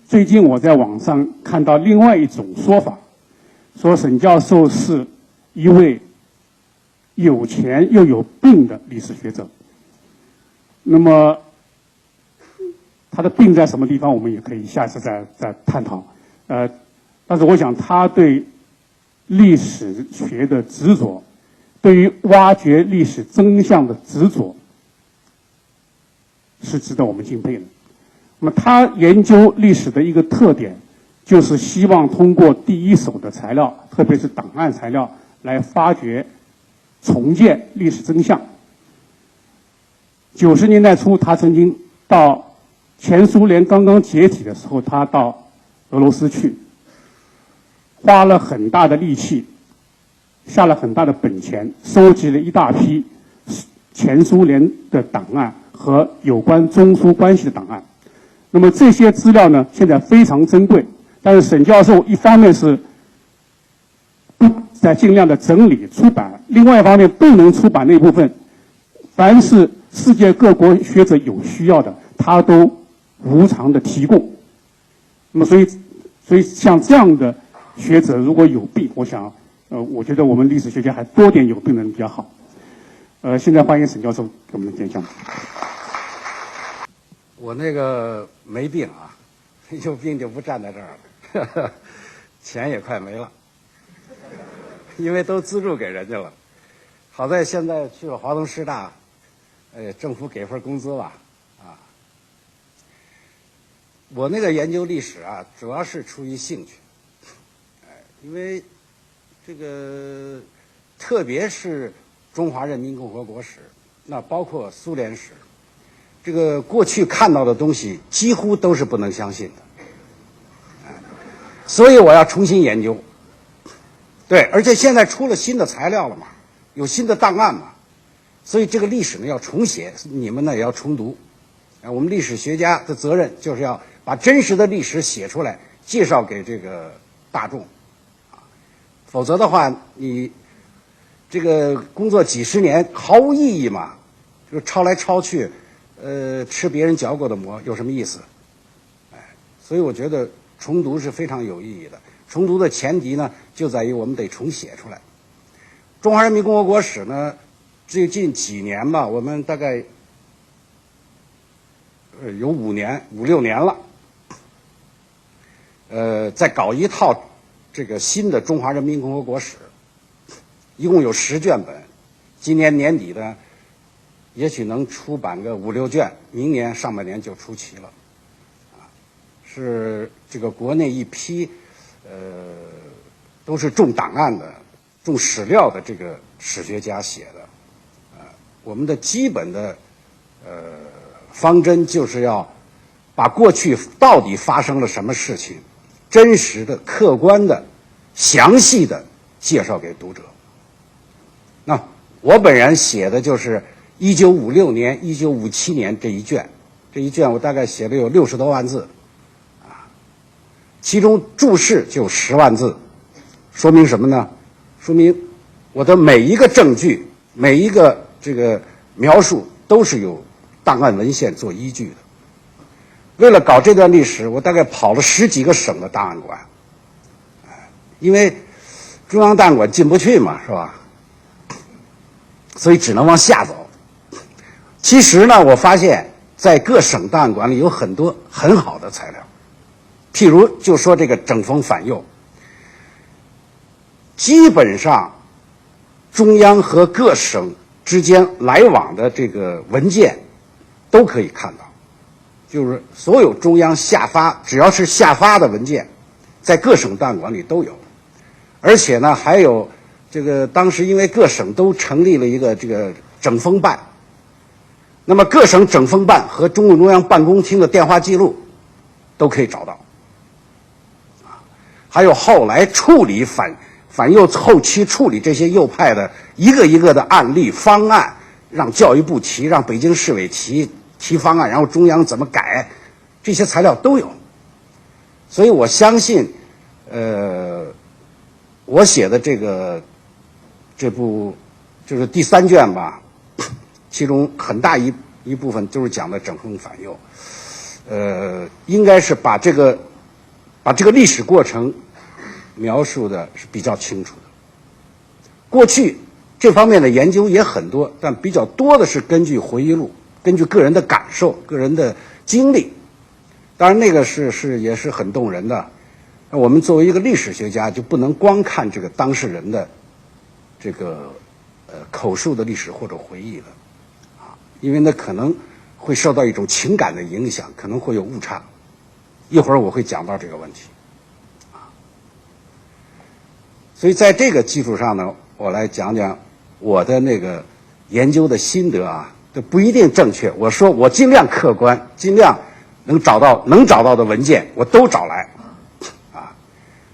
最近我在网上看到另外一种说法，说沈教授是一位有钱又有病的历史学者。那么他的病在什么地方，我们也可以下次再探讨。但是我想他对历史学的执着，对于挖掘历史真相的执着，是值得我们敬佩的。那么他研究历史的一个特点，就是希望通过第一手的材料，特别是档案材料，来发掘、重建历史真相。90年代初，他曾经到前苏联刚刚解体的时候，他到俄罗斯去，花了很大的力气，下了很大的本钱，收集了一大批前苏联的档案和有关中苏关系的档案。那么这些资料呢，现在非常珍贵，但是沈教授一方面是在尽量的整理出版，另外一方面不能出版那部分，凡是世界各国学者有需要的，他都无偿的提供。那么所以像这样的学者如果有病，我想我觉得我们历史学家还多点有病的人比较好。现在欢迎沈教授给我们的演讲。我那个没病啊，有病就不站在这儿了，钱也快没了，因为都资助给人家了。好在现在去了华东师大，政府给份工资吧，啊。我那个研究历史啊，主要是出于兴趣，因为这个特别是中华人民共和国史，那包括苏联史。这个过去看到的东西几乎都是不能相信的，所以我要重新研究。对，而且现在出了新的材料了嘛，有新的档案嘛，所以这个历史呢要重写，你们呢也要重读。我们历史学家的责任就是要把真实的历史写出来，介绍给这个大众，否则的话，你这个工作几十年毫无意义嘛，就抄来抄去。吃别人嚼过的馍有什么意思？所以我觉得重读是非常有意义的。重读的前提呢，就在于我们得重写出来。中华人民共和国史呢，最近几年吧，我们大概有5年、5、6年了。在搞一套这个新的中华人民共和国史，一共有10卷本，今年年底呢。也许能出版个5、6卷，明年上半年就出齐了，是这个国内一批都是重档案的、重史料的这个史学家写的，我们的基本的方针就是要把过去到底发生了什么事情，真实的、客观的、详细的介绍给读者。那我本人写的就是1956年、1957年这一卷我大概写了有60多万字，其中注释就10万字，说明什么呢？说明我的每一个证据、每一个这个描述都是有档案文献做依据的。为了搞这段历史，我大概跑了10几个省的档案馆，因为中央档案馆进不去嘛，是吧？所以只能往下走。其实呢，我发现在各省档案馆里有很多很好的材料，譬如就说这个整风反右，基本上中央和各省之间来往的这个文件都可以看到，就是所有中央下发，只要是下发的文件，在各省档案馆里都有，而且呢，还有这个当时因为各省都成立了一个这个整风办。那么各省整风办和中共中央办公厅的电话记录都可以找到，还有后来处理反右后期处理这些右派的一个一个的案例方案，让教育部提，让北京市委提方案，然后中央怎么改，这些材料都有。所以我相信，我写的这部就是第3卷吧。其中很大一部分就是讲的整风反右，应该是把这个把这个历史过程描述的是比较清楚的。过去这方面的研究也很多，但比较多的是根据回忆录，根据个人的感受、个人的经历。当然，那个也是很动人的。我们作为一个历史学家，就不能光看这个当事人的这个口述的历史或者回忆了，因为那可能会受到一种情感的影响，可能会有误差。一会儿我会讲到这个问题。所以在这个基础上呢，我来讲讲我的那个研究的心得啊，这不一定正确。我说我尽量客观，尽量能找到的文件我都找来，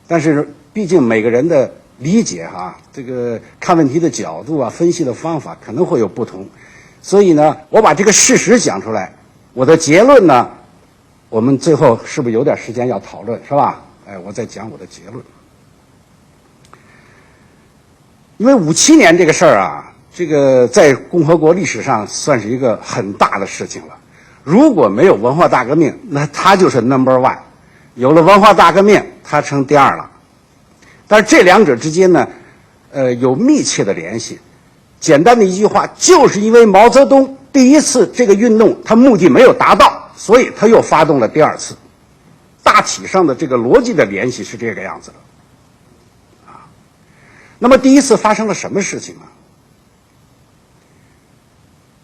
但是毕竟每个人的理解这个看问题的角度啊，分析的方法可能会有不同，所以呢，我把这个事实讲出来，我的结论呢，我们最后是不是有点时间要讨论，是吧？我再讲我的结论。因为57年这个事儿啊，这个在共和国历史上算是一个很大的事情了。如果没有文化大革命，那它就是 No.1。有了文化大革命，它成第二了。但是这两者之间呢，有密切的联系。简单的一句话，就是因为毛泽东第一次这个运动，他目的没有达到，所以他又发动了第二次。大体上的这个逻辑的联系是这个样子的。那么第一次发生了什么事情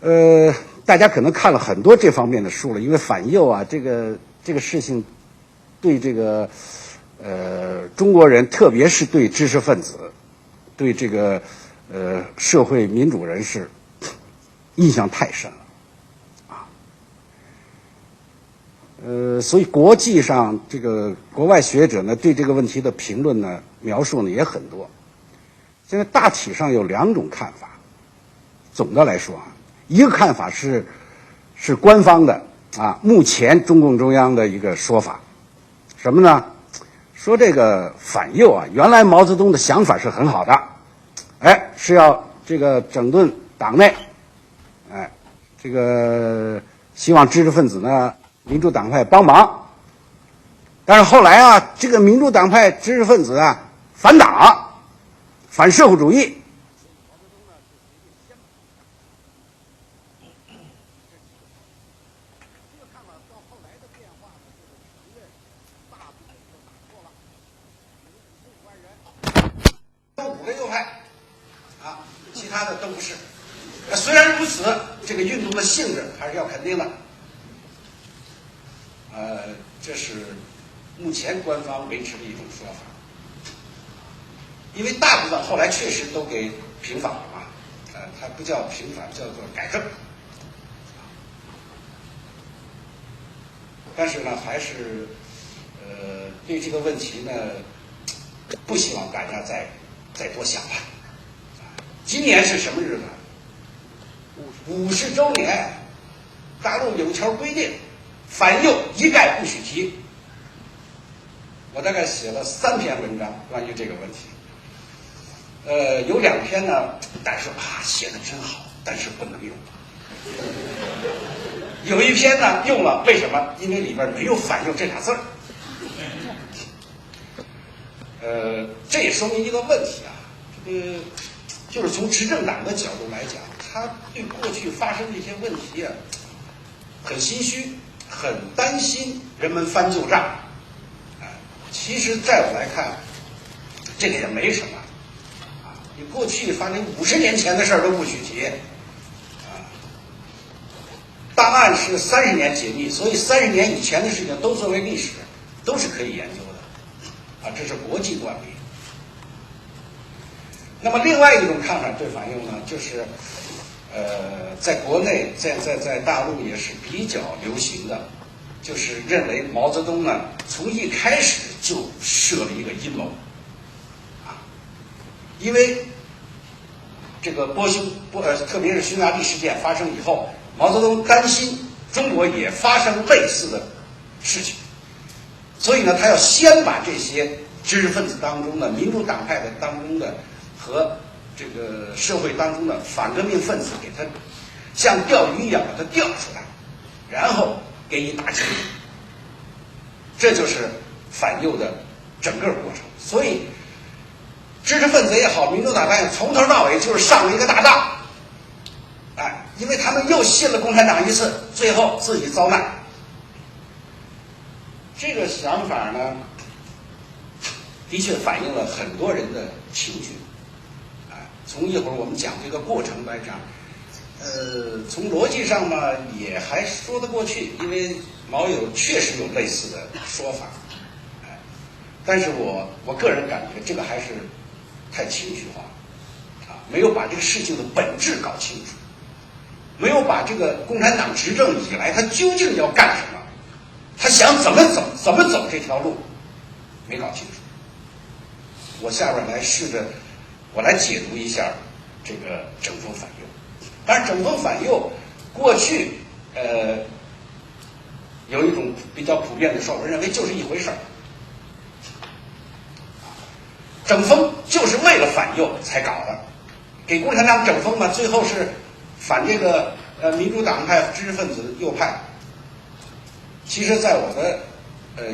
呢？大家可能看了很多这方面的书了，因为反右啊，这个事情对这个中国人，特别是对知识分子，对这个社会民主人士印象太深了所以国际上这个国外学者呢，对这个问题的评论呢、描述呢也很多。现在大体上有两种看法。总的来说一个看法是官方的目前中共中央的一个说法，什么呢？说这个反右原来毛泽东的想法是很好的，是要这个整顿党内，这个希望知识分子呢、民主党派帮忙。但是后来这个民主党派知识分子反党。反社会主义，5个右派其他的都不是。虽然如此，这个运动的性质还是要肯定的。这是目前官方维持的一种说法。因为大部分后来确实都给平反了它不叫平反，叫做改正。但是呢，还是对这个问题呢，不希望大家再多想了。今年是什么日子？50周年，大陆有条规定，反右一概不许提。我大概写了3篇文章关于这个问题。有2篇呢，大家说写的真好，但是不能用。有一篇呢用了，为什么？因为里边没有反右这俩字儿。这也说明一个问题就是从执政党的角度来讲，他对过去发生这些问题很心虚，很担心人们翻旧账。其实在我来看，这个也没什么。你过去发生50年前的事儿都不许提，档案是30年解密，所以30年以前的事情都作为历史，都是可以研究的，这是国际惯例。那么另外一种看法对反右呢，就是在国内，在大陆也是比较流行的，就是认为毛泽东呢从一开始就设了一个阴谋。因为这个特别是匈牙利事件发生以后，毛泽东担心中国也发生类似的事情，所以呢，他要先把这些知识分子当中的、民主党派的当中的和这个社会当中的反革命分子给他像钓鱼一样把它钓出来，然后给予打击。这就是反右的整个过程。所以，知识分子也好，民主党也好，从头到尾就是上了一个大当。哎，因为他们又信了共产党一次，最后自己遭难。这个想法呢，的确反映了很多人的情绪。从一会儿我们讲这个过程来讲，从逻辑上嘛也还说得过去，因为毛确实有类似的说法，但是我个人感觉这个还是太情绪化，没有把这个事情的本质搞清楚，没有把这个共产党执政以来他究竟要干什么，他想怎么走这条路，没搞清楚。我下边来试着。我来解读一下这个整风反右。当然，整风反右过去有一种比较普遍的说法，认为就是一回事儿。整风就是为了反右才搞的，给共产党整风嘛，最后是反这个民主党派知识分子右派。其实，在我的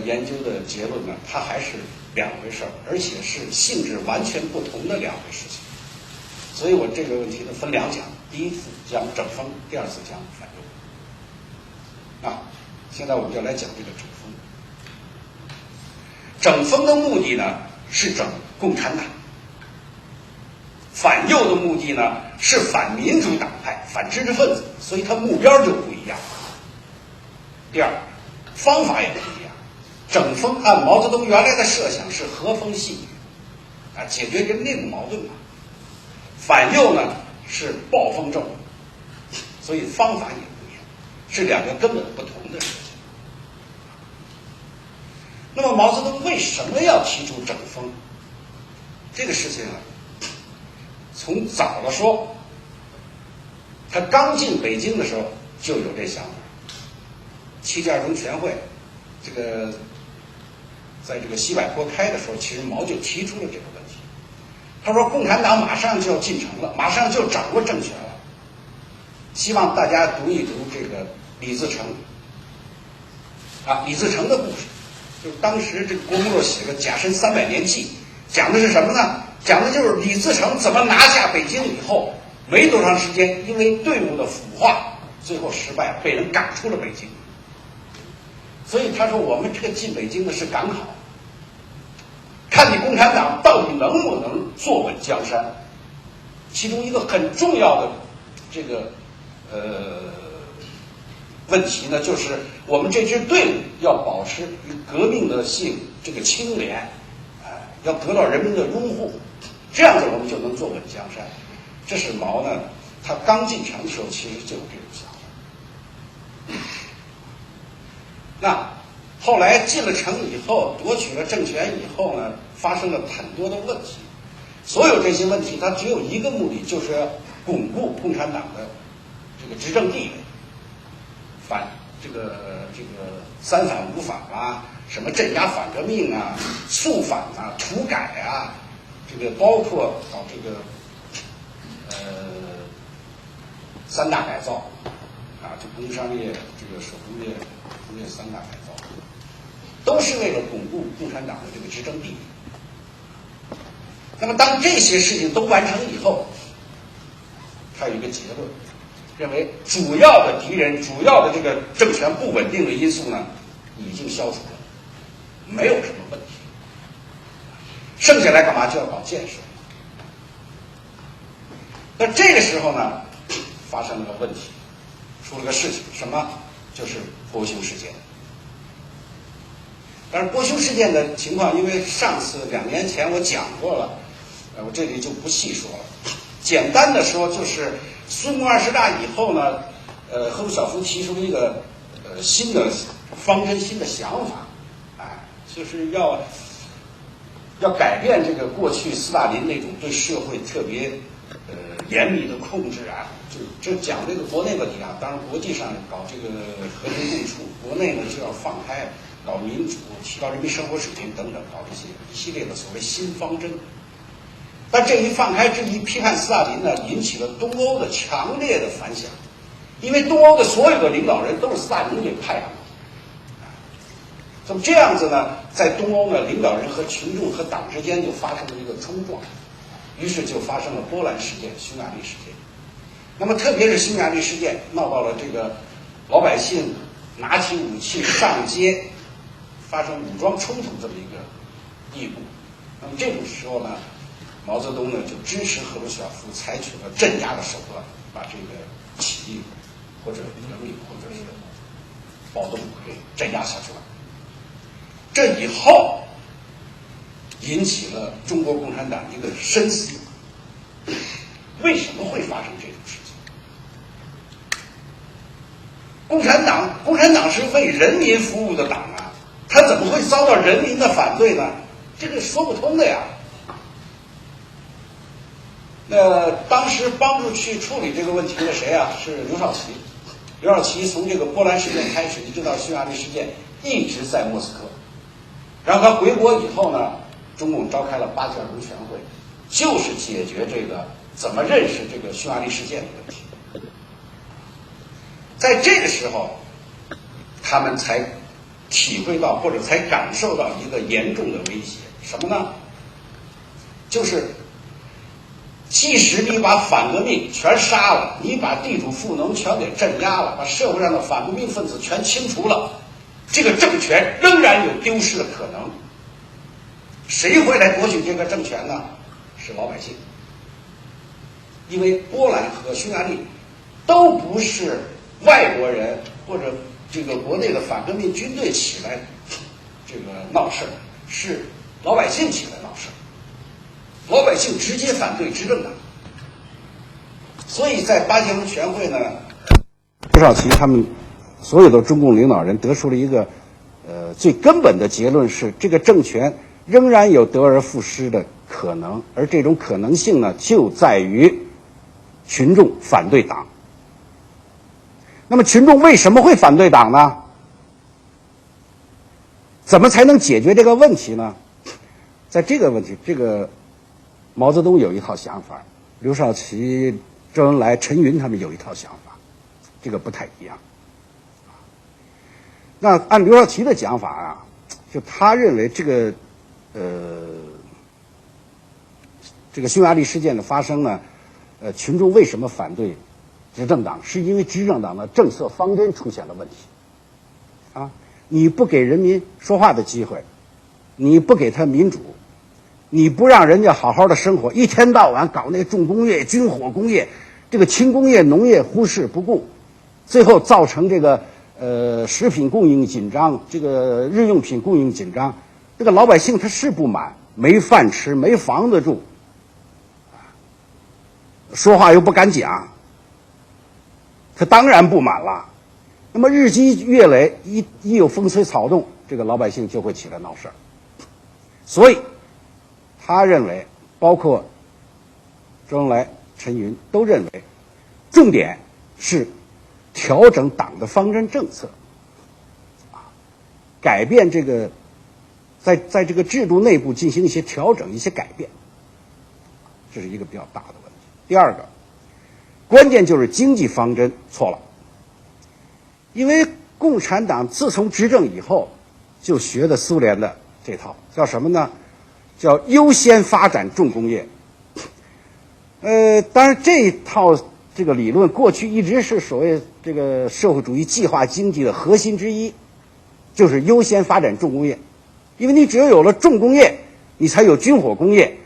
研究的结论呢，它还是两回事儿，而且是性质完全不同的两回事情。所以我这个问题呢分两讲，第一次讲整风，第二次讲反右。现在我们就来讲这个整风。整风的目的呢是整共产党，反右的目的呢是反民主党派、反知识分子，所以它目标就不一样。第二，方法也不一样。整风按毛泽东原来的设想是和风细雨，解决人内部矛盾嘛。反右呢是暴风骤雨，所以方法也不一样，是两个根本不同的事情。那么毛泽东为什么要提出整风？这个事情啊，从早了说，他刚进北京的时候就有这想法。7届2中全会，这个在这个西柏坡开的时候，其实毛就提出了这个问题。他说，共产党马上就要进城了，马上就掌握政权了，希望大家读一读这个李自成李自成的故事。就是当时这个郭沫若写个《甲申300年记》，讲的是什么呢？讲的就是李自成怎么拿下北京以后，没多长时间，因为队伍的腐化，最后失败，被人赶出了北京。所以他说，我们这个进北京的是赶考，看你共产党到底能不能坐稳江山。其中一个很重要的这个问题呢，就是我们这支队伍要保持革命的性，这个清廉，要得到人民的拥护，这样子我们就能坐稳江山。这是毛呢，他刚进城的时候其实就有这种想法。那后来进了城以后，夺取了政权以后呢，发生了很多的问题。所有这些问题，它只有一个目的，就是要巩固共产党的这个执政地位，反这个三反五反啊，什么镇压反革命啊、肃反啊、土改啊，这个包括搞这个三大改造就工商业、这个手工业、工业三大改造，都是为了巩固共产党的这个执政地位。那么当这些事情都完成以后，他有一个结论，认为主要的敌人、主要的这个政权不稳定的因素呢，已经消除了，没有什么问题。剩下来干嘛？就要搞建设。那这个时候呢，发生了个问题，出了个事情，什么？就是波匈事件。但是波匈事件的情况，因为上次2年前我讲过了，我这里就不细说了。简单的说，就是苏共20大以后呢，赫鲁晓夫提出了一个新的方针、新的想法，就是要改变这个过去斯大林那种对社会特别严密的控制就讲这个国内问题当然国际上搞这个和平共处，国内呢就要放开，搞民主，提高人民生活水平等等，搞这些一系列的所谓新方针。但这一放开，这一批判斯大林呢，引起了东欧的强烈的反响，因为东欧的所有的领导人都是斯大林给派上的，那么这样子呢，在东欧呢，领导人和群众和党之间就发生了一个冲撞，于是就发生了波兰事件、匈牙利事件。那么特别是匈牙利事件闹到了这个老百姓拿起武器上街，发生武装冲突这么一个地步。那么这种时候呢，毛泽东呢就支持赫鲁晓夫采取了镇压的手段，把这个起义或者革命或者是暴动给镇压下去了。这以后引起了中国共产党一个深思：为什么会发生这种事情？共产党是为人民服务的党啊，他怎么会遭到人民的反对呢？这个说不通的呀。当时帮助去处理这个问题的谁啊？是刘少奇。刘少奇从这个波兰事件开始，一直到匈牙利事件，一直在莫斯科。然后他回国以后呢，中共召开了8届二中全会，就是解决这个怎么认识这个匈牙利事件的问题。在这个时候，他们才体会到或者才感受到一个严重的威胁，什么呢？就是即使你把反革命全杀了，你把地主富农全给镇压了，把社会上的反革命分子全清除了，这个政权仍然有丢失的可能。谁会来夺取这个政权呢？是老百姓。因为波兰和匈牙利都不是外国人或者这个国内的反革命军队起来这个闹事，是老百姓起来闹事，老百姓直接反对执政党。所以在8届二中全会呢，刘少奇他们所有的中共领导人得出了一个最根本的结论是，这个政权仍然有得而复失的可能，而这种可能性呢，就在于群众反对党。那么群众为什么会反对党呢？怎么才能解决这个问题呢？在这个问题，这个毛泽东有一套想法，刘少奇、周恩来、陈云他们有一套想法，这个不太一样。那按刘少奇的讲法啊，就他认为这个匈牙利事件的发生呢，群众为什么反对执政党？是因为执政党的政策方针出现了问题。啊，你不给人民说话的机会，你不给他民主，你不让人家好好的生活，一天到晚搞那重工业、军火工业，这个轻工业、农业忽视不顾，最后造成这个食品供应紧张，这个日用品供应紧张，这个老百姓他是不满，没饭吃，没房子住，说话又不敢讲，他当然不满了。那么日积月累，一有风吹草动，这个老百姓就会起来闹事儿。所以他认为，包括周恩来、陈云都认为，重点是调整党的方针政策，改变这个在这个制度内部进行一些调整、一些改变，这是一个比较大的问题。第二个，关键就是经济方针错了，因为共产党自从执政以后，就学的苏联的这套，叫什么呢？叫优先发展重工业。当然这套这个理论过去一直是所谓这个社会主义计划经济的核心之一，就是优先发展重工业。因为你只有有了重工业，你才有军火工业，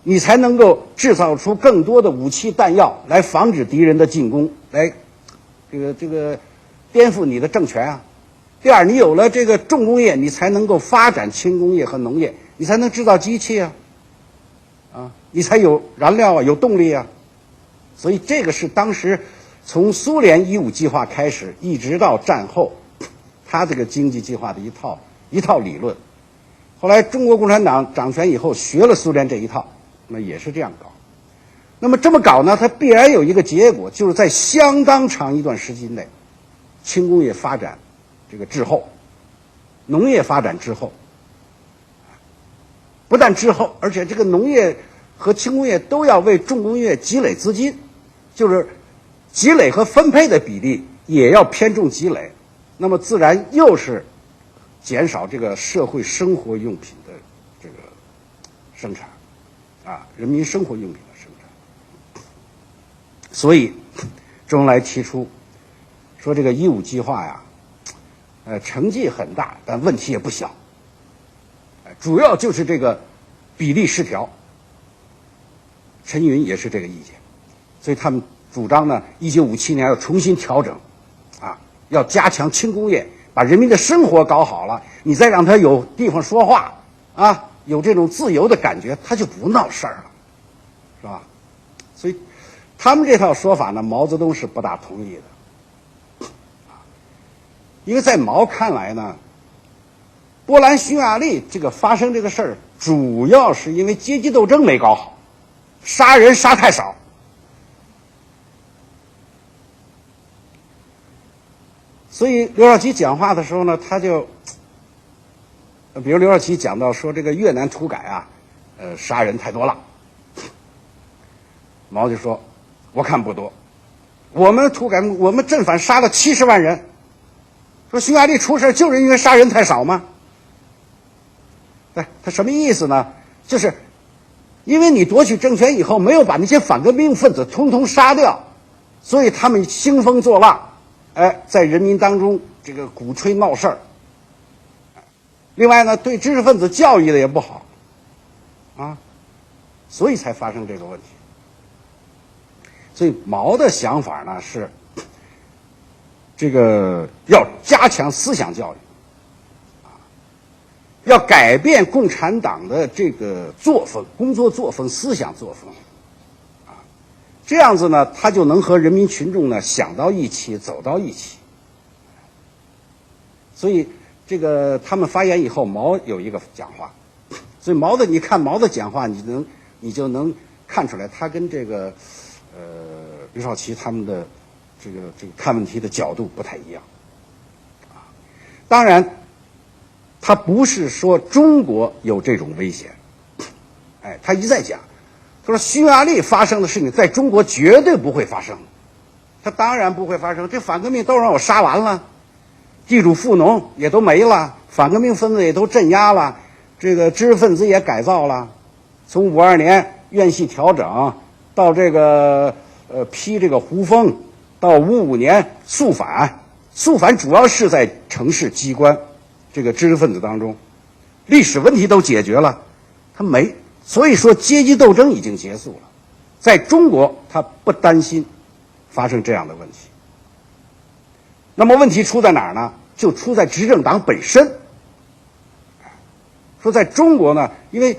你才能够制造出更多的武器弹药来防止敌人的进攻，来这个颠覆你的政权啊。第二，你有了这个重工业，你才能够发展轻工业和农业，你才能制造机器啊，你才有燃料啊，有动力啊。所以这个是当时从苏联15计划开始，一直到战后，他这个经济计划的一套理论。后来中国共产党掌权以后，学了苏联这一套，那也是这样搞。那么这么搞呢，它必然有一个结果，就是在相当长一段时间内，轻工业发展这个滞后，农业发展滞后，不但滞后，而且这个农业和轻工业都要为重工业积累资金，就是积累和分配的比例也要偏重积累，那么自然又是减少这个社会生活用品的这个生产，人民生活用品的生产。所以，周恩来提出说这个“15计划”呀，成绩很大，但问题也不小。主要就是这个比例失调。陈云也是这个意见，所以他们主张呢，1957年要重新调整，要加强轻工业，把人民的生活搞好了，你再让他有地方说话，有这种自由的感觉，他就不闹事儿了，是吧？所以他们这套说法呢，毛泽东是不大同意的，因为在毛看来呢，波兰匈牙利发生这个事儿，主要是因为阶级斗争没搞好，杀人杀太少。所以刘少奇讲话的时候呢，他就，比如刘少奇讲到说这个越南土改杀人太多了，毛就说，我看不多，我们土改我们正反杀了70万人，说匈牙利出事就是因为杀人太少吗？他什么意思呢？就是因为你夺取政权以后没有把那些反革命分子通通杀掉，所以他们兴风作浪，在人民当中这个鼓吹闹事儿。另外呢，对知识分子教育的也不好，所以才发生这个问题。所以毛的想法呢是，这个要加强思想教育，要改变共产党的这个作风、工作作风、思想作风，这样子呢，他就能和人民群众呢想到一起，走到一起。所以这个他们发言以后，毛有一个讲话，所以你看毛的讲话，你就能看出来，他跟这个刘少奇他们的这个看问题的角度不太一样，当然。他不是说中国有这种危险，他一再讲，他说匈牙利发生的事情在中国绝对不会发生，他当然不会发生，这反革命都让我杀完了，地主富农也都没了，反革命分子也都镇压了，这个知识分子也改造了，从52年院系调整到这个批这个胡风，到55年肃反主要是在城市机关。这个知识分子当中，历史问题都解决了，所以说阶级斗争已经结束了。在中国，他不担心发生这样的问题。那么问题出在哪儿呢？就出在执政党本身。说在中国呢，因为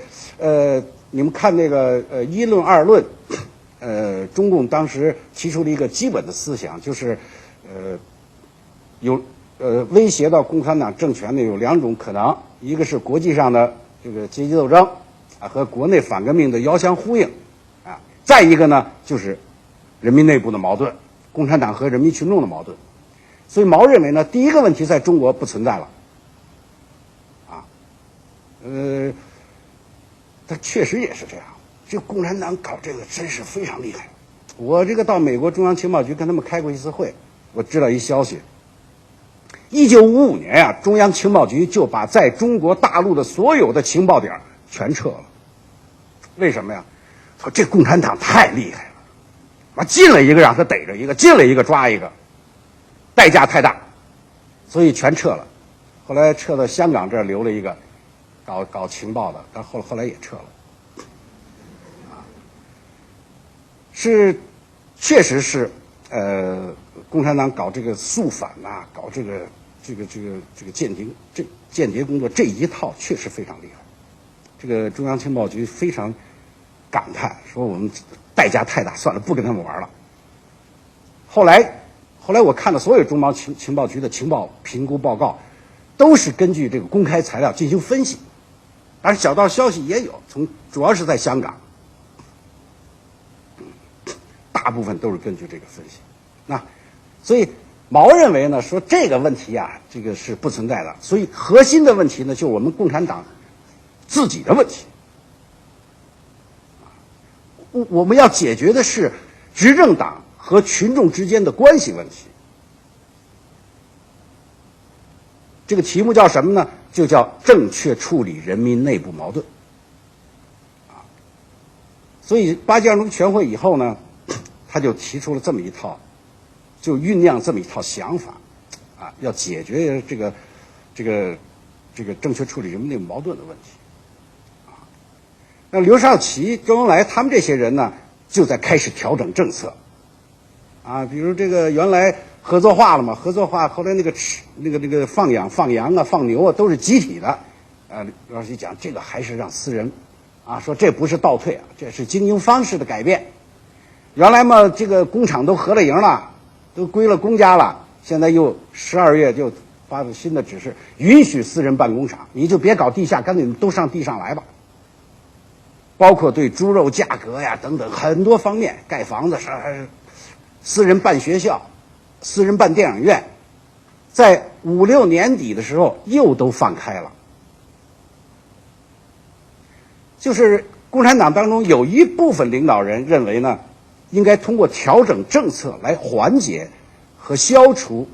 你们看那个一论二论，中共当时提出了一个基本的思想，就是威胁到共产党政权的有两种可能，一个是国际上的这个阶级斗争和国内反革命的遥相呼应再一个呢就是人民内部的矛盾，共产党和人民群众的矛盾。所以毛认为呢，第一个问题在中国不存在了他确实也是这样，这共产党搞这个真是非常厉害。我这个到美国中央情报局跟他们开过一次会，我知道一消息，1955年中央情报局就把在中国大陆的所有的情报点全撤了。为什么呀？说这共产党太厉害了，进了一个让他逮着一个，进了一个抓一个，代价太大，所以全撤了。后来撤到香港这儿留了一个搞情报的，但后来也撤了。确实是共产党搞这个肃反搞这个间谍工作这一套确实非常厉害。这个中央情报局非常感叹，说我们代价太大，算了，不跟他们玩了。后来我看了所有中央情报局的情报评估报告，都是根据这个公开材料进行分析，当然小道消息也有，主要是在香港，大部分都是根据这个分析。所以毛认为呢，说这个问题这个是不存在的，所以核心的问题呢，就是我们共产党自己的问题。我们要解决的是执政党和群众之间的关系问题。这个题目叫什么呢？就叫正确处理人民内部矛盾。所以八届二中全会以后呢，他就提出了这么一套，就酝酿这么一套想法，要解决这个正确处理人民内部矛盾的问题。那刘少奇、周恩来他们这些人呢，就在开始调整政策，比如这个原来合作化了嘛，合作化后来那个放羊啊、放牛啊都是集体的，刘少奇讲这个还是让私人，说这不是倒退这是经营方式的改变。原来嘛，这个工厂都合了营了，都归了公家了，现在又12月就发了新的指示，允许私人办工厂，你就别搞地下，干脆都上地上来吧。包括对猪肉价格呀等等很多方面，盖房子私人办学校、私人办电影院，在5、6年底的时候又都放开了。就是共产党当中有一部分领导人认为呢，应该通过调整政策来缓解和消除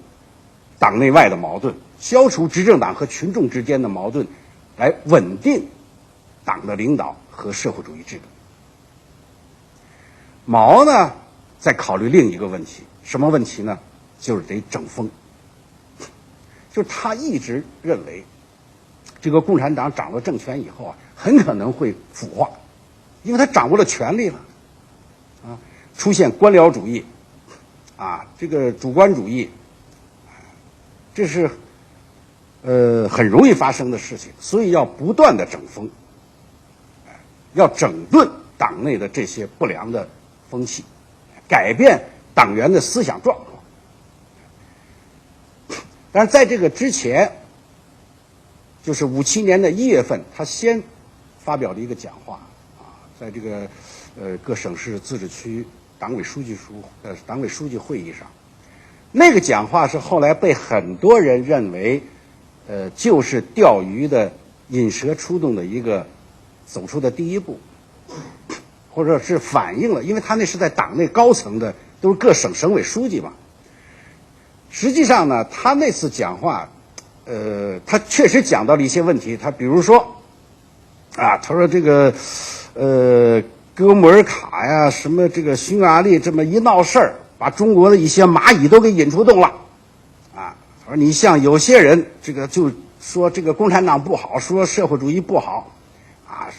党内外的矛盾，消除执政党和群众之间的矛盾，来稳定党的领导和社会主义制度。毛呢，在考虑另一个问题，什么问题呢？就是得整风。就是他一直认为，这个共产党掌握政权以后很可能会腐化，因为他掌握了权力了，出现官僚主义，这个主观主义，这是很容易发生的事情，所以要不断的整风，要整顿党内的这些不良的风气，改变党员的思想状况。但是在这个之前，就是57年的1月份，他先发表了一个讲话，在这个各省市自治区党委书记会议上，那个讲话是后来被很多人认为，就是钓鱼的引蛇出洞的一个走出的第一步，或者是反映了，因为他那是在党内高层的，都是各省委书记嘛。实际上呢，他那次讲话，他确实讲到了一些问题。他比如说，他说这个，哥穆尔卡呀，什么这个匈牙利这么一闹事儿，把中国的一些蚂蚁都给引出洞了，他说你像有些人这个就说这个共产党不好，说社会主义不好，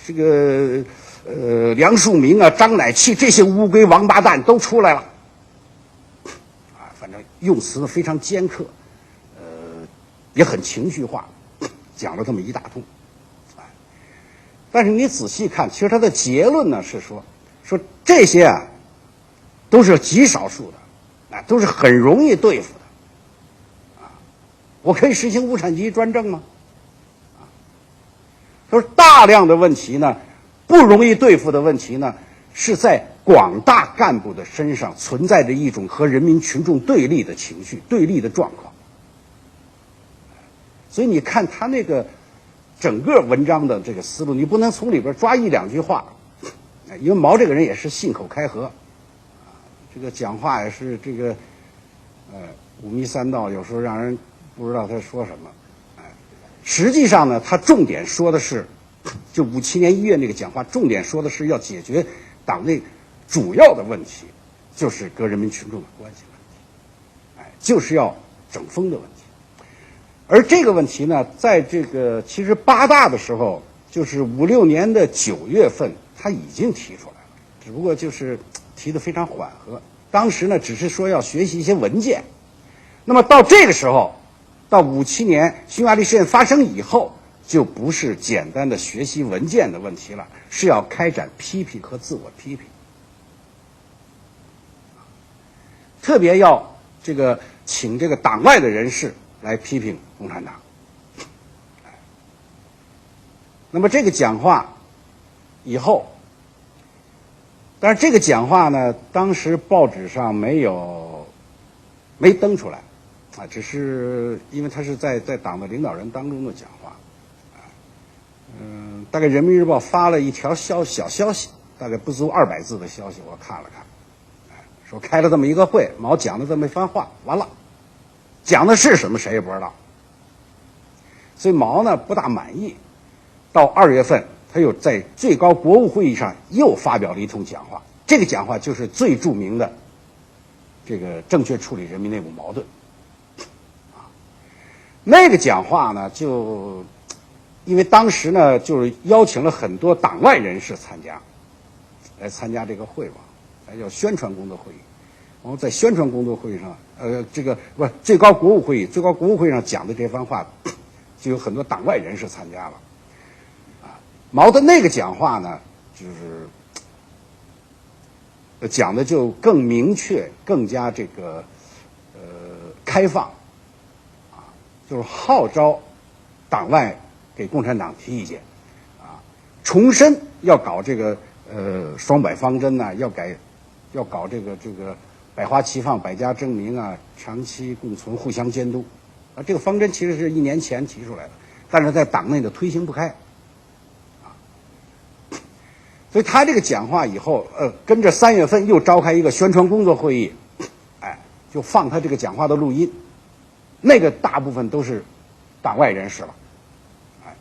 这个梁漱溟啊、张乃器这些乌龟王八蛋都出来了，反正用词非常尖刻，也很情绪化，讲了这么一大通。但是你仔细看，其实他的结论呢是说这些都是极少数的，都是很容易对付的，我可以实行无产阶级专政吗？他说大量的问题呢，不容易对付的问题呢，是在广大干部的身上存在着一种和人民群众对立的情绪、对立的状况。所以你看他那个整个文章的这个思路，你不能从里边抓1、2句话，因为毛这个人也是信口开河，这个讲话也是这个五迷三道，有时候让人不知道他说什么。实际上呢，他重点说的是，就57年1月那个讲话，重点说的是要解决党内主要的问题，就是跟人民群众的关系问题，就是要整风的问题。而这个问题呢，在这个其实8大的时候，就是5、6年的9月份，他已经提出来了，只不过就是提得非常缓和。当时呢，只是说要学习一些文件。那么到这个时候，到57年匈牙利事件发生以后，就不是简单的学习文件的问题了，是要开展批评和自我批评，特别要这个请这个党外的人士来批评共产党。那么这个讲话以后，但是这个讲话呢，当时报纸上没登出来，只是因为他是在党的领导人当中的讲话，大概人民日报发了一条小消息，大概不足200字的消息，我看了看，说开了这么一个会，毛讲了这么一番话，完了，讲的是什么谁也不知道，所以毛呢不大满意。到2月份，他又在最高国务会议上又发表了一通讲话，这个讲话就是最著名的这个正确处理人民内部矛盾。那个讲话呢，就因为当时呢，就是邀请了很多党外人士来参加这个会嘛，叫宣传工作会议。然后在宣传工作会议上，最高国务会议上讲的这番话，就有很多党外人士参加了。毛的那个讲话呢，就是讲的就更明确，更加这个开放，就是号召党外给共产党提意见，重申要搞这个双百方针呐，要搞这个百花齐放、百家争鸣啊，长期共存、互相监督啊。这个方针其实是1年前提出来的，但是在党内的推行不开。所以他这个讲话以后，跟着3月份又召开一个宣传工作会议，就放他这个讲话的录音，那个大部分都是党外人士了，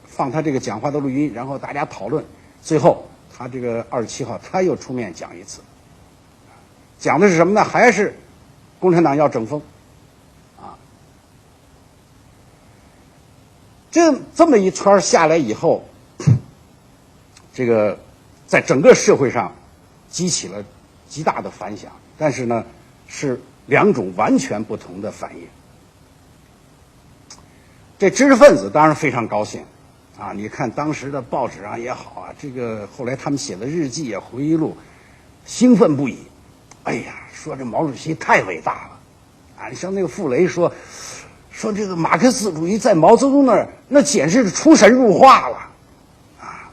放他这个讲话的录音，然后大家讨论，最后他这个27号他又出面讲一次，讲的是什么呢？还是共产党要整风，这么一圈下来以后，这个在整个社会上激起了极大的反响，但是呢，是2种完全不同的反应。这知识分子当然非常高兴，你看当时的报纸上也好这个后来他们写的日记啊、回忆录，兴奋不已。哎呀，说这毛主席太伟大了，你像那个傅雷说这个马克思主义在毛泽东那简直是出神入化了。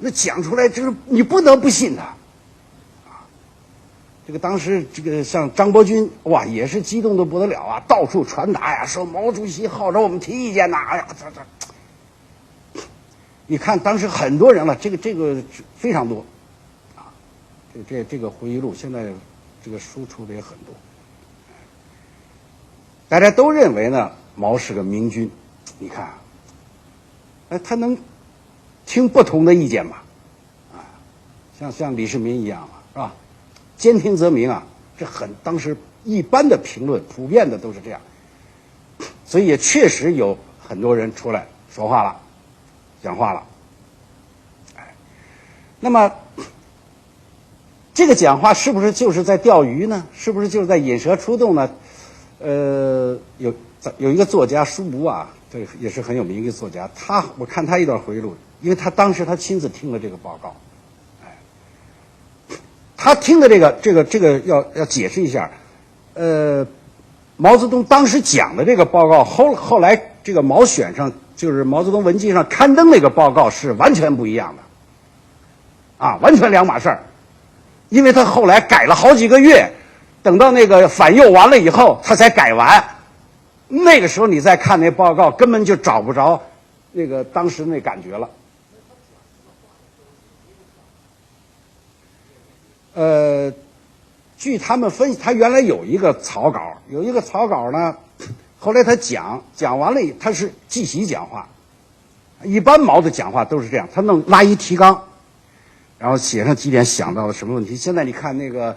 那讲出来就是你不得不信他，这个当时这个像张伯钧哇也是激动的不得了到处传达呀，说毛主席号召我们提意见呐，哎呀你看当时很多人了，这个非常多，这个回忆录现在这个书出的也很多，大家都认为呢毛是个明君，你看，他能听不同的意见嘛，像李世民一样嘛，是吧？兼听则明这当时一般的评论普遍的都是这样，所以也确实有很多人出来说话了，讲话了，那么这个讲话是不是就是在钓鱼呢？是不是就是在引蛇出洞呢？有一个作家舒伯这也是很有名的作家，我看他一段回忆录，因为当时他亲自听了这个报告，他听的这个要解释一下，毛泽东当时讲的这个报告，后来这个毛选上就是毛泽东文集上刊登那个报告是完全不一样的，完全两码事儿，因为他后来改了好几个月，等到那个反右完了以后，他才改完。那个时候你再看那报告，根本就找不着那个当时那感觉了。据他们分析，他原来有一个草稿呢，后来他讲完了，他是即席讲话。一般毛的讲话都是这样，他拉一提纲，然后写上几点想到了什么问题。现在你看那个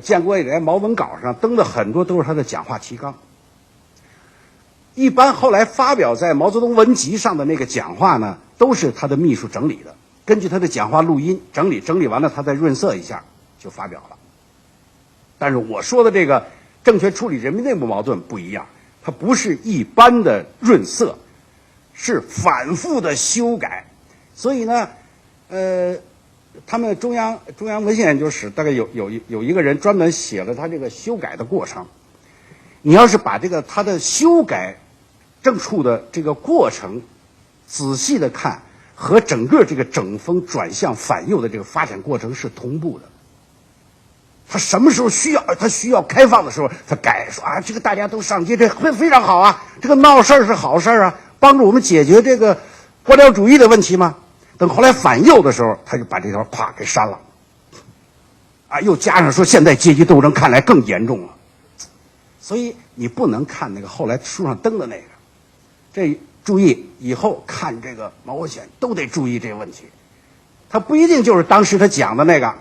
建国以来毛文稿上登的很多都是他的讲话提纲。一般后来发表在毛泽东文集上的那个讲话呢，都是他的秘书整理的，根据他的讲话录音整理完了，他再润色一下就发表了。但是我说的这个正确处理人民内部矛盾不一样，它不是一般的润色，是反复的修改。所以呢，他们中央文献研究室大概有一个人专门写了他这个修改的过程。你要是把他的修改正处的这个过程仔细的看，和整个这个整风转向反右的这个发展过程是同步的。他什么时候需要开放的时候，他改说这个大家都上街，这非常好这个闹事儿是好事儿帮助我们解决这个官僚主义的问题吗？等后来反右的时候，他就把这条啪给删了，又加上说现在阶级斗争看来更严重了。所以你不能看那个后来书上登的那个，注意以后看这个毛国显都得注意这个问题。他不一定就是当时他讲的那个，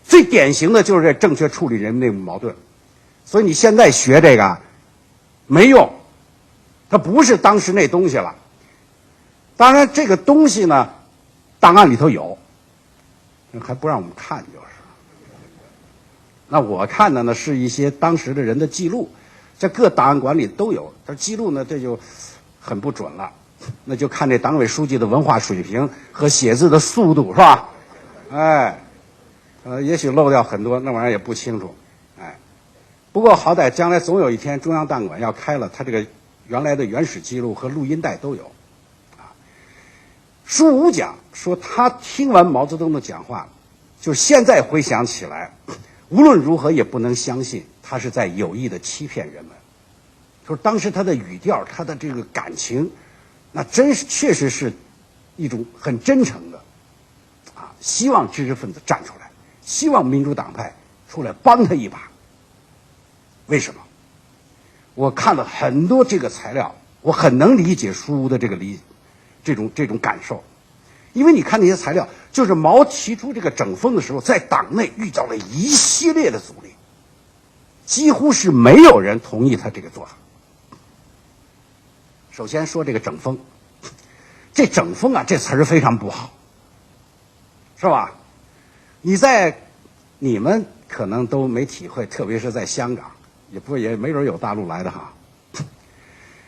最典型的就是这正确处理人民内部矛盾。所以你现在学这个没用，它不是当时那东西了。当然这个东西呢，档案里头有，还不让我们看就是。那我看的呢是一些当时的人的记录，在各档案馆里都有。但记录呢，这就很不准了，那就看这党委书记的文化水平和写字的速度，是吧？哎，也许漏掉很多，那玩意儿也不清楚。哎，不过好歹将来总有一天中央档案馆要开了，他这个原来的原始记录和录音带都有。舒武讲说，他听完毛泽东的讲话，就现在回想起来，无论如何也不能相信他是在有意的欺骗人们。就是当时他的语调，他的这个感情，那真是确实是一种很真诚的希望知识分子站出来，希望民主党派出来帮他一把。为什么？我看了很多这个材料，我很能理解舒武的这种感受。因为你看那些材料，就是毛提出这个整风的时候，在党内遇到了一系列的阻力，几乎是没有人同意他这个做法。首先说这个整风，这整风啊，这词儿非常不好，是吧？你们可能都没体会，特别是在香港，也没准有大陆来的哈。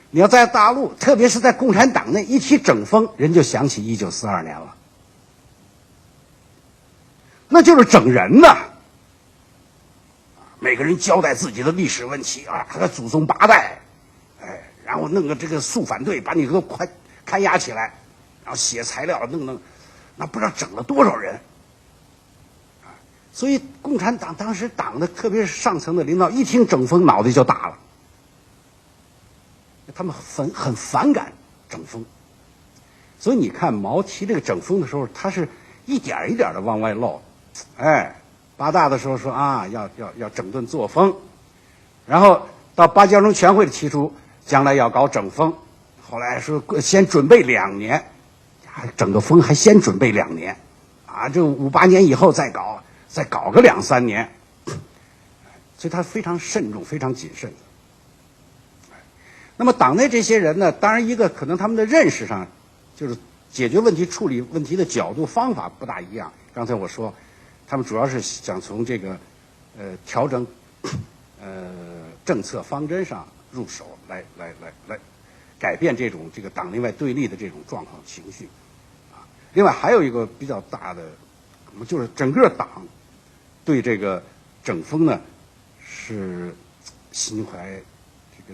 你要在大陆，特别是在共产党内，一提整风，人就想起1942年了，那就是整人呐。每个人交代自己的历史问题啊，他的祖宗八代，然后弄个这个肃反队把你都看押起来，然后写材料弄，那不知道整了多少人。所以共产党当时党的，特别是上层的领导，一听整风，脑袋就大了。他们很反感整风，所以你看毛提这个整风的时候，他是一点一点的往外漏。八大的时候说啊，要整顿作风，然后到八届中全会提出将来要搞整风，后来说先准备2年，整个风还先准备2年，这58年以后再搞个2、3年，所以他非常慎重，非常谨慎。那么党内这些人呢，当然一个可能他们的认识上，就是解决问题、处理问题的角度、方法不大一样。刚才我说，他们主要是想从这个调整政策方针上入手，来改变这个党内外对立的这种状况情绪。另外还有一个比较大的，就是整个党对这个整风呢是心怀这个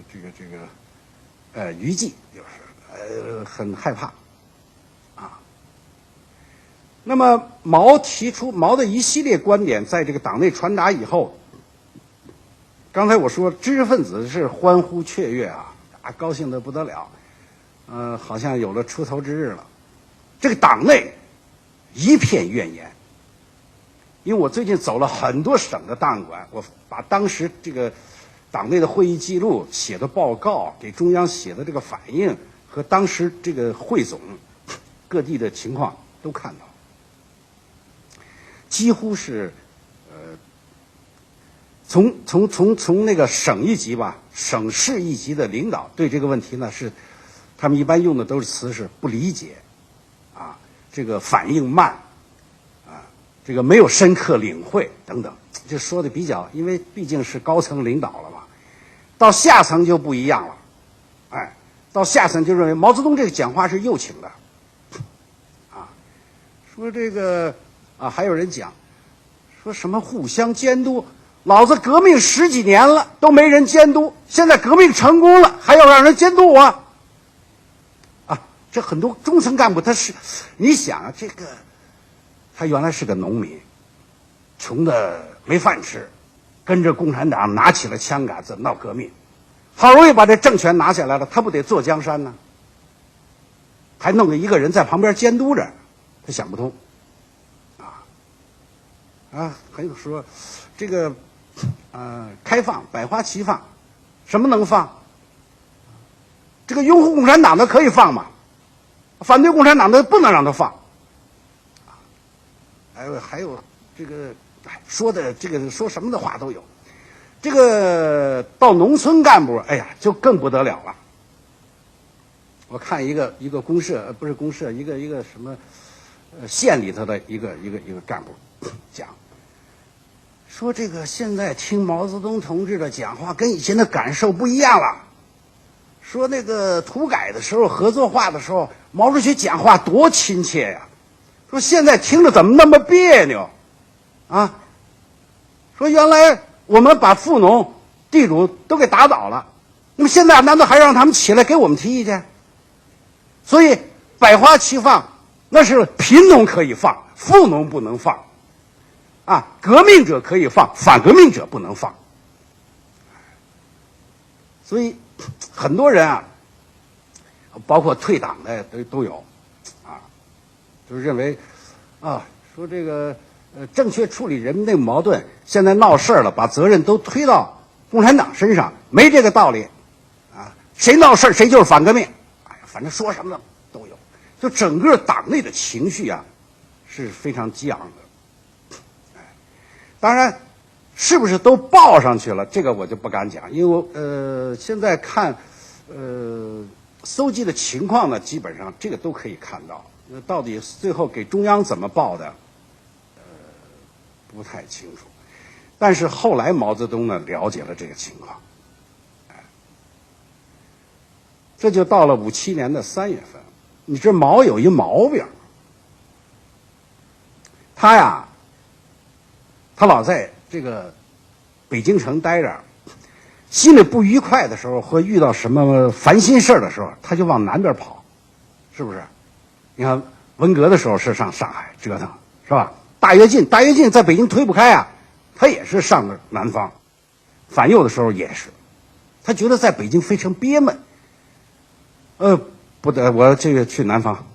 余悸，就是很害怕啊。那么毛的一系列观点在这个党内传达以后，刚才我说知识分子是欢呼雀跃啊，高兴得不得了，好像有了出头之日了。这个党内一片怨言，因为我最近走了很多省的档案馆，我把当时这个党内的会议记录、写的报告、给中央写的这个反应和当时这个汇总各地的情况都看到，几乎是从那个省一级吧，省市一级的领导对这个问题呢是，他们一般用的都是词是不理解，这个反应慢，这个没有深刻领会等等，就说的比较，因为毕竟是高层领导了嘛。到下层就不一样了，到下层就认为毛泽东这个讲话是右倾的，说这个还有人讲，说什么互相监督，老子革命10几年了都没人监督，现在革命成功了还要让人监督我，这很多中层干部你想这个，他原来是个农民，穷的没饭吃。跟着共产党拿起了枪杆子闹革命，好容易把这政权拿下来了，他不得坐江山呢？还弄了一个人在旁边监督着，他想不通。还有说这个开放百花齐放，什么能放？这个拥护共产党的可以放嘛，反对共产党的不能让他放。还有这个说的这个说什么的话都有。这个到农村干部，哎呀，就更不得了了。我看一个公社，不是公社，一个什么县里头的一个干部讲，说这个现在听毛泽东同志的讲话跟以前的感受不一样了。说那个土改的时候合作化的时候，毛主席讲话多亲切呀。说现在听着怎么那么别扭啊？说原来我们把富农地主都给打倒了，那么现在难道还让他们起来给我们提意见？所以百花齐放，那是贫农可以放，富农不能放啊，革命者可以放，反革命者不能放。所以很多人啊，包括退党的都有啊，就是认为啊，说这个正确处理人民的矛盾，现在闹事儿了，把责任都推到共产党身上，没这个道理啊，谁闹事儿谁就是反革命，哎呀，反正说什么都有，就整个党内的情绪啊是非常激昂的。当然是不是都报上去了，这个我就不敢讲，因为我现在看搜集的情况呢，基本上这个都可以看到。到底最后给中央怎么报的，不太清楚。但是后来毛泽东呢了解了这个情况，这就到了57年的3月份。你这毛有一毛病，他呀，他老在这个北京城待着，心里不愉快的时候，或遇到什么烦心事儿的时候，他就往南边跑，是不是？你看文革的时候是上上海折腾，是吧？大跃进在北京推不开啊，他也是上了南方。反右的时候也是，他觉得在北京非常憋闷，不得，我这个去南方，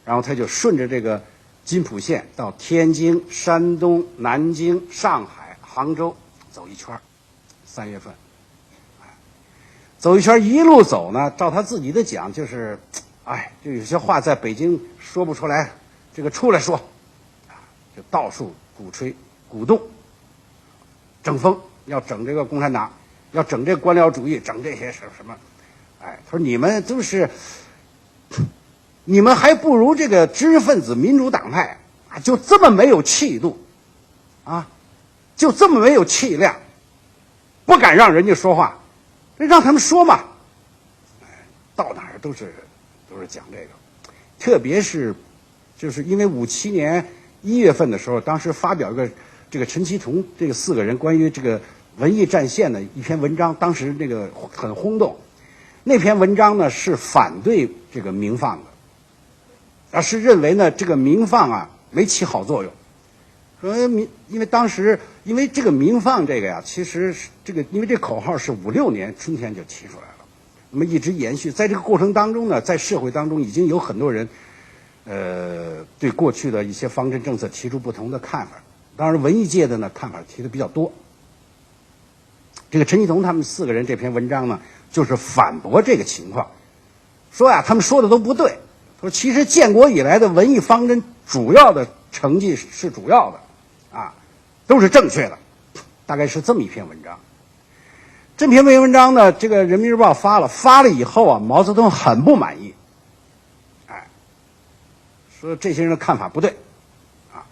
然后他就顺着这个津浦线到天津、山东、南京、上海、杭州走一圈，3月份，走一圈一路走呢，照他自己的讲就是。就有些话在北京说不出来，这个出来说，就到处鼓吹、鼓动、整风，要整这个共产党，要整这个官僚主义，整这些什么，他说你们都是，你们还不如这个知识分子民主党派啊，就这么没有气度，啊，就这么没有气量，不敢让人家说话，让他们说嘛，到哪儿都是讲这个，特别是就是因为57年1月份的时候，当时发表一个这个陈其同这个4个人关于这个文艺战线的一篇文章，当时这个很轰动。那篇文章呢是反对这个民放的，而是认为呢这个民放啊没起好作用。说因为当时因为这个民放这个呀，其实这个因为这口号是56年春天就提出来了。那么一直延续，在这个过程当中呢，在社会当中已经有很多人，对过去的一些方针政策提出不同的看法。当然，文艺界的呢看法提的比较多。这个陈其同他们4个人这篇文章呢，就是反驳这个情况，说呀，他们说的都不对。说其实建国以来的文艺方针主要的成绩是主要的，啊，都是正确的，大概是这么一篇文章。这篇文章呢，这个人民日报发了以后啊，毛泽东很不满意，说这些人的看法不对，啊，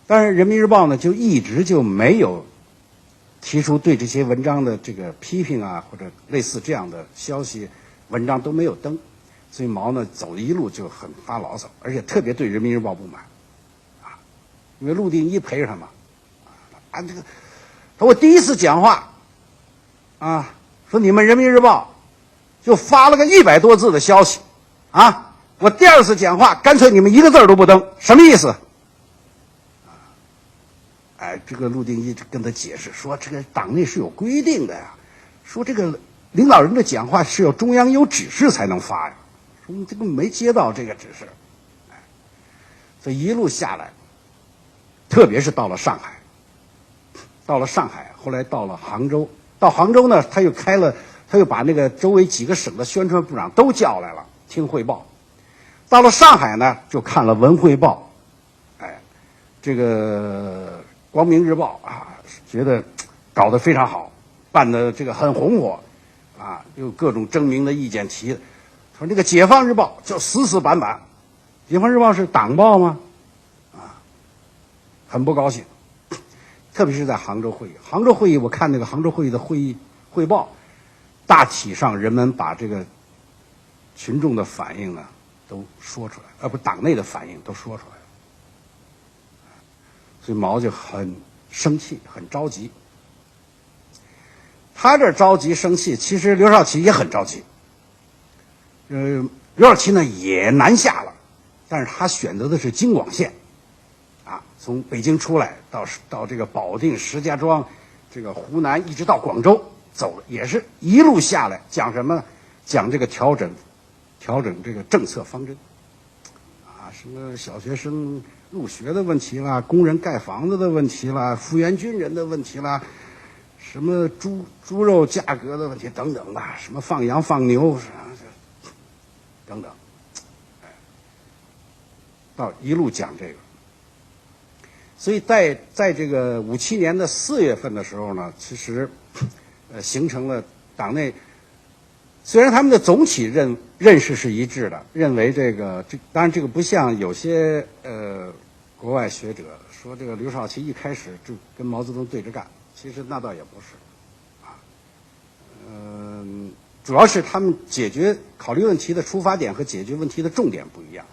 但是人民日报呢就一直就没有提出对这些文章的这个批评啊，或者类似这样的消息文章都没有登，所以毛呢走一路就很发牢骚，而且特别对人民日报不满，啊，因为陆定一陪着他嘛，这个说我第一次讲话。啊，说你们人民日报就发了个100多字的消息，啊，我第2次讲话干脆你们一个字都不登，什么意思？这个陆定一跟他解释说，这个党内是有规定的呀，说这个领导人的讲话是要中央有指示才能发呀，说你这个没接到这个指示，所以一路下来，特别是到了上海，后来到了杭州。到杭州呢，他又开了他又把那个周围几个省的宣传部长都叫来了听汇报。到了上海呢，就看了《文汇报》，哎，这个《光明日报》啊，觉得搞得非常好，办的这个很红火，啊，有各种争鸣的意见提的。他说这个《解放日报》就死死板板，《解放日报》是党报吗？啊，很不高兴。特别是在杭州会议，杭州会议我看那个杭州会议的会议汇报，大体上人们把这个群众的反应呢都说出来，不，党内的反应都说出来了。所以毛就很生气，很着急。他这着急生气，其实刘少奇也很着急。刘少奇呢也南下了，但是他选择的是京广线，啊，从北京出来到这个保定、石家庄，这个湖南一直到广州走了，也是一路下来讲什么？讲这个调整这个政策方针，啊，什么小学生入学的问题啦，工人盖房子的问题啦，复员军人的问题啦，什么猪肉价格的问题等等吧，什么放羊放牛等等，到一路讲这个。所以在这个57年的4月份的时候呢，其实形成了党内，虽然他们的总体认识是一致的，认为当然这个不像有些国外学者说这个刘少奇一开始就跟毛泽东对着干，其实那倒也不是，啊，主要是他们考虑问题的出发点和解决问题的重点不一样。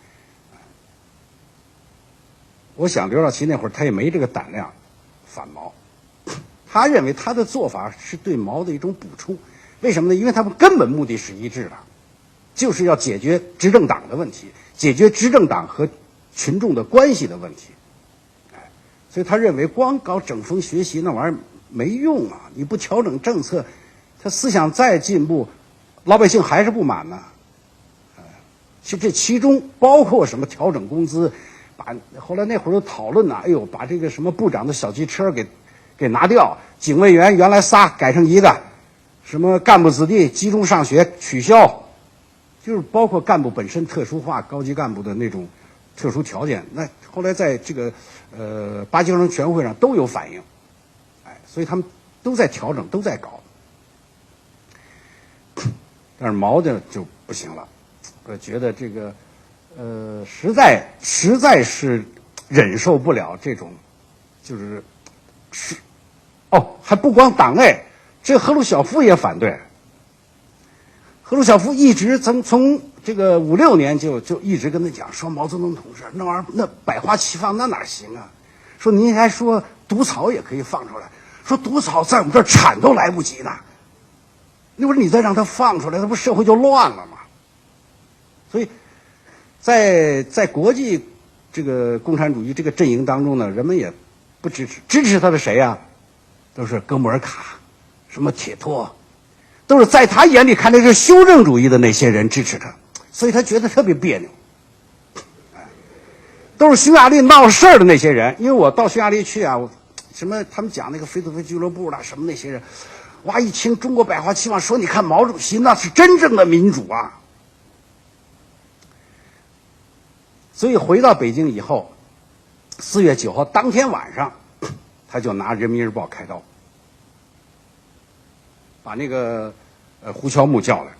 我想刘少奇那会儿他也没这个胆量反毛，他认为他的做法是对毛的一种补充。为什么呢？因为他们根本目的是一致的，就是要解决执政党的问题，解决执政党和群众的关系的问题。所以他认为光搞整风学习那玩意儿没用啊！你不调整政策，他思想再进步，老百姓还是不满呢。这其中包括什么调整工资，后来那会儿又讨论呢，哎呦，把这个什么部长的小汽车给拿掉，警卫员原来仨改成一个，什么干部子弟集中上学取消，就是包括干部本身特殊化，高级干部的那种特殊条件。那后来在这个8届生全会上都有反应，所以他们都在调整，都在搞。但是毛家就不行了，我觉得这个实在是忍受不了这种，还不光党内，这赫鲁晓夫也反对。赫鲁晓夫一直从这个5、6年就一直跟他讲说，毛泽东同志那玩意儿那百花齐放那哪行啊？说您还说毒草也可以放出来，说毒草在我们这儿产都来不及呢。那会儿你再让它放出来，那不社会就乱了吗？所以在国际这个共产主义这个阵营当中呢，人们也不支持他的谁啊？都是哥穆尔卡，什么铁托，都是在他眼里看来是修正主义的那些人支持他，所以他觉得特别别扭。都是匈牙利闹事儿的那些人，因为我到匈牙利去啊，什么他们讲那个菲托菲俱乐部啦，什么那些人，哇，一听中国百花齐放，说你看毛主席那是真正的民主啊。所以回到北京以后，4月9号当天晚上，他就拿《人民日报》开刀，把那个胡乔木叫来，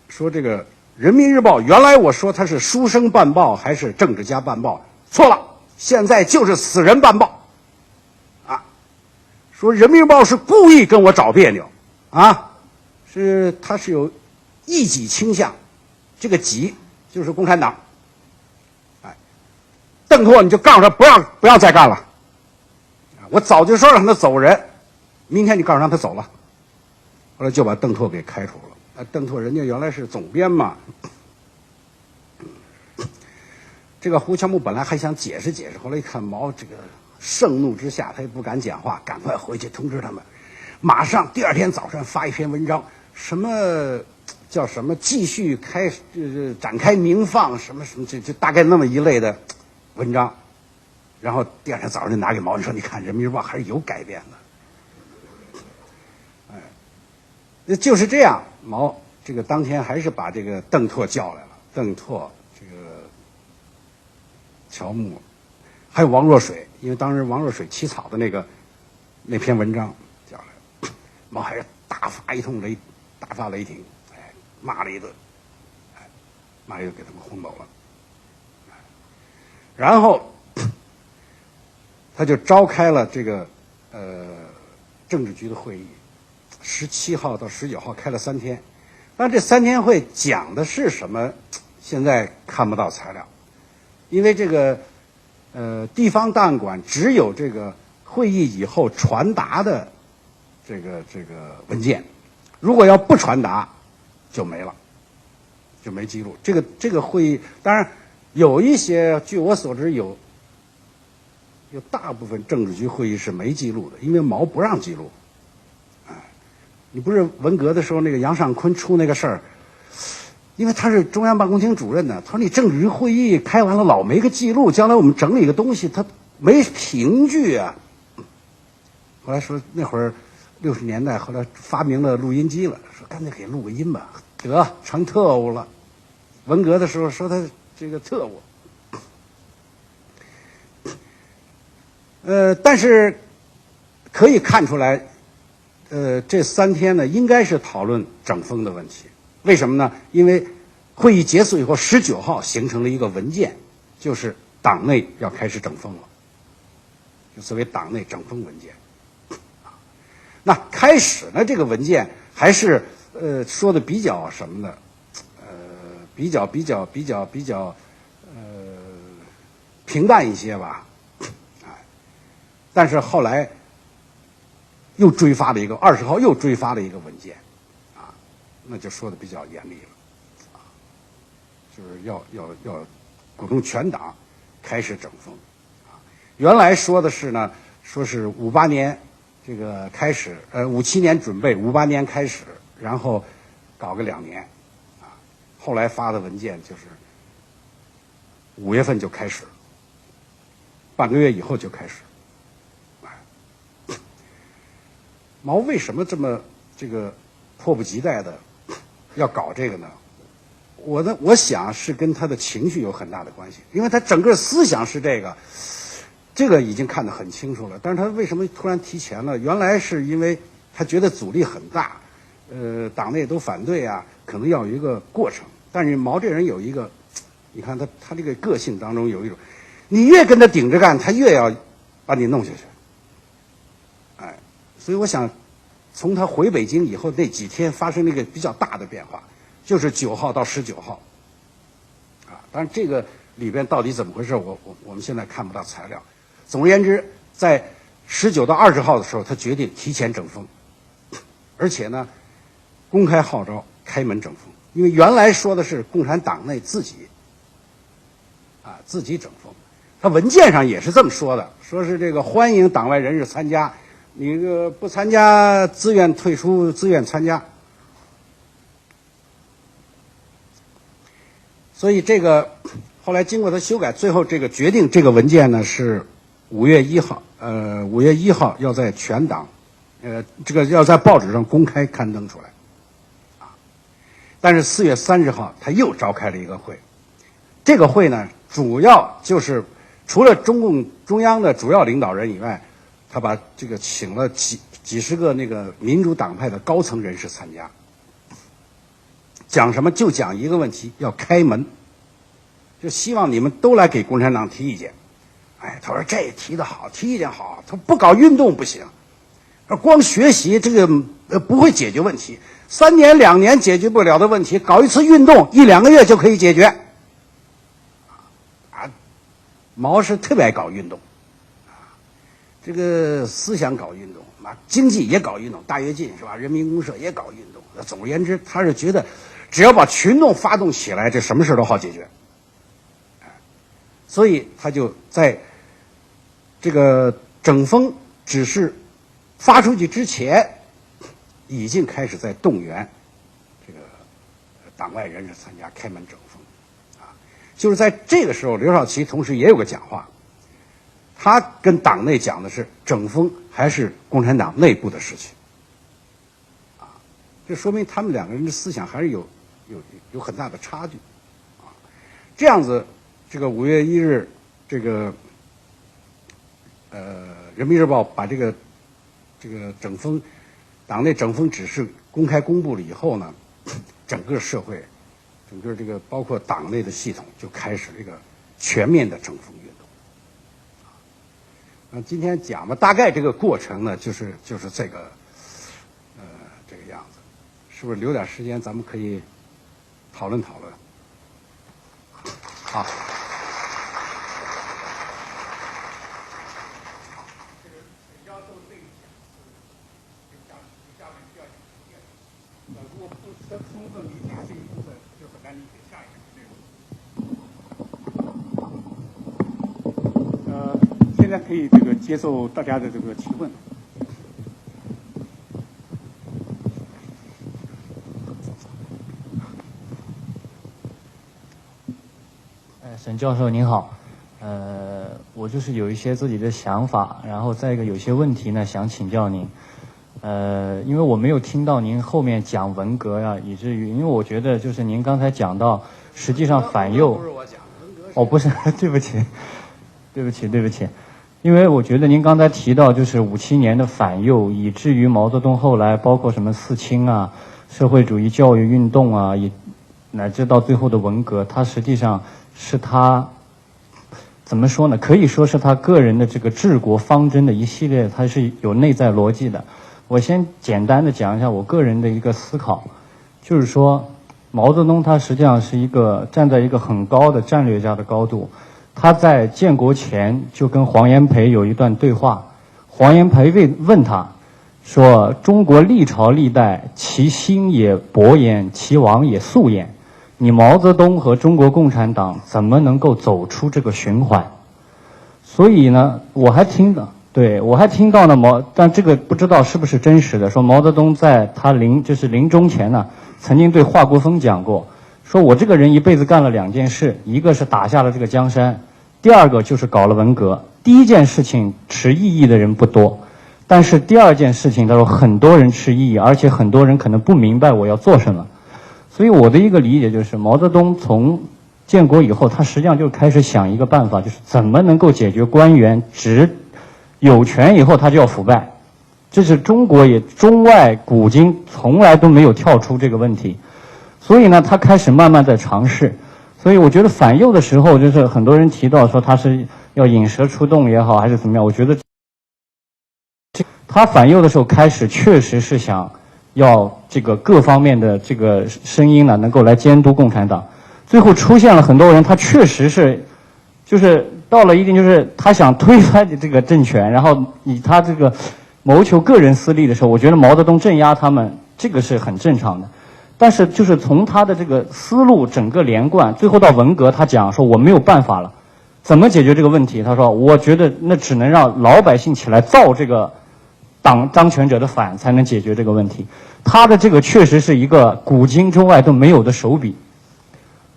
说这个《人民日报》原来我说它是书生办报还是政治家办报，错了，现在就是死人办报，啊，说《人民日报》是故意跟我找别扭，啊，他是有异己倾向，这个己就是共产党。邓拓你就告诉他不要再干了，我早就说让他走人，明天你告诉让他走了，后来就把邓拓给开除了。邓拓人家原来是总编嘛，这个胡乔木本来还想解释解释，后来一看毛这个盛怒之下，他也不敢讲话，赶快回去通知他们，马上第2天早上发一篇文章，什么叫什么继续展开鸣放什么就大概那么一类的文章，然后第2天早上就拿给毛，你说你看《人民日报》还是有改变的，就是这样，毛这个当天还是把这个邓拓叫来了，邓拓、这个乔木，还有王若水，因为当时王若水起草的那篇文章叫来了，毛还是大发雷霆，哎，骂了一顿，哎，骂一顿给他们轰走了，然后他就召开了这个政治局的会议，17号到19号开了3天，但这3天会讲的是什么？现在看不到材料，因为这个地方档案馆只有这个会议以后传达的这个文件，如果要不传达就没了，就没记录。这个会议当然有一些，据我所知有大部分政治局会议是没记录的，因为毛不让记录。你不是文革的时候那个杨尚昆出那个事儿，因为他是中央办公厅主任呢，他说你政治局会议开完了老没个记录，将来我们整理个东西他没凭据啊。后来说那会儿60年代，后来发明了录音机了，说干脆给录个音吧，得成特务了。文革的时候说他这个特务，但是可以看出来。这3天呢，应该是讨论整风的问题。为什么呢？因为会议结束以后，19号形成了一个文件，就是党内要开始整风了，就所谓党内整风文件。那开始呢，这个文件还是说的比较什么呢？比较平淡一些吧。但是后来。又追发了一个20号，又追发了一个文件，啊，那就说的比较严厉了，啊，就是要鼓动全党开始整风，啊，原来说的是呢，说是58年这个开始，57年准备，58年开始，然后搞个2年，啊，后来发的文件就是5月份就开始，半个月以后就开始。毛为什么这么这个迫不及待的要搞这个呢？我想是跟他的情绪有很大的关系，因为他整个思想是这个已经看得很清楚了。但是他为什么突然提前了？原来是因为他觉得阻力很大，党内都反对啊，可能要有一个过程。但是毛这人有一个，你看他这个个性当中有一种，你越跟他顶着干，他越要把你弄下去。所以我想，从他回北京以后那几天发生了一个比较大的变化，就是9号到19号，啊，当然这个里边到底怎么回事，我们现在看不到材料。总而言之，在19到20号的时候，他决定提前整风，而且呢，公开号召开门整风，因为原来说的是共产党内自己整风，他文件上也是这么说的，说是这个欢迎党外人士参加。你这个不参加，自愿退出，自愿参加。所以这个后来经过他修改，最后这个决定这个文件呢是5月1号，5月1号要在全党，这个要在报纸上公开刊登出来，啊，但是4月30号他又召开了一个会，这个会呢主要就是除了中共中央的主要领导人以外。他把这个请了几十个那个民主党派的高层人士参加，讲什么就讲一个问题，要开门，就希望你们都来给共产党提意见。哎，他说这提得好，提意见好，他不搞运动不行，光学习这个不会解决问题，3年2年解决不了的问题，搞一次运动1、2个月就可以解决。啊，毛是特别爱搞运动。这个思想搞运动，经济也搞运动，大跃进是吧？人民公社也搞运动。总而言之，他是觉得只要把群众发动起来，这什么事都好解决。所以他就在这个整风指示发出去之前，已经开始在动员这个党外人士参加开门整风。啊，就是在这个时候，刘少奇同时也有个讲话。他跟党内讲的是整风还是共产党内部的事情，啊，这说明他们两个人的思想还是有很大的差距啊。这样子，这个5月1日，这个人民日报把这个整风党内整风指示公开公布了以后呢，整个社会，整个这个包括党内的系统就开始这个全面的整风运动。今天讲吧，大概这个过程呢，就是这个这个样子，是不是留点时间咱们可以讨论讨论？好。如果不充分理解这一部分，就很难理解下一个内容。现在可以接受大家的这个提问。沈教授您好，我就是有一些自己的想法，然后再一个有些问题呢想请教您。因为我没有听到您后面讲文革呀，以至于因为我觉得就是您刚才讲到，实际上反右，不是我讲，文革哦不是，对不起，因为我觉得您刚才提到就是57年的反右，以至于毛泽东后来包括什么四清啊、社会主义教育运动啊，也乃至到最后的文革，它实际上是他怎么说呢？可以说是他个人的这个治国方针的一系列，它是有内在逻辑的。我先简单的讲一下我个人的一个思考，就是说，毛泽东他实际上是一个站在一个很高的战略家的高度。他在建国前就跟黄炎培有一段对话，黄炎培问他说：“中国历朝历代，其兴也勃焉，其亡也速焉。你毛泽东和中国共产党怎么能够走出这个循环？”所以呢，我还听到呢但这个不知道是不是真实的，说毛泽东在他临终前呢，曾经对华国锋讲过，说我这个人一辈子干了2件事，一个是打下了这个江山，第二个就是搞了文革。第一件事情持异议的人不多，但是第二件事情他说很多人持异议，而且很多人可能不明白我要做什么。所以我的一个理解就是，毛泽东从建国以后，他实际上就开始想一个办法，就是怎么能够解决官员有权以后他就要腐败，这是中国中外古今从来都没有跳出这个问题，所以呢，他开始慢慢在尝试。所以我觉得反右的时候，就是很多人提到说他是要引蛇出洞也好，还是怎么样，我觉得他反右的时候开始确实是想要这个各方面的这个声音呢，能够来监督共产党。最后出现了很多人，他确实是就是到了一定，就是他想推翻这个政权，然后以他这个谋求个人私利的时候，我觉得毛泽东镇压他们，这个是很正常的。但是就是从他的这个思路整个连贯，最后到文革，他讲说我没有办法了，怎么解决这个问题？他说我觉得那只能让老百姓起来造这个党当权者的反，才能解决这个问题。他的这个确实是一个古今中外都没有的手笔。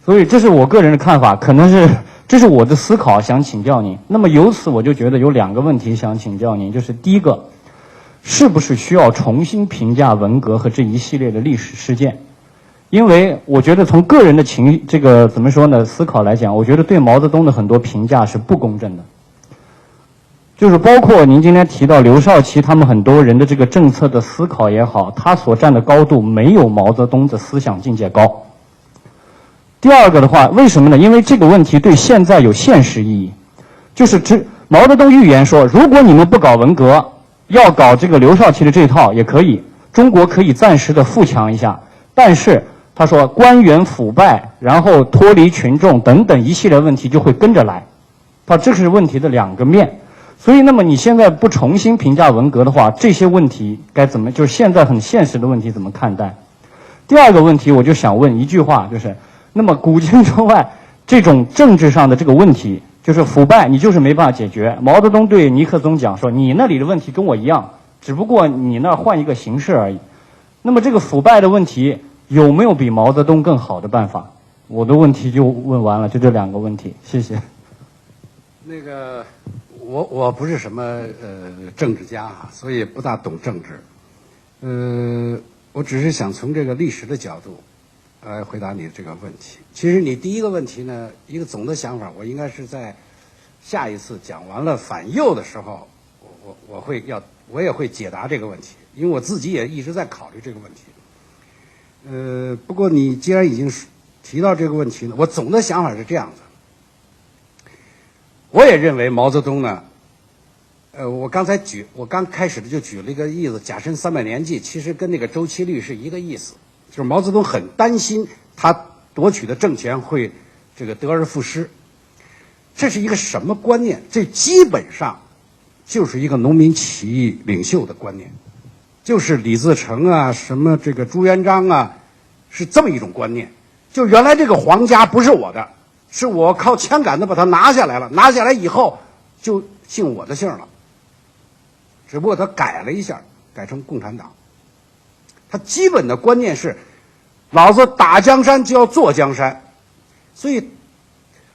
所以这是我个人的看法，可能是这是我的思考，想请教您。那么由此我就觉得有2个问题想请教您，就是第一个，是不是需要重新评价文革和这一系列的历史事件？因为我觉得从个人的怎么说呢，思考来讲，我觉得对毛泽东的很多评价是不公正的。就是包括您今天提到刘少奇他们很多人的这个政策的思考也好，他所站的高度没有毛泽东的思想境界高。第二个的话，为什么呢？因为这个问题对现在有现实意义，就是毛泽东预言说，如果你们不搞文革，要搞这个刘少奇的这一套也可以，中国可以暂时的富强一下，但是他说官员腐败，然后脱离群众等等一系列问题就会跟着来，这是问题的2个面。所以那么你现在不重新评价文革的话，这些问题该怎么，就是现在很现实的问题怎么看待？第二个问题我就想问一句话，就是那么古今中外这种政治上的这个问题，就是腐败你就是没办法解决。毛泽东对尼克松讲说，你那里的问题跟我一样，只不过你那儿换一个形式而已。那么这个腐败的问题有没有比毛泽东更好的办法？我的问题就问完了，就这2个问题，谢谢。那个我不是什么政治家啊，所以不大懂政治。我只是想从这个历史的角度来回答你这个问题。其实你第一个问题呢，一个总的想法，我应该是在下一次讲完了反右的时候，我也会解答这个问题，因为我自己也一直在考虑这个问题。不过你既然已经提到这个问题呢，我总的想法是这样子。我也认为毛泽东呢，我刚开始的就举了一个例子，甲申300年祭，其实跟那个周期率是一个意思，就是毛泽东很担心他夺取的政权会这个得而复失。这是一个什么观念？这基本上就是一个农民起义领袖的观念，就是李自成啊，什么这个朱元璋啊，是这么一种观念。就原来这个皇家不是我的，是我靠枪杆子把它拿下来了，拿下来以后就姓我的姓了，只不过他改了一下，改成共产党。他基本的观念是，老子打江山就要坐江山。所以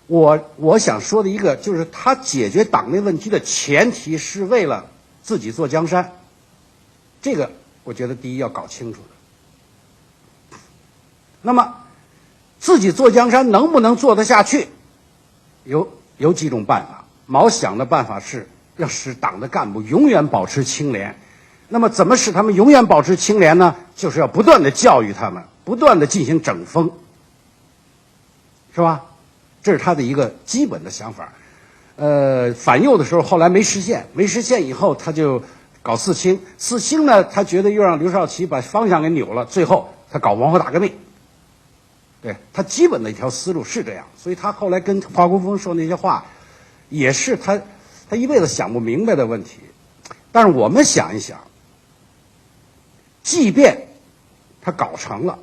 我想说的一个就是，他解决党内问题的前提是为了自己坐江山，这个我觉得第一要搞清楚的。那么自己坐江山能不能做得下去？有几种办法。毛想的办法是要使党的干部永远保持清廉。那么怎么使他们永远保持清廉呢？就是要不断的教育他们，不断的进行整风，是吧？这是他的一个基本的想法。反右的时候后来没实现以后他就搞四清。四清呢，他觉得又让刘少奇把方向给扭了，最后他搞文化大革命。对，他基本的一条思路是这样，所以他后来跟华国锋说那些话，也是他一辈子想不明白的问题。但是我们想一想，即便他搞成了，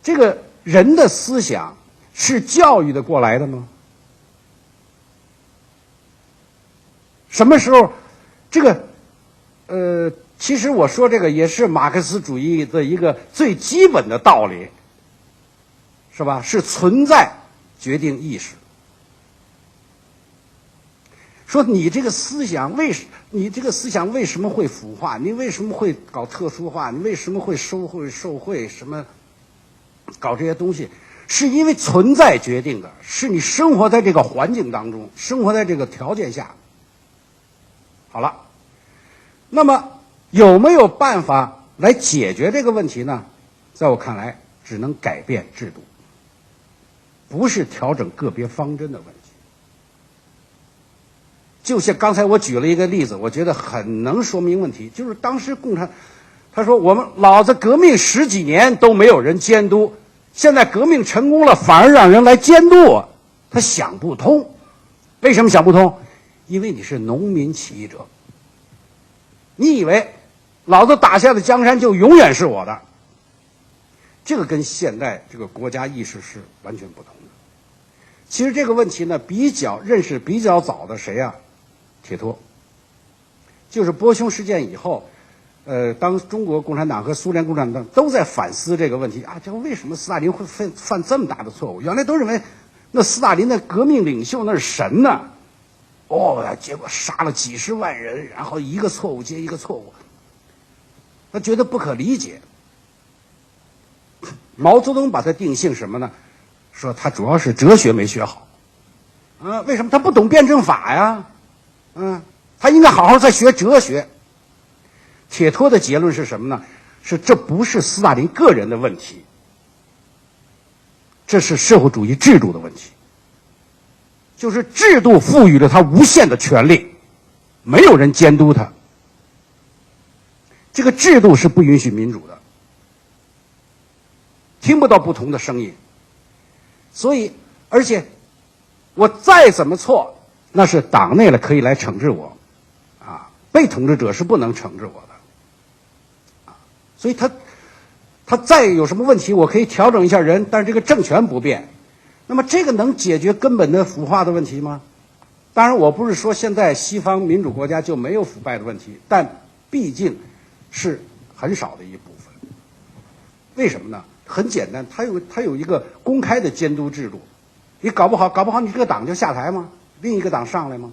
这个人的思想是教育的过来的吗？什么时候这个其实我说这个也是马克思主义的一个最基本的道理，是吧？是存在决定意识。说你这个思想为什么会腐化？你为什么会搞特殊化？你为什么会受贿什么搞这些东西？是因为存在决定的，是你生活在这个环境当中，生活在这个条件下。好了，那么有没有办法来解决这个问题呢？在我看来，只能改变制度，不是调整个别方针的问题。就像刚才我举了一个例子，我觉得很能说明问题，就是当时他说我们老子革命10几年都没有人监督，现在革命成功了，反而让人来监督我，他想不通。为什么想不通？因为你是农民起义者，你以为老子打下的江山就永远是我的，这个跟现代这个国家意识是完全不同的。其实这个问题呢，认识比较早的谁啊？铁托。就是波匈事件以后，当中国共产党和苏联共产党都在反思这个问题啊，这个为什么斯大林会犯这么大的错误？原来都认为那斯大林的革命领袖那是神呢，结果杀了几十万人，然后一个错误接一个错误，他觉得不可理解。毛泽东把他定性什么呢？说他主要是哲学没学好，为什么他不懂辩证法呀？他应该好好再学哲学。铁托的结论是什么呢？是这不是斯大林个人的问题，这是社会主义制度的问题。就是制度赋予了他无限的权利，没有人监督他。这个制度是不允许民主的，听不到不同的声音。所以，而且我再怎么错，那是党内了可以来惩治我，被统治者是不能惩治我的。所以他再有什么问题，我可以调整一下人，但是这个政权不变。那么这个能解决根本的腐化的问题吗？当然我不是说现在西方民主国家就没有腐败的问题，但毕竟是很少的一部分。为什么呢？很简单，它有一个公开的监督制度，你搞不好你这个党就下台吗？另一个党上来吗？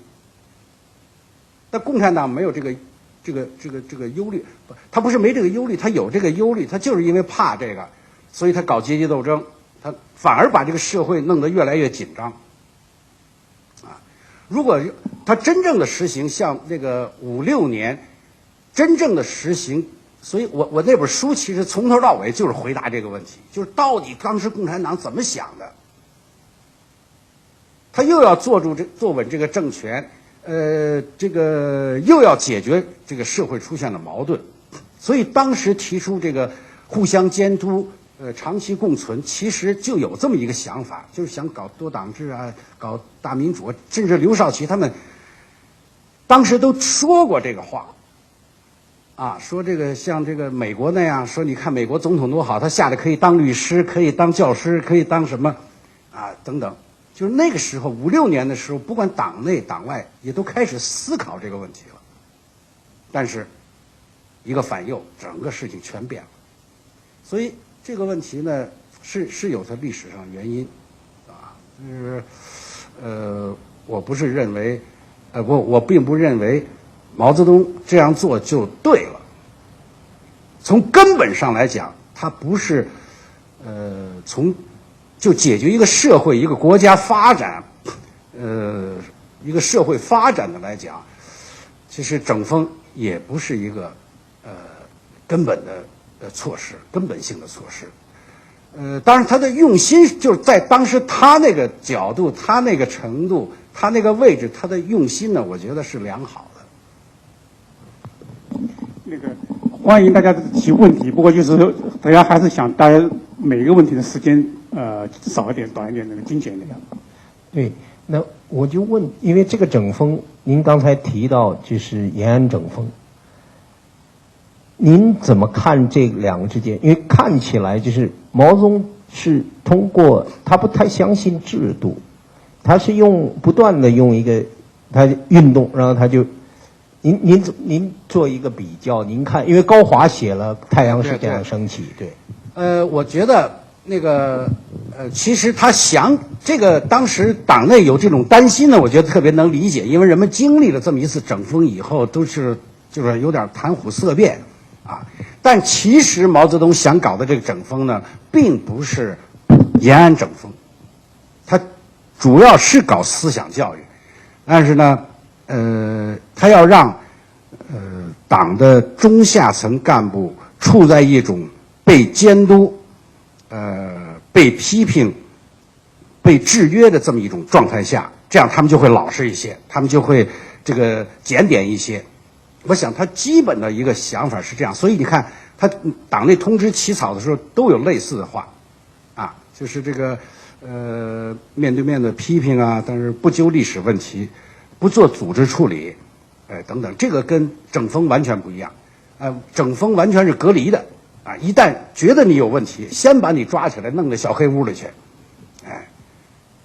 但共产党没有这个这个忧虑，他不是没这个忧虑，他有这个忧虑，他就是因为怕这个，所以他搞阶级斗争，他反而把这个社会弄得越来越紧张。如果他真正的实行像那个56年真正的实行，所以我那本书其实从头到尾就是回答这个问题，就是到底当时共产党怎么想的？他又要坐稳这个政权，这个又要解决这个社会出现的矛盾，所以当时提出这个互相监督。长期共存其实就有这么一个想法，就是想搞多党制啊，搞大民主，甚至刘少奇他们当时都说过这个话，啊，说这个像这个美国那样，说你看美国总统多好，他下来可以当律师，可以当教师，可以当什么啊等等，就是那个时候56年的时候，不管党内党外也都开始思考这个问题了，但是一个反右，整个事情全变了，所以。这个问题呢，是有它历史上原因，啊，就是我不是认为，我并不认为毛泽东这样做就对了。从根本上来讲，他不是从就解决一个社会、一个国家发展，一个社会发展的来讲，其实整风也不是一个根本的。措施，根本性的措施，当然他的用心就是在当时他那个角度、他那个程度、他那个位置，他的用心呢，我觉得是良好的。那个欢迎大家提问题，不过就是大家还是想大家每一个问题的时间少一点、短一点，那个精简一点。对，那我就问，因为这个整风，您刚才提到就是延安整风。您怎么看这两个之间？因为看起来就是毛泽东是通过他不太相信制度，他是不断的用一个他运动，然后他就您做一个比较，您看，因为高华写了《太阳是这样升起》，对，我觉得那个其实他想这个当时党内有这种担心呢，我觉得特别能理解，因为人们经历了这么一次整风以后，就是有点谈虎色变。啊，但其实毛泽东想搞的这个整风呢，并不是延安整风，他主要是搞思想教育，但是呢，他要让党的中下层干部处在一种被监督、被批评、被制约的这么一种状态下，这样他们就会老实一些，他们就会这个检点一些。我想他基本的一个想法是这样，所以你看他党内通知起草的时候都有类似的话，啊，就是这个面对面的批评啊，但是不究历史问题，不做组织处理，等等，这个跟整风完全不一样，整风完全是隔离的，啊，一旦觉得你有问题，先把你抓起来弄到小黑屋里去，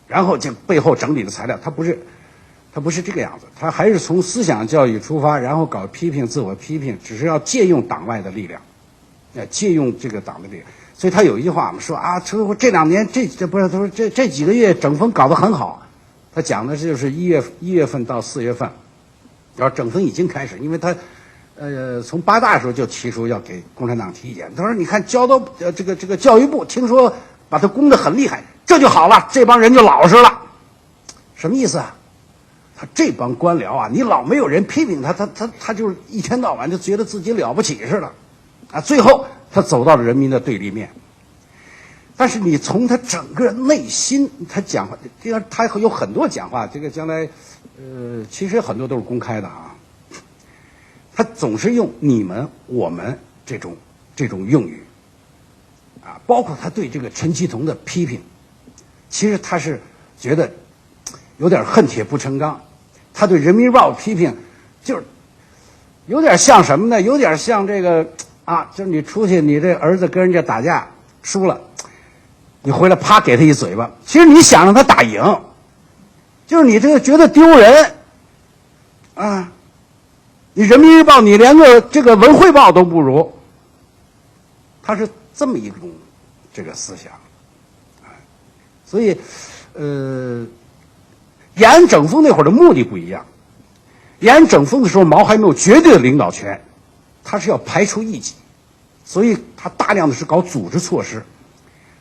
然后就背后整理的材料，他不是这个样子，他还是从思想教育出发，然后搞批评、自我批评，只是要借用党外的力量，借用这个党的力量。所以他有一句话，我们说啊，这2年这不是，他说这几个月整风搞得很好，他讲的就是1月份到4月份，然后整风已经开始，因为他从8大时候就提出要给共产党提意见，他说你看这个教育部听说把他攻得很厉害，这就好了，这帮人就老实了，什么意思啊？他这帮官僚啊，你老没有人批评他就是一天到晚就觉得自己了不起似的，啊，最后他走到了人民的对立面。但是你从他整个内心，他讲话，这样他有很多讲话，这个将来，其实很多都是公开的啊。他总是用你们、我们这种用语，啊，包括他对这个陈其同的批评，其实他是觉得有点恨铁不成钢。他对人民日报批评，就是有点像什么呢？有点像这个啊，就是你出去，你这儿子跟人家打架输了，你回来啪给他一嘴巴。其实你想让他打赢，就是你这个觉得丢人啊。你人民日报你连个这个文汇报都不如，他是这么一种这个思想，所以延安整风那会儿的目的不一样，延安整风的时候，毛还没有绝对的领导权，他是要排除异己，所以他大量的是搞组织措施。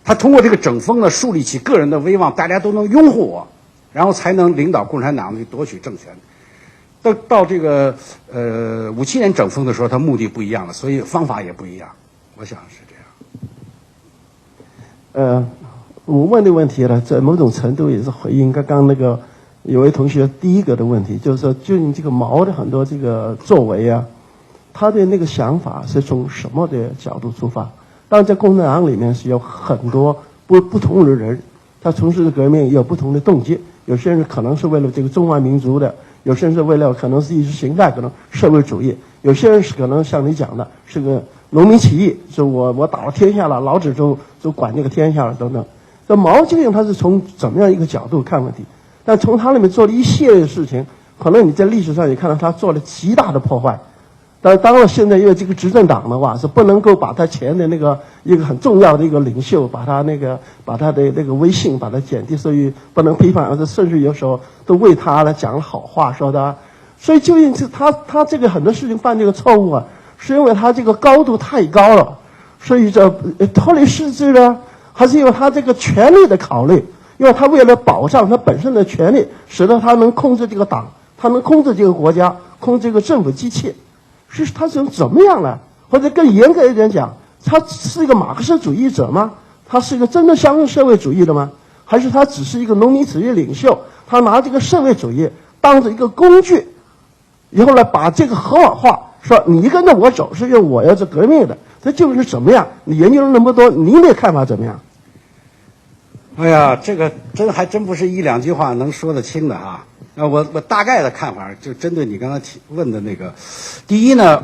他通过这个整风呢，树立起个人的威望，大家都能拥护我，然后才能领导共产党去夺取政权。到这个57年整风的时候，他目的不一样了，所以方法也不一样。我想是这样。我问的问题呢，在某种程度也是回应刚刚那个有位同学第一个的问题，就是说，究竟这个毛的很多这个作为啊，他的那个想法是从什么的角度出发？当然，在共产党里面是有很多不同的人，他从事的革命也有不同的动机。有些人可能是为了这个中华民族的，有些人是为了可能是意识形态，可能社会主义，有些人是可能像你讲的是个农民起义，说我打了天下了，老子就管这个天下了等等。这毛究竟他是从怎么样一个角度看问题？但从他那边做了一系列的事情，可能你在历史上也看到他做了极大的破坏。但当然，现在因为这个执政党的话是不能够把他前的那个一个很重要的一个领袖，把他的那个威信把他减低，所以不能批判，而且甚至有时候都为他来讲了好话，说他。所以究竟是他这个很多事情犯这个错误啊，是因为他这个高度太高了，所以这脱离实质呢，还是因为他这个权力的考虑？因为他为了保障他本身的权利，使得他能控制这个党，他能控制这个国家，控制这个政府机器。是他是怎么样呢？或者更严格一点讲，他是一个马克思主义者吗？他是一个真的相信社会主义的吗？还是他只是一个农民主义领袖？他拿这个社会主义当成一个工具，以后呢把这个合法化，说你跟着我走是因为我要是革命的，这究竟是怎么样？你研究了那么多，您的看法怎么样？哎呀，这个还真不是一两句话能说得清的啊。我大概的看法就针对你刚才问的那个，第一呢，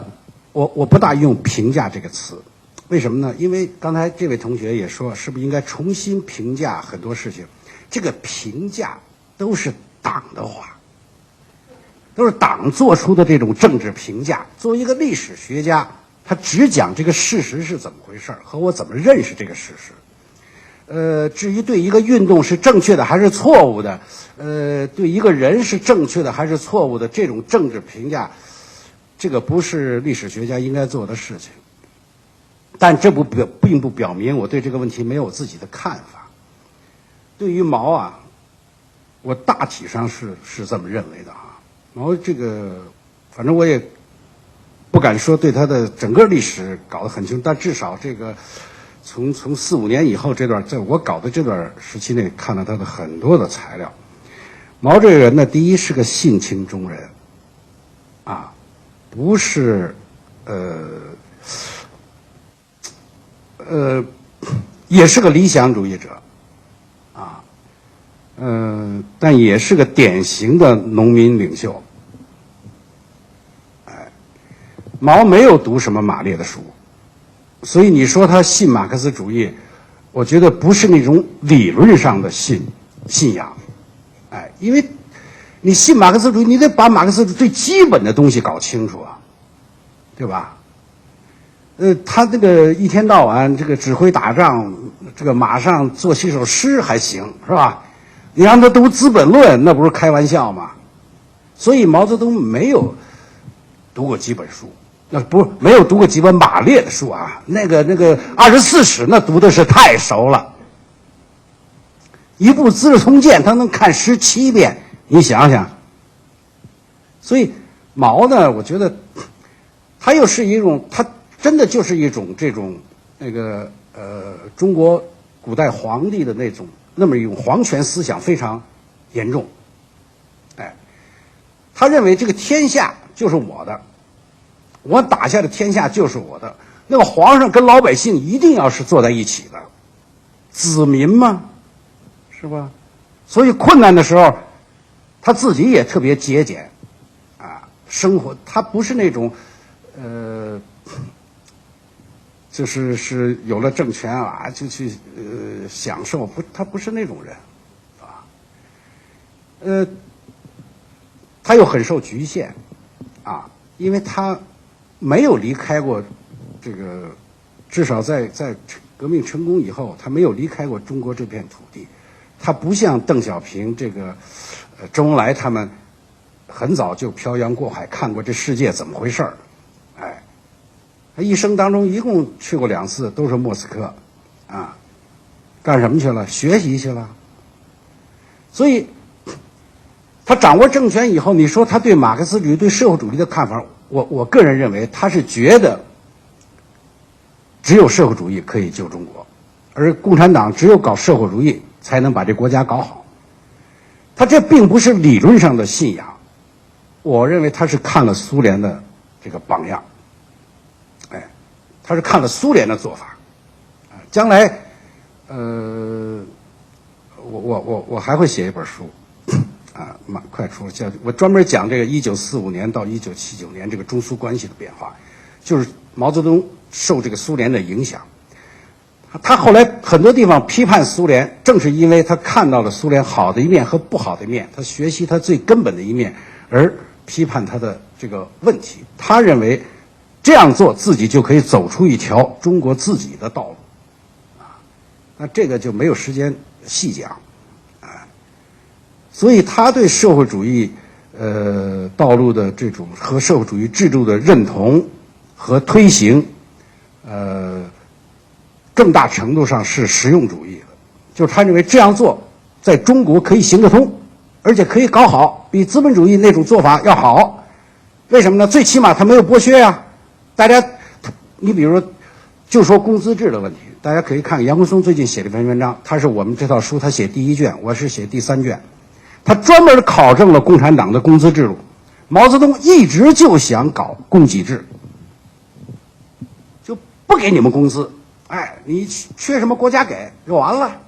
我不大用评价这个词，为什么呢？因为刚才这位同学也说，是不是应该重新评价很多事情？这个评价都是党的话，都是党做出的这种政治评价。作为一个历史学家，他只讲这个事实是怎么回事和我怎么认识这个事实。至于对一个运动是正确的还是错误的，对一个人是正确的还是错误的，这种政治评价，这个不是历史学家应该做的事情。但这并不表明我对这个问题没有自己的看法。对于毛啊，我大体上是这么认为的啊。毛这个，反正我也不敢说对他的整个历史搞得很清楚，但至少这个。从4、5年以后这段，在我搞的这段时期内，看到他的很多的材料。毛这个人呢，第一是个性情中人，啊，不是，也是个理想主义者，啊，但也是个典型的农民领袖。哎，毛没有读什么马列的书。所以你说他信马克思主义，我觉得不是那种理论上的信仰，哎，因为你信马克思主义，你得把马克思主义最基本的东西搞清楚啊，对吧？他这个一天到晚这个指挥打仗，这个马上作写首诗还行，是吧？你让他读《资本论》，那不是开玩笑吗？所以毛泽东没有读过几本书。那不是没有读过几本马列的书啊，那个24史那读的是太熟了，一部《资治通鉴》他能看17遍，你想想。所以毛呢，我觉得他又是一种，他真的就是一种这种中国古代皇帝的那么一种皇权思想非常严重，哎，他认为这个天下就是我的。我打下的天下就是我的，那个皇上跟老百姓一定要是坐在一起的，子民嘛，是吧？所以困难的时候，他自己也特别节俭，啊，生活他不是那种，就是有了政权啊就去享受，他不是那种人，啊，他又很受局限，啊，因为他。没有离开过这个，至少在革命成功以后，他没有离开过中国这片土地。他不像邓小平、周恩来他们，很早就漂洋过海看过这世界怎么回事儿，哎，他一生当中一共去过2次，都是莫斯科，啊，干什么去了？学习去了。所以，他掌握政权以后，你说他对马克思主义、对社会主义的看法，我个人认为他是觉得只有社会主义可以救中国，而共产党只有搞社会主义才能把这国家搞好。他这并不是理论上的信仰，我认为他是看了苏联的这个榜样，哎，他是看了苏联的做法，啊，将来，我还会写一本书，啊，快出了，我专门讲这个1945年到1979年这个中苏关系的变化，就是毛泽东受这个苏联的影响。他后来很多地方批判苏联，正是因为他看到了苏联好的一面和不好的一面，他学习他最根本的一面，而批判他的这个问题。他认为这样做自己就可以走出一条中国自己的道路，啊，那这个就没有时间细讲，啊，所以他对社会主义道路的这种和社会主义制度的认同和推行，更大程度上是实用主义的，就是他认为这样做在中国可以行得通，而且可以搞好，比资本主义那种做法要好。为什么呢？最起码他没有剥削呀。大家，你比如说，就说工资制的问题，大家可以看杨坤松最近写了一篇文章，他是我们这套书他写第1卷，我是写第3卷，他专门考证了共产党的工资制度。毛泽东一直就想搞供给制，就不给你们工资。哎，你缺什么国家给就完了，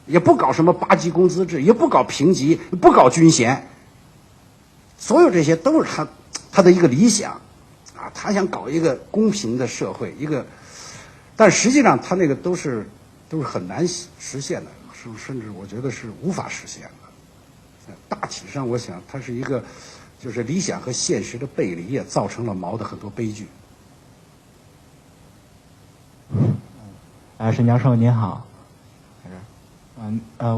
也不搞什么8级工资制，也不搞评级，不搞军衔，所有这些都是他的一个理想啊，他想搞一个公平的社会，但实际上他那个都是很难实现的，甚至我觉得是无法实现的。大体上，我想它是一个就是理想和现实的背离，也造成了毛的很多悲剧。沈教授您好，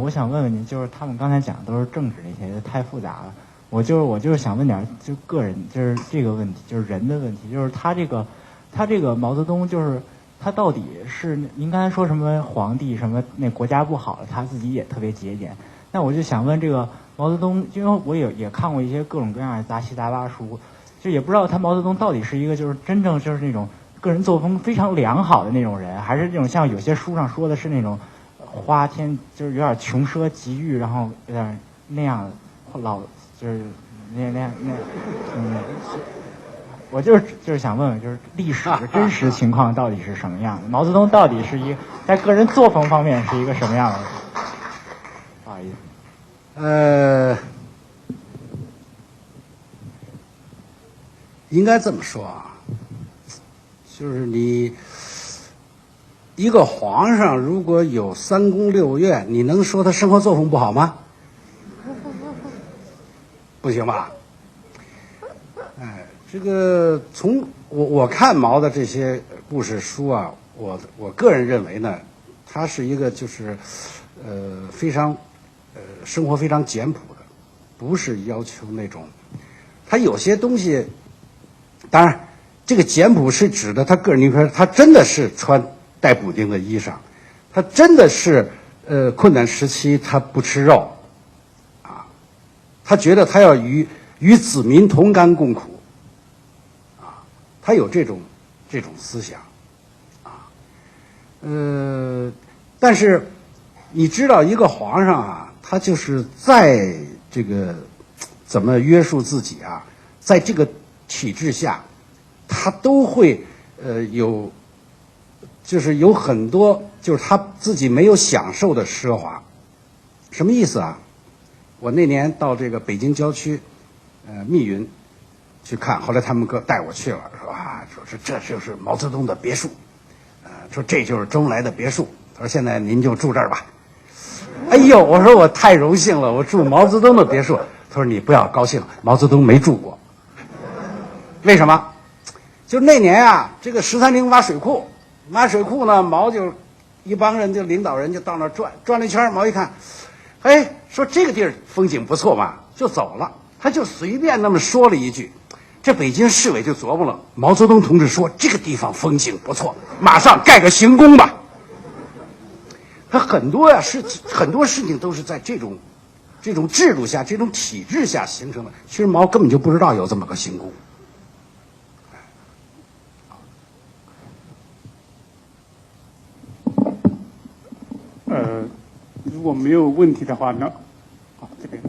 我想问问您，就是他们刚才讲的都是政治那些太复杂了，我就是想问点就个人就是这个问题，就是人的问题，就是他这个毛泽东，就是他到底是您刚才说什么皇帝什么那国家不好了，他自己也特别节俭，那我就想问这个毛泽东，因为我也看过一些各种各样的杂七杂八书，就也不知道他毛泽东到底是一个就是真正就是那种个人作风非常良好的那种人，还是这种像有些书上说的是那种花天就是有点穷奢极欲，然后有点那样就是那我就是想问问，就是历史的真实情况到底是什么样的？毛泽东到底是在个人作风方面是一个什么样的？不好意思。应该这么说啊。就是你一个皇上如果有3宫6院，你能说他生活作风不好吗？不行吧？哎，这个从我看毛的这些故事书啊，我个人认为呢，他是一个就是非常生活非常简朴的，不是要求那种，他有些东西，当然。这个简朴是指的他个人，你说他真的是穿带补丁的衣裳，他真的是困难时期他不吃肉，啊，他觉得他要与子民同甘共苦，啊，他有这种思想，啊，但是你知道一个皇上啊，他就是在这个怎么约束自己啊，在这个体制下。他都会就是有很多就是他自己没有享受的奢华，什么意思啊？我那年到这个北京郊区密云去看，后来他们哥带我去了，说啊，说这就是毛泽东的别墅，说这就是周恩来的别墅，他说现在您就住这儿吧。哎呦，我说我太荣幸了，我住毛泽东的别墅。他说你不要高兴，毛泽东没住过。为什么？就那年啊，这个13陵挖水库呢，毛就一帮人就领导人就到那儿转了一圈，毛一看，哎，说这个地儿风景不错嘛，就走了。他就随便那么说了一句，这北京市委就琢磨了，毛泽东同志说这个地方风景不错，马上盖个行宫吧。他很多很多事情都是在这种制度下、这种体制下形成的。其实毛根本就不知道有这么个行宫。如果没有问题的话呢，好，这边。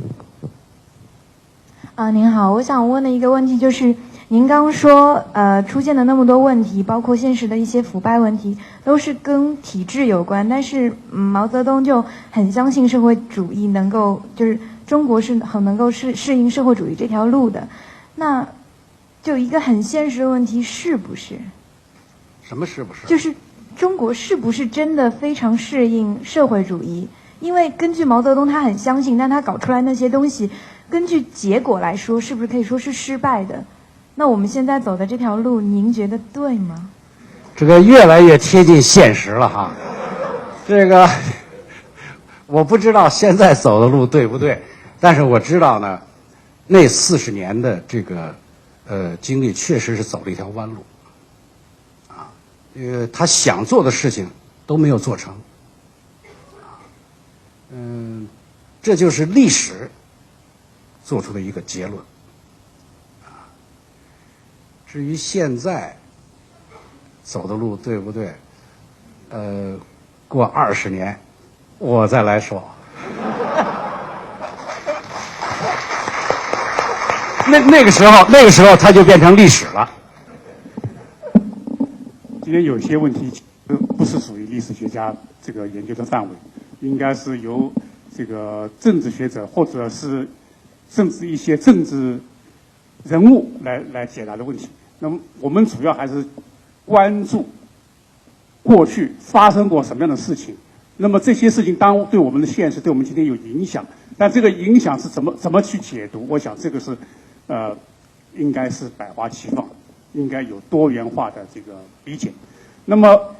您好，我想问的一个问题就是，您刚说出现的那么多问题，包括现实的一些腐败问题，都是跟体制有关。但是毛泽东就很相信社会主义能够，就是中国是很能够适应社会主义这条路的。那就一个很现实的问题，是不是？什么是不是？就是中国是不是真的非常适应社会主义？因为根据毛泽东他很相信，但他搞出来那些东西，根据结果来说，是不是可以说是失败的？那我们现在走的这条路，您觉得对吗？这个越来越贴近现实了哈。这个我不知道现在走的路对不对，但是我知道呢，那40年的这个经历确实是走了一条弯路啊。他想做的事情都没有做成。这就是历史做出的一个结论。至于现在走的路对不对，过20年我再来说。那个时候它就变成历史了。今天有些问题不是属于历史学家这个研究的范围，应该是由这个政治学者或者是甚至一些政治人物来解答的问题。那么我们主要还是关注过去发生过什么样的事情。那么这些事情当对我们的现实、对我们今天有影响，但这个影响是怎么去解读？我想这个是应该是百花齐放，应该有多元化的这个理解。那么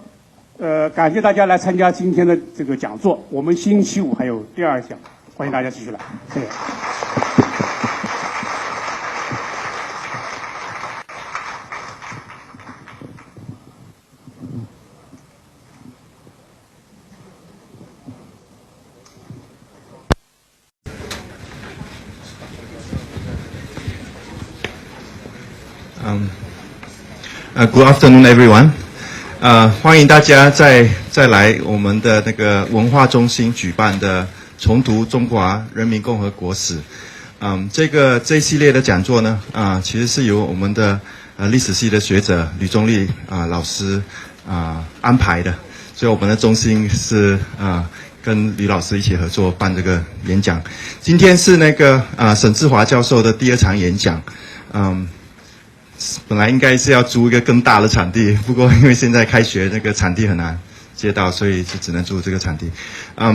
感谢大家来参加今天的这个讲座。我们星期五还有第2讲，欢迎大家继续来，谢谢。Good afternoon, everyone. 欢迎大家再来我们的那个文化中心举办的重读中华人民共和国史。这一系列的讲座呢，其实是由我们的历史系的学者吕宗立老师安排的，所以我们的中心是跟吕老师一起合作办这个演讲。今天是那个沈志华教授的第2场演讲。本来应该是要租一个更大的场地，不过因为现在开学，那个场地很难借到，所以就只能租这个场地。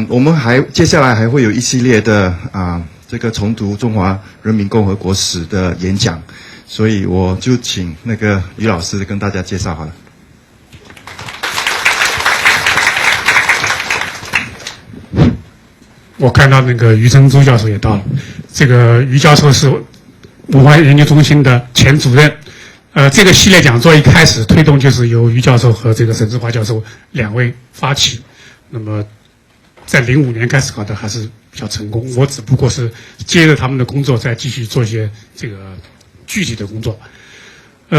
我们接下来还会有一系列的这个重读中华人民共和国史的演讲，所以我就请那个吕老师跟大家介绍好了。我看到那个余承洲教授也到了，这个余教授是文化研究中心的前主任。这个系列讲座一开始推动就是由余教授和这个沈志华教授2位发起。那么在05年开始搞的还是比较成功，我只不过是接着他们的工作再继续做一些这个具体的工作。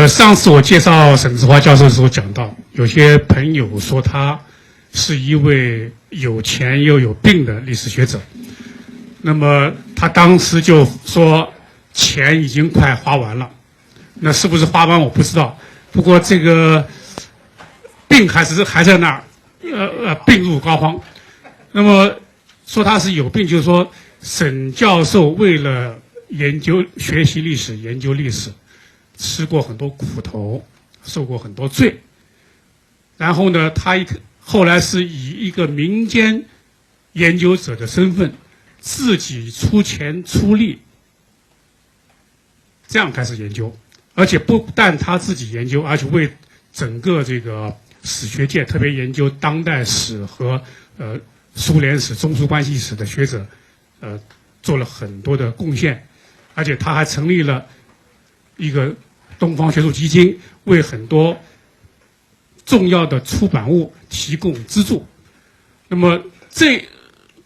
上次我介绍沈志华教授的时候讲到，有些朋友说他是一位有钱又有病的历史学者。那么他当时就说钱已经快花完了。那是不是花完我不知道，不过这个病还在那儿，病入膏肓。那么说他是有病，就是说沈教授为了学习历史、研究历史，吃过很多苦头，受过很多罪。然后呢，他后来是以一个民间研究者的身份，自己出钱出力，这样开始研究。而且不但他自己研究，而且为整个这个史学界，特别研究当代史和苏联史、中苏关系史的学者，做了很多的贡献。而且他还成立了一个东方学术基金，为很多重要的出版物提供资助。那么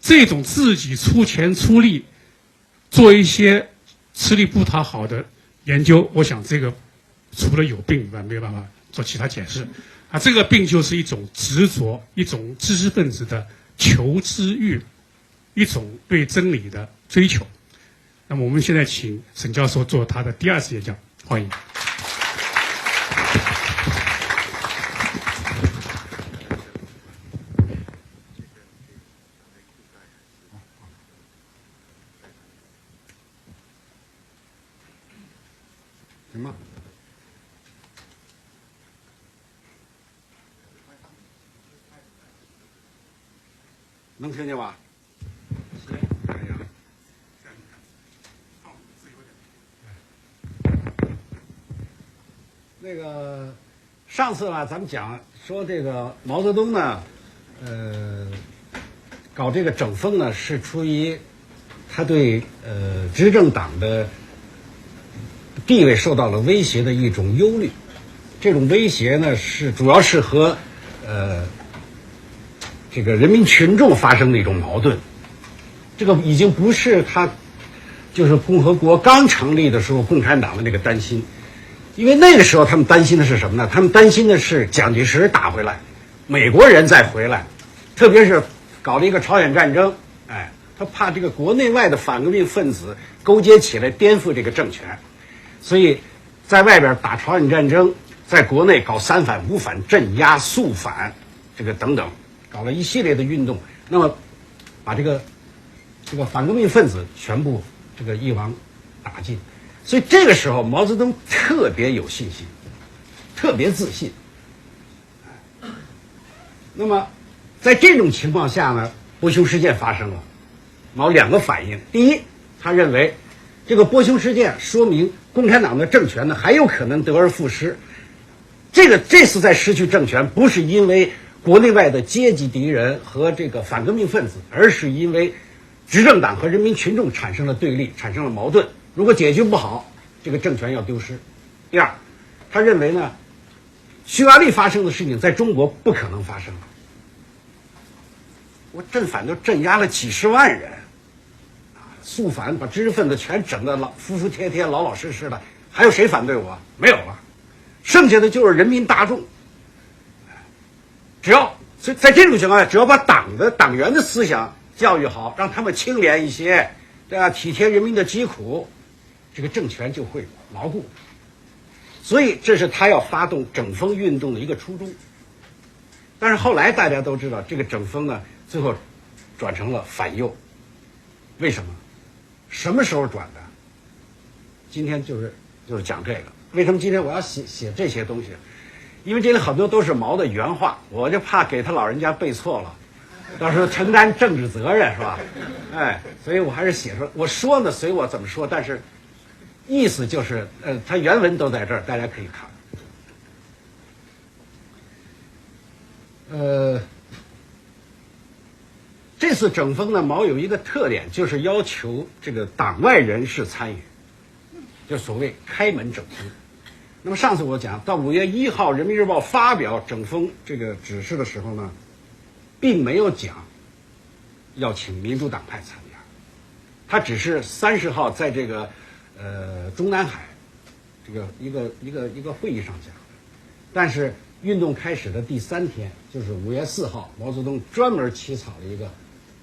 这种自己出钱出力做一些吃力不讨好的研究，我想这个除了有病以外没有办法做其他解释。这个病就是一种执着，一种知识分子的求知欲，一种对真理的追求。那么我们现在请沈教授做他的第二次演讲，欢迎。行吗？能听见吧？那个上次吧，咱们讲说这个毛泽东呢，搞这个整风呢，是出于他对执政党的地位受到了威胁的一种忧虑。这种威胁呢，主要是和这个人民群众发生的一种矛盾。这个已经不是他就是共和国刚成立的时候共产党的那个担心。因为那个时候他们担心的是什么呢？他们担心的是蒋介石打回来，美国人再回来，特别是搞了一个朝鲜战争，他怕这个国内外的反革命分子勾结起来颠覆这个政权，所以在外边打朝鲜战争，在国内搞三反五反、镇压肃反，这个等等，搞了一系列的运动，那么把这个反革命分子全部这个一网打尽。所以这个时候，毛泽东特别有信心，特别自信。那么，在这种情况下呢，波匈事件发生了，毛两个反应：第一，他认为这个波匈事件说明共产党的政权呢还有可能得而复失。这次在失去政权，不是因为国内外的阶级敌人和这个反革命分子，而是因为执政党和人民群众产生了对立，产生了矛盾。如果解决不好，这个政权要丢失。第二，他认为呢，匈牙利发生的事情在中国不可能发生。我镇反都镇压了几十万人，肃反把知识分子全整得服服帖帖、老老实实的，还有谁反对我？没有了，剩下的就是人民大众。所以在这种情况下，只要把党员的思想教育好，让他们清廉一些，对吧？体贴人民的疾苦，这个政权就会牢固。所以这是他要发动整风运动的一个初衷。但是后来大家都知道，这个整风呢，最后转成了反右。为什么？什么时候转的？今天就是讲这个。为什么今天我要写这些东西？因为这里很多都是毛的原话，我就怕给他老人家背错了，到时候承担政治责任，是吧？所以我还是写出来。我说呢，随我怎么说，但是意思就是，它原文都在这儿，大家可以看。这次整风呢，毛有一个特点，就是要求这个党外人士参与，就所谓开门整风。那么上次我讲到5月1号，《人民日报》发表整风这个指示的时候呢，并没有讲要请民主党派参加，他只是30号在这个中南海这个一个会议上讲的。但是运动开始的第3天，就是5月4号，毛泽东专门起草了一个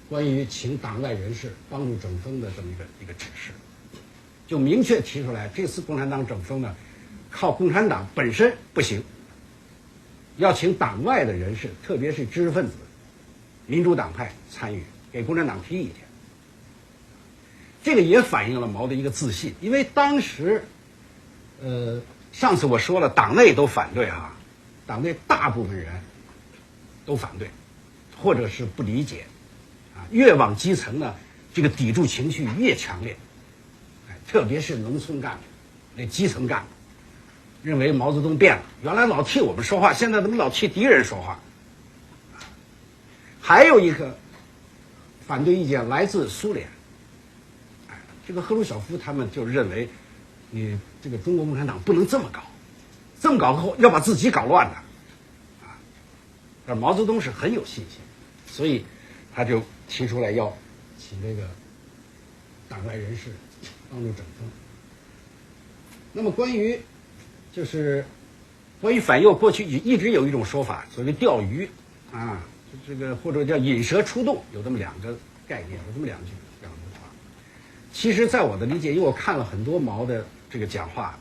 关于请党外人士帮助整风的这么一个指示，就明确提出来，这次共产党整风呢，靠共产党本身不行，要请党外的人士，特别是知识分子、民主党派参与，给共产党提意见。这个也反映了毛的一个自信，因为当时，上次我说了，党内都反对哈，党内大部分人都反对，或者是不理解，越往基层呢，这个抵触情绪越强烈，特别是农村干部，那基层干部。认为毛泽东变了，原来老替我们说话，现在怎么老替敌人说话？还有一个反对意见来自苏联，这个赫鲁晓夫他们就认为，你这个中国共产党不能这么搞，这么搞后要把自己搞乱的，啊，而毛泽东是很有信心，所以他就提出来要请这个党外人士帮助整风。那么关于反右，过去一直有一种说法，所谓钓鱼啊，这个或者叫引蛇出洞，有这么两个概念，有这么两句话。其实，在我的理解，因为我看了很多毛的这个讲话，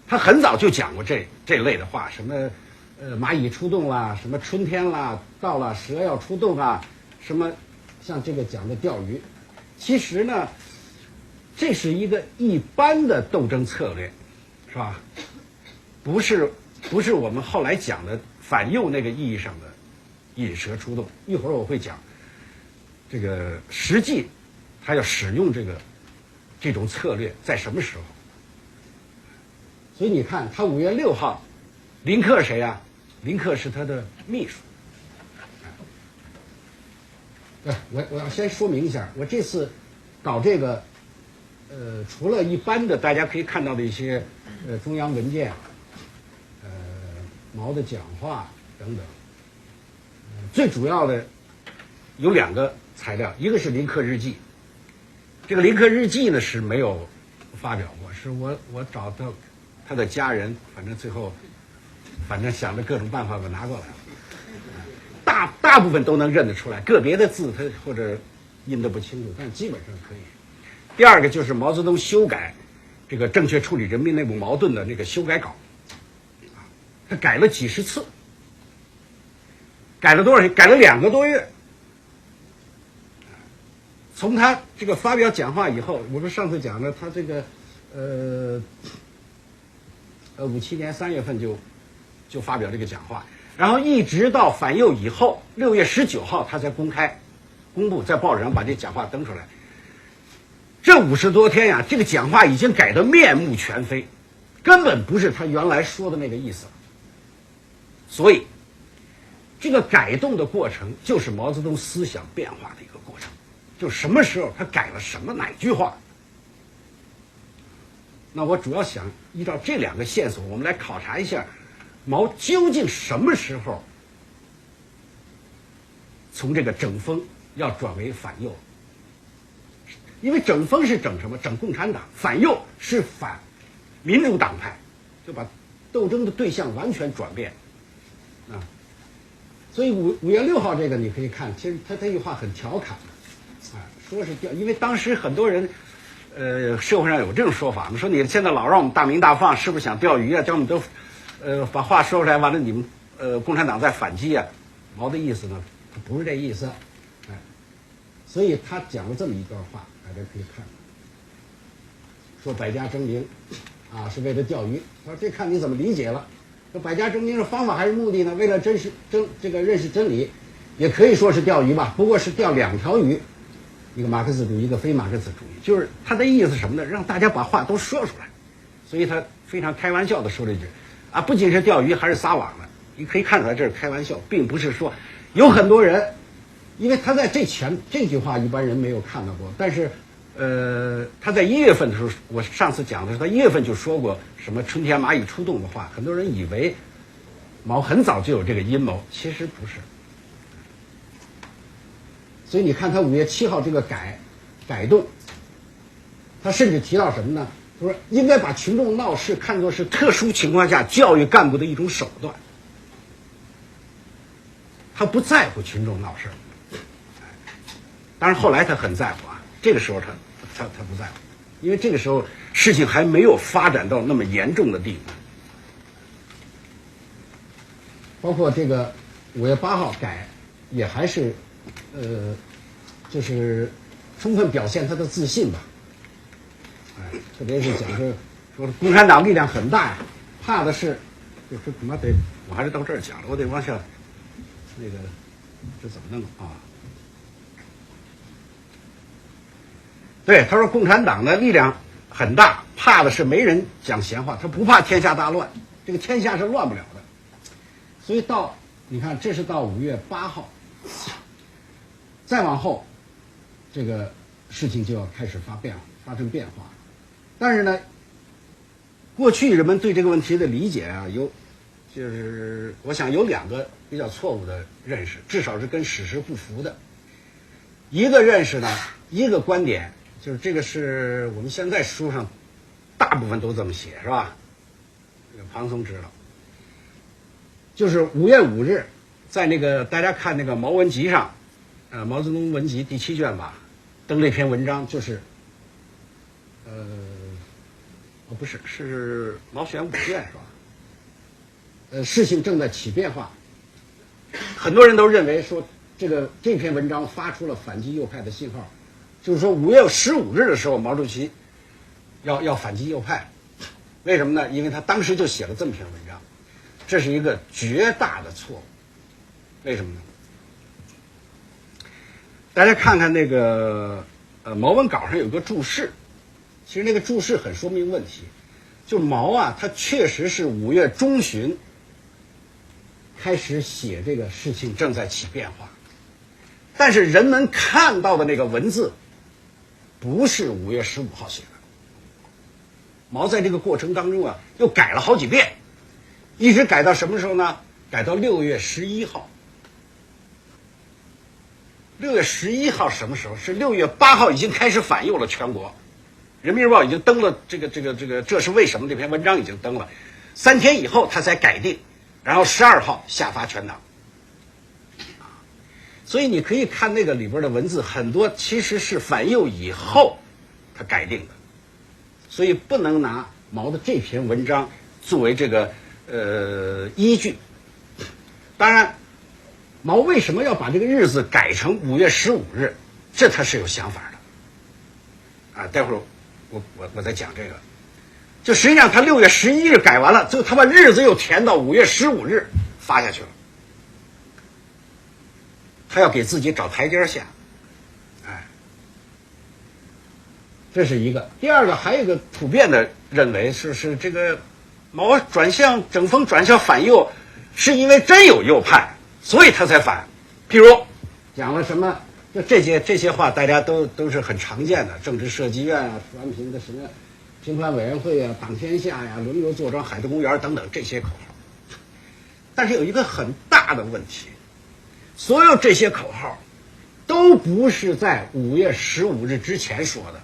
他很早就讲过这类的话，什么蚂蚁出洞啦，什么春天啦到了蛇要出洞啊，什么像这个讲的钓鱼，其实呢，这是一个一般的斗争策略，是吧？不是我们后来讲的反右那个意义上的引蛇出洞。一会儿我会讲这个实际他要使用这种策略在什么时候。所以你看，他5月6号，林克谁呀？林克是他的秘书。我要先说明一下，我这次搞这个，除了一般的大家可以看到的一些中央文件，毛的讲话等等，最主要的有2个材料，一个是林克日记。这个林克日记呢是没有发表过，是我找到他的家人，反正最后想着各种办法把拿过来了。大部分都能认得出来，个别的字他或者印得不清楚，但基本上可以。第二个就是毛泽东修改这个正确处理人民内部矛盾的那个修改稿，他改了几十次，改了多少？改了2个多月。从他这个发表讲话以后，我们上次讲了，他这个57年3月份就发表这个讲话。然后一直到反右以后，6月19号他才公布，在报纸上把这讲话登出来。这50多天呀，这个讲话已经改得面目全非，根本不是他原来说的那个意思。所以，这个改动的过程就是毛泽东思想变化的一个过程，就什么时候他改了什么哪句话。那我主要想依照这2个线索，我们来考察一下。毛究竟什么时候从这个整风要转为反右？因为整风是整什么？整共产党，反右是反民主党派，就把斗争的对象完全转变啊。所以5月6号这个你可以看，其实他这句话很调侃啊，说是因为当时很多人社会上有这种说法，说你现在老让我们大鸣大放，是不是想钓鱼啊？叫我们都把话说出来，完了你们共产党在反击啊。毛的意思呢，他不是这意思，所以他讲了这么一段话，大家可以看，说百家争鸣啊是为了钓鱼。他说这看你怎么理解了。说百家争鸣是方法还是目的呢？为了认识真理，也可以说是钓鱼吧，不过是钓2条鱼，一个马克思主义，一个非马克思主义。就是他的意思是什么呢？让大家把话都说出来。所以他非常开玩笑的说了一句。不仅是钓鱼，还是撒网的。你可以看出来这是开玩笑，并不是说有很多人，因为他在这句话一般人没有看到过，但是他在1月份的时候，我上次讲的是他1月份就说过什么春天蚂蚁出洞的话，很多人以为毛很早就有这个阴谋，其实不是。所以你看他5月7号这个改动，他甚至提到什么呢？说应该把群众闹事看作是特殊情况下教育干部的一种手段。他不在乎群众闹事，当然后来他很在乎啊。这个时候他不在乎，因为这个时候事情还没有发展到那么严重的地步。包括这个5月8号改，也还是就是充分表现他的自信吧。特别是讲说共产党力量很大呀，怕的是，这他妈得，我还是到这儿讲了，我得往下，那个这怎么弄啊？对，他说共产党的力量很大，怕的是没人讲闲话，他不怕天下大乱，这个天下是乱不了的。所以你看，这是到5月8号，再往后，这个事情就要开始发发生变化。但是呢，过去人们对这个问题的理解啊，就是我想有2个比较错误的认识，至少是跟史实不符的。一个认识呢，一个观点，就是这个是我们现在书上大部分都这么写，是吧？这个庞松知道，就是5月5日，在那个大家看那个毛文集上，毛泽东文集第7卷吧，登了一篇文章，就是不是，是毛选5卷是吧？事情正在起变化，很多人都认为说这篇文章发出了反击右派的信号，就是说5月15日的时候，毛主席要反击右派，为什么呢？因为他当时就写了这么篇文章，这是一个绝大的错误。为什么呢？大家看看那个毛文稿上有个注释，其实那个注释很说明问题。就毛啊，他确实是5月中旬开始写这个事情正在起变化，但是人们看到的那个文字不是5月15号写的。毛在这个过程当中啊，又改了好几遍，一直改到什么时候呢？改到6月11号。6月11号什么时候？是6月8号已经开始反右了，全国。人民日报已经登了这是为什么这篇文章已经登了，3天以后他才改定，然后12号下发全党。所以你可以看那个里边的文字，很多其实是反右以后他改定的，所以不能拿毛的这篇文章作为这个依据。当然，毛为什么要把这个日子改成5月15日？这他是有想法的啊，待会儿我再讲这个。就实际上他6月11日改完了，就他把日子又填到5月15日发下去了，他要给自己找台阶下。哎，这是一个。第二个，还有一个普遍的认为是这个毛整风转向反右，是因为真有右派，所以他才反。譬如讲了什么，就这些话，大家都是很常见的，政治设计院啊，扶贫的什么评判委员会啊，党天下呀，轮流坐庄，海德公园等等这些口号。但是有一个很大的问题，所有这些口号都不是在5月15日之前说的，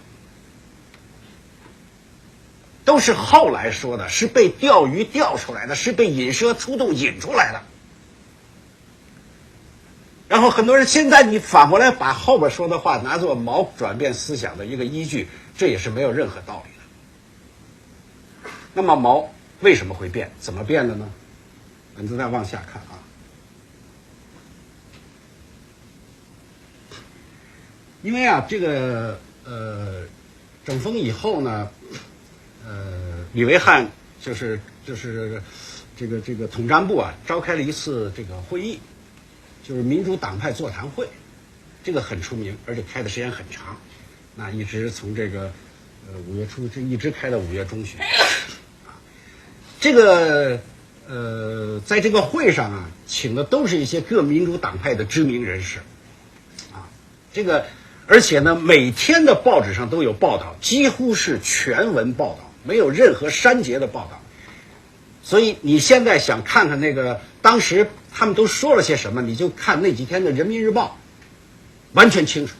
都是后来说的，是被钓鱼钓出来的，是被引蛇出洞引出来的。然后很多人现在你反过来把后边说的话拿作毛转变思想的一个依据，这也是没有任何道理的。那么毛为什么会变？怎么变的呢？我们再往下看啊。因为啊，这个整风以后呢，李维汉就是这个统战部啊，召开了一次这个会议，就是民主党派座谈会，这个很出名，而且开的时间很长，那一直从这个5月初一直开到5月中旬。这个在这个会上啊，请的都是一些各民主党派的知名人士，啊，这个而且呢，每天的报纸上都有报道，几乎是全文报道，没有任何删节的报道。所以你现在想看看那个当时他们都说了些什么，你就看那几天的《人民日报》，完全清楚。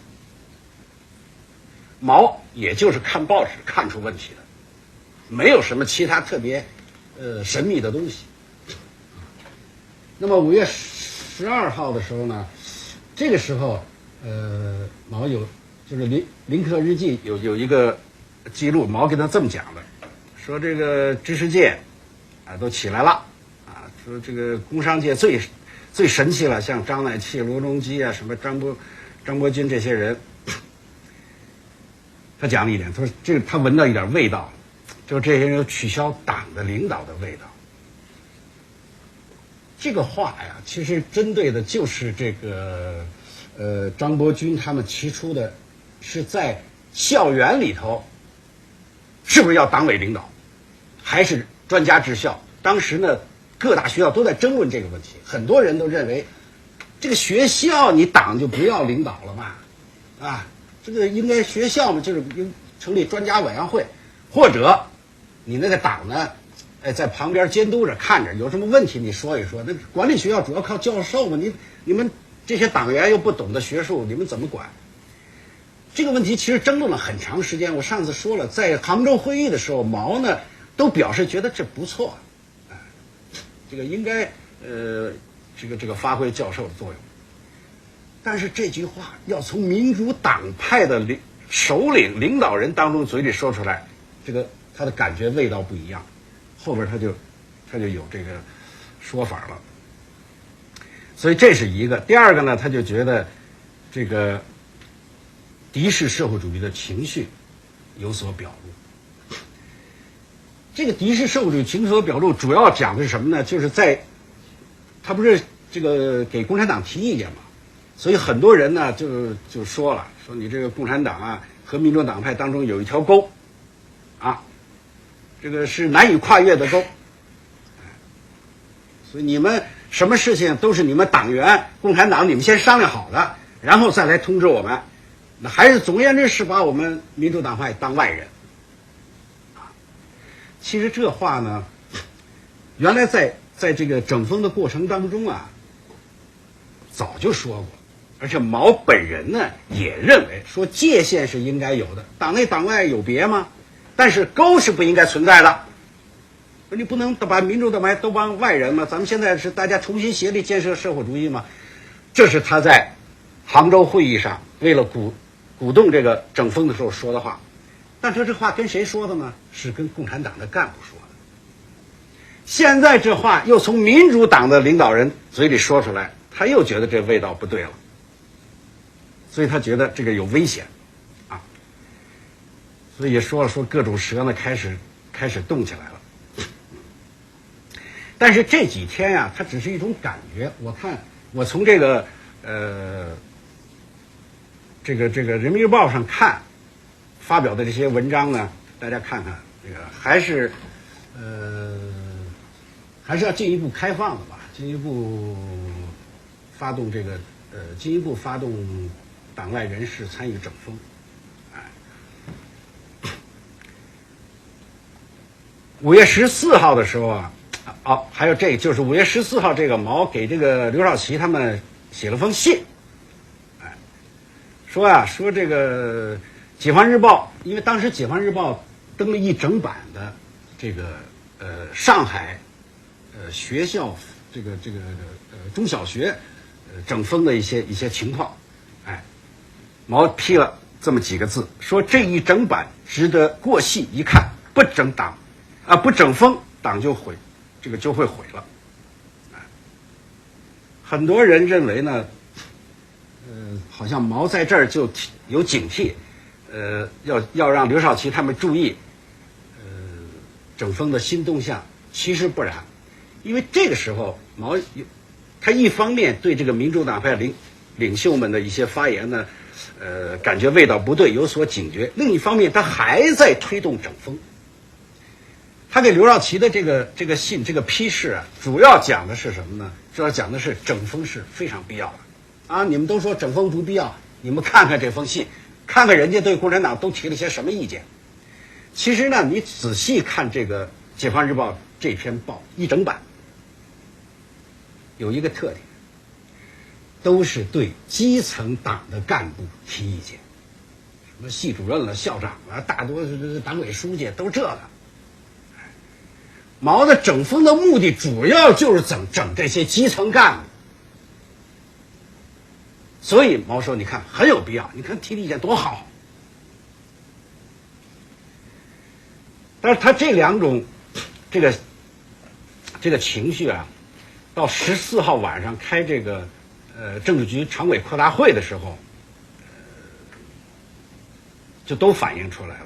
毛也就是看报纸看出问题的，没有什么其他特别神秘的东西。那么5月12号的时候呢，这个时候毛就是林克日记有一个记录，毛跟他这么讲的，说这个知识界啊都起来了啊，说这个工商界最神气了，像张乃器、罗隆基啊，什么张伯钧这些人。他讲了一点，他说他闻到一点味道，就是这些人有取消党的领导的味道。这个话呀，其实针对的就是这个张伯钧他们提出的，是在校园里头，是不是要党委领导，还是专家治校？当时呢，各大学校都在争论这个问题，很多人都认为，这个学校你党就不要领导了嘛，啊。这个应该学校嘛，就是成立专家委员会，或者你那个党呢，在旁边监督着看着，有什么问题你说一说。那管理学校主要靠教授嘛，你们这些党员又不懂得学术，你们怎么管？这个问题其实争论了很长时间。我上次说了，在杭州会议的时候，毛呢都表示觉得这不错，这个应该这个发挥教授的作用。但是这句话要从民主党派的首领导人当中嘴里说出来，这个他的感觉味道不一样。后边他就有这个说法了。所以这是一个。第二个呢，他就觉得这个敌视社会主义的情绪有所表露。这个敌视社会主义情绪所表露，主要讲的是什么呢？就是他不是这个给共产党提意见嘛，所以很多人呢就说了，说你这个共产党啊和民主党派当中有一条沟，啊，这个是难以跨越的沟，所以你们什么事情都是你们党员共产党你们先商量好的，然后再来通知我们。那还是总而言之是把我们民主党派当外人。其实这话呢，原来在这个整风的过程当中啊，早就说过，而且毛本人呢也认为说界限是应该有的，党内党外有别吗？但是沟是不应该存在的。你不能把民主党派都当外人嘛？咱们现在是大家同心协力建设社会主义嘛？这是他在杭州会议上为了鼓动这个整风的时候说的话。但这话跟谁说的呢？是跟共产党的干部说的。现在这话又从民主党的领导人嘴里说出来，他又觉得这味道不对了，所以他觉得这个有危险啊，所以也说各种蛇呢开始动起来了。但是这几天呀，它只是一种感觉。我从这个人民日报上看发表的这些文章呢，大家看看，这个还是要进一步开放的吧，进一步发动党外人士参与整风。5月14号的时候啊，还有这个就是5月14号，这个毛给这个刘少奇他们写了封信，说这个《解放日报》，因为当时《解放日报》登了一整版的这个上海学校这个中小学整风的一些情况，毛批了这么几个字，说这一整版值得过细一看，不整风党就会毁了。很多人认为呢，好像毛在这儿就有警惕，要让刘少奇他们注意，整风的新动向。其实不然，因为这个时候毛他一方面对这个民主党派领袖们的一些发言呢，感觉味道不对，有所警觉；另一方面，他还在推动整风。他给刘少奇的这个信，这个批示啊，主要讲的是什么呢？主要讲的是整风是非常必要的啊！你们都说整风不必要，你们看看这封信，看看人家对共产党都提了些什么意见。其实呢，你仔细看这个《解放日报》这篇报一整版，有一个特点，都是对基层党的干部提意见，什么系主任了、校长了，大多是党委书记，都这个。毛的整风的目的主要就是整这些基层干部，所以毛说：“你看很有必要，你看提的意见多好。”但是他这两种这个情绪啊，到14号晚上开这个政治局常委扩大会的时候，就都反映出来了。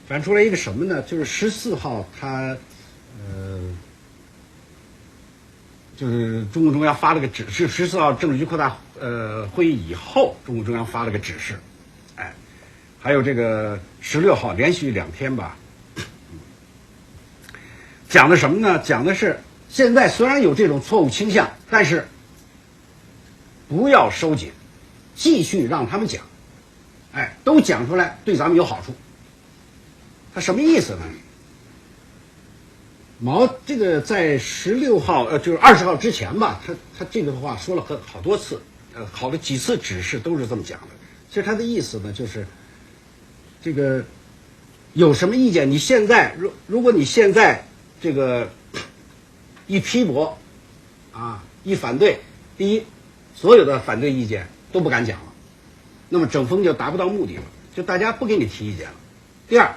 反映出来一个什么呢？就是14号他就是中共中央发了个指示，14号政治局扩大会议以后，中共中央发了个指示，还有这个16号连续2天吧，讲的什么呢？讲的是现在虽然有这种错误倾向，但是不要收紧，继续让他们讲，都讲出来对咱们有好处。他什么意思呢？毛这个在16号就是20号之前吧，他这个话说了好多次，好了几次指示都是这么讲的。其实他的意思呢，就是这个有什么意见，你现在如果你现在这个一批驳啊，一反对，第一，所有的反对意见都不敢讲了，那么整风就达不到目的了，就大家不给你提意见了。第二，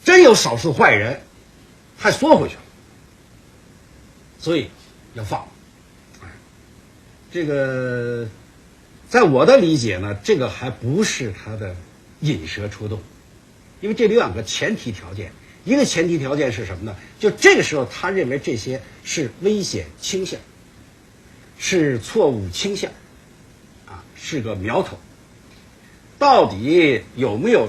真有少数坏人还缩回去了，所以要放。这个在我的理解呢，这个还不是他的引蛇出洞，因为这里有两个前提条件。一个前提条件是什么呢？就这个时候他认为这些是危险倾向，是错误倾向，是个苗头。到底有没有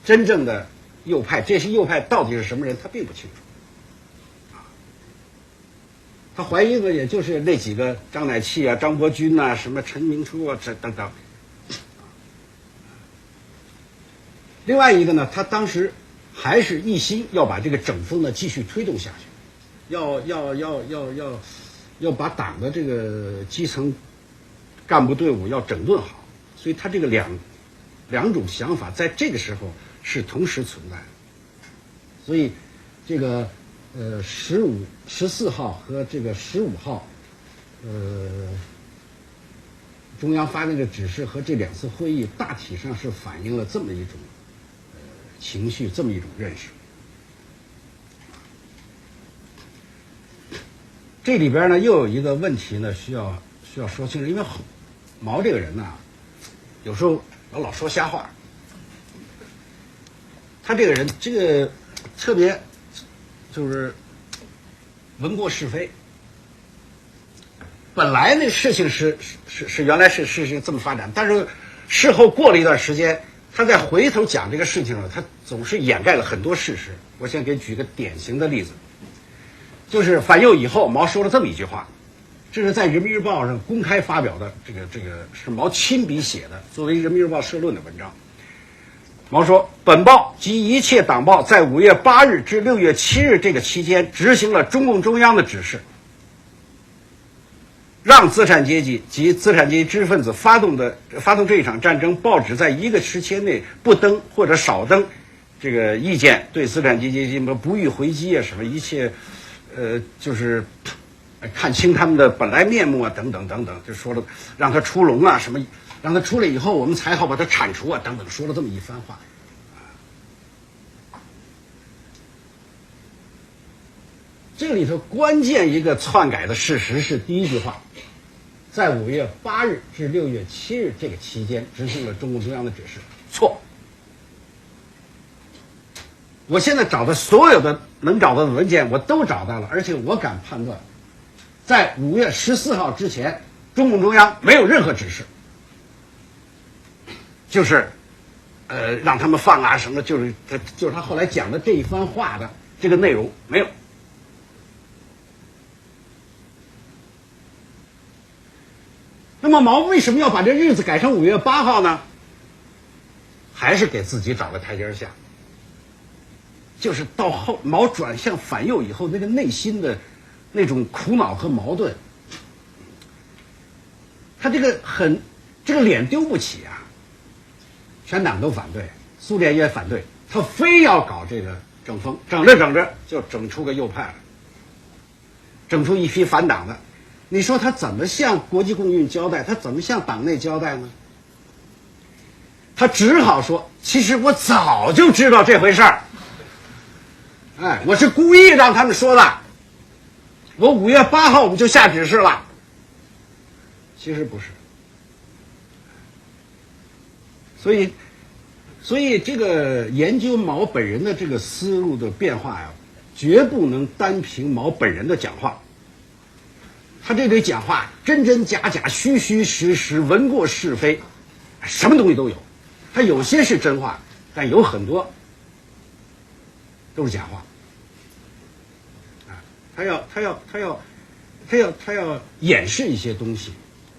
真正的右派？这些右派到底是什么人？他并不清楚。他怀疑的也就是那几个张乃器啊、张伯钧啊、什么陈明初啊，这等等。另外一个呢，他当时还是一心要把这个整风呢继续推动下去，要把党的这个基层干部队伍要整顿好，所以他这个两种想法在这个时候是同时存在的。所以这个14号和这个15号，中央发那个指示和这2次会议大体上是反映了这么一种情绪，这么一种认识。这里边呢又有一个问题呢需要说清楚，因为毛这个人呢，有时候老说瞎话。他这个人这个特别就是闻过是非。本来那事情是原来是这么发展，但是事后过了一段时间，他再回头讲这个事情呢，他总是掩盖了很多事实。我先给举个典型的例子，就是反右以后，毛说了这么一句话，这是在人民日报上公开发表的，这个是毛亲笔写的，作为人民日报社论的文章。毛说，本报及一切党报在5月8日至6月7日这个期间执行了中共中央的指示，让资产阶级及资产阶级知识分子发动这一场战争，报纸在一个时期内不登或者少登这个意见，对资产阶级什么不予回击啊，什么一切就是看清他们的本来面目啊，等等等等，就说了让他出笼啊，什么让他出来以后我们才好把他铲除啊，等等，说了这么一番话。这里头关键一个篡改的事实是第一句话，在5月8日至6月7日这个期间执行了中共中央的指示，错。我现在找的所有的能找到的文件我都找到了，而且我敢判断，在5月14号之前，中共中央没有任何指示，就是让他们放啊什么，就是他后来讲的这一番话的这个内容没有。那么毛为什么要把这日子改成5月8号呢？还是给自己找个台阶下。就是到后毛转向反右以后，那个内心的那种苦恼和矛盾，他这个脸丢不起啊！全党都反对，苏联也反对，他非要搞这个整风，整着就整出个右派来，整出一批反党的。你说他怎么向国际共运交代？他怎么向党内交代呢？他只好说，其实我早就知道这回事儿，我是故意让他们说的，我5月8号我们就下指示了。其实不是。所以这个研究毛本人的这个思路的变化呀，绝不能单凭毛本人的讲话。他这里讲话真真假假、虚虚实实、闻过是非，什么东西都有。他有些是真话，但有很多都是假话。他要掩饰一些东西，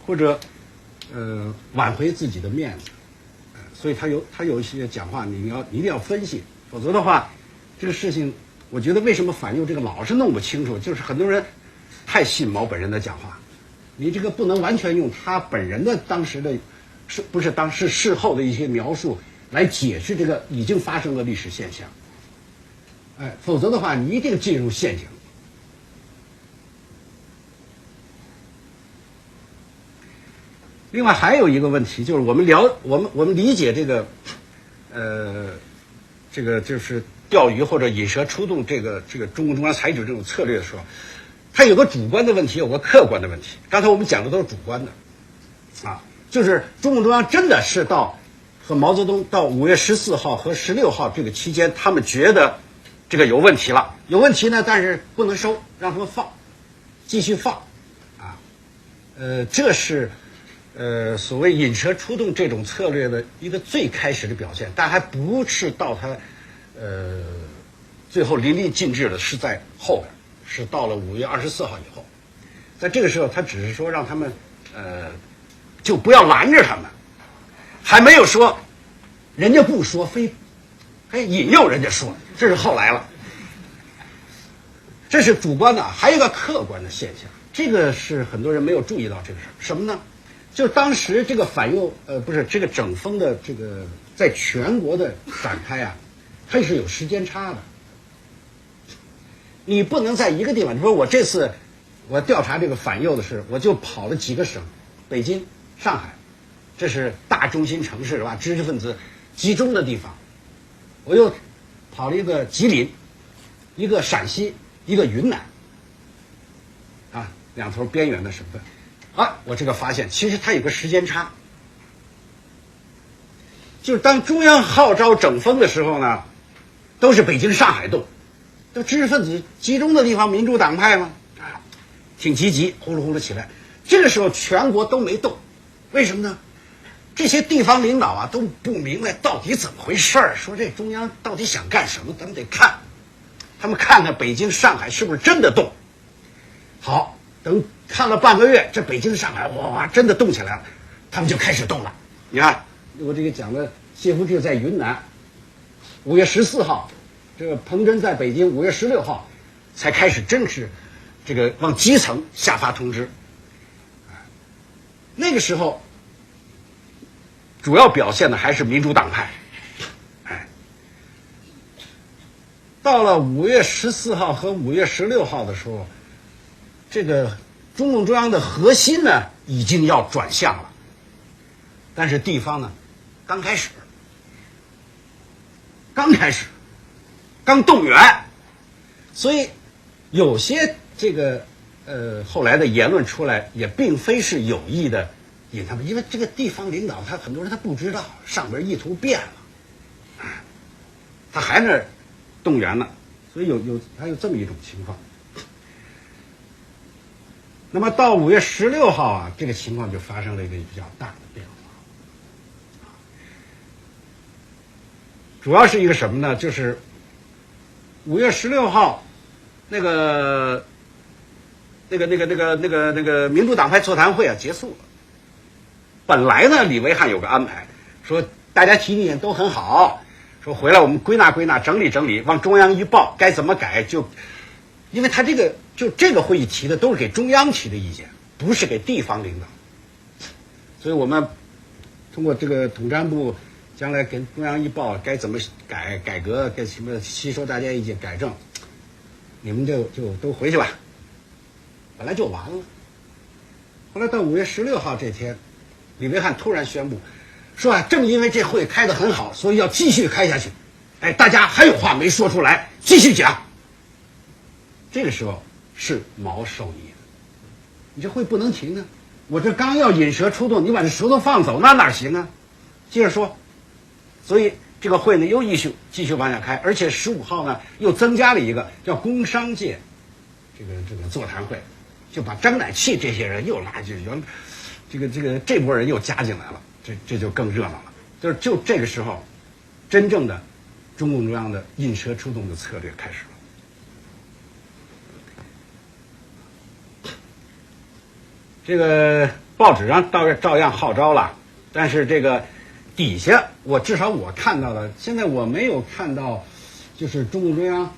或者挽回自己的面子。所以他有一些讲话你一定要分析，否则的话，这个事情我觉得为什么反右这个老是弄不清楚，就是很多人太信毛本人的讲话，你这个不能完全用他本人的当时的是事后的一些描述来解释这个已经发生的历史现象，否则的话你一定进入陷阱。另外还有一个问题，就是我们理解这个，这个就是钓鱼或者引蛇出洞这个中共中央采取这种策略的时候，它有个主观的问题，有个客观的问题。刚才我们讲的都是主观的，就是中共中央真的是和毛泽东到5月14号和16号这个期间，他们觉得这个有问题了，有问题呢，但是不能收，让他们放，继续放，这是。所谓引蛇出洞这种策略的一个最开始的表现，但还不是到他最后淋漓尽致的，是在后边，是到了5月24号以后，在这个时候他只是说让他们就不要拦着他们，还没有说人家不说非还引诱人家说，这是后来了，这是主观的。还有一个客观的现象，这个是很多人没有注意到这个事儿，什么呢？就是当时这个反右这个整风的这个在全国的展开啊，它是有时间差的。你不能在一个地方，你说我这次我调查这个反右的事，我就跑了几个省，北京、上海，这是大中心城市是吧？知识分子集中的地方，我又跑了一个吉林，一个陕西，一个云南，两头边缘的省份。我这个发现其实它有个时间差，就是当中央号召整风的时候呢，都是北京、上海动，就知识分子集中的地方，民主党派嘛，挺积极，呼噜呼噜起来。这个时候全国都没动，为什么呢？这些地方领导都不明白到底怎么回事儿，说这中央到底想干什么，咱们得看，他们看看北京、上海是不是真的动。好，等看了半个月，这北京、上海哇真的动起来了，他们就开始动了。你看我这个讲的谢福治在云南5月14号，这个彭真在北京5月16号才开始正式这个往基层下发通知。那个时候主要表现的还是民主党派。到了5月14号和5月16号的时候，这个中共中央的核心呢已经要转向了，但是地方呢刚开始，刚动员，所以有些这个后来的言论出来也并非是有意的引他们，因为这个地方领导他很多人他不知道上边意图变了，他还是动员了，所以还有这么一种情况。那么到5月16号这个情况就发生了一个比较大的变化，主要是一个什么呢？就是5月16号那个民主党派座谈会结束了。本来呢，李维汉有个安排，说大家提意见都很好，说回来我们归纳归纳，整理整理，往中央一报，该怎么改就。因为他这个会议提的都是给中央提的意见，不是给地方领导，所以我们通过这个统战部将来跟中央一报该怎么改革，该什么吸收大家意见改正，你们就都回去吧，本来就完了。后来到5月16号这天，李维汉突然宣布说正因为这会开得很好，所以要继续开下去，大家还有话没说出来，继续讲。这个时候是毛受益的，你这会不能停啊！我这刚要引蛇出洞，你把这舌头放走，那哪行啊？接着说，所以这个会呢又继续往下开，而且15号呢又增加了一个叫工商界这个座谈会，就把张乃器这些人又拉进去，这波人又加进来了，这就更热闹了。就这个时候，真正的中共中央的引蛇出洞的策略开始了。这个报纸上照样号召了，但是这个底下至少我看到了，现在我没有看到，就是中共中央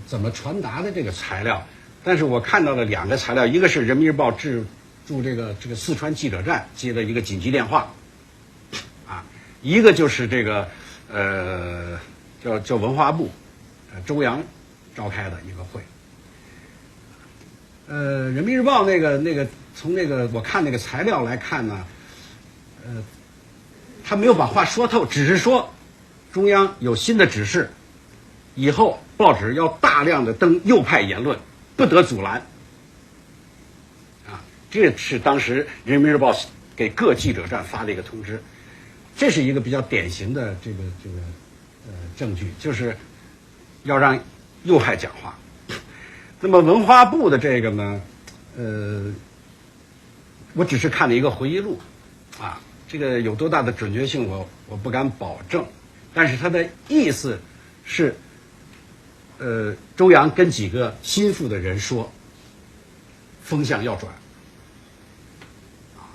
怎么传达的这个材料，但是我看到了2个材料，一个是人民日报驻这个四川记者站接的一个紧急电话，啊，一个就是这个叫文化部周扬召开的一个会。人民日报那个从我看那个材料来看呢，他没有把话说透，只是说中央有新的指示，以后报纸要大量的登右派言论，不得阻拦。啊，这是当时人民日报给各记者站发的一个通知，这是一个比较典型的这个证据，就是要让右派讲话。那么文化部的这个呢，我只是看了一个回忆录，啊，这个有多大的准确性我不敢保证，但是它的意思是，周扬跟几个心腹的人说，风向要转，啊，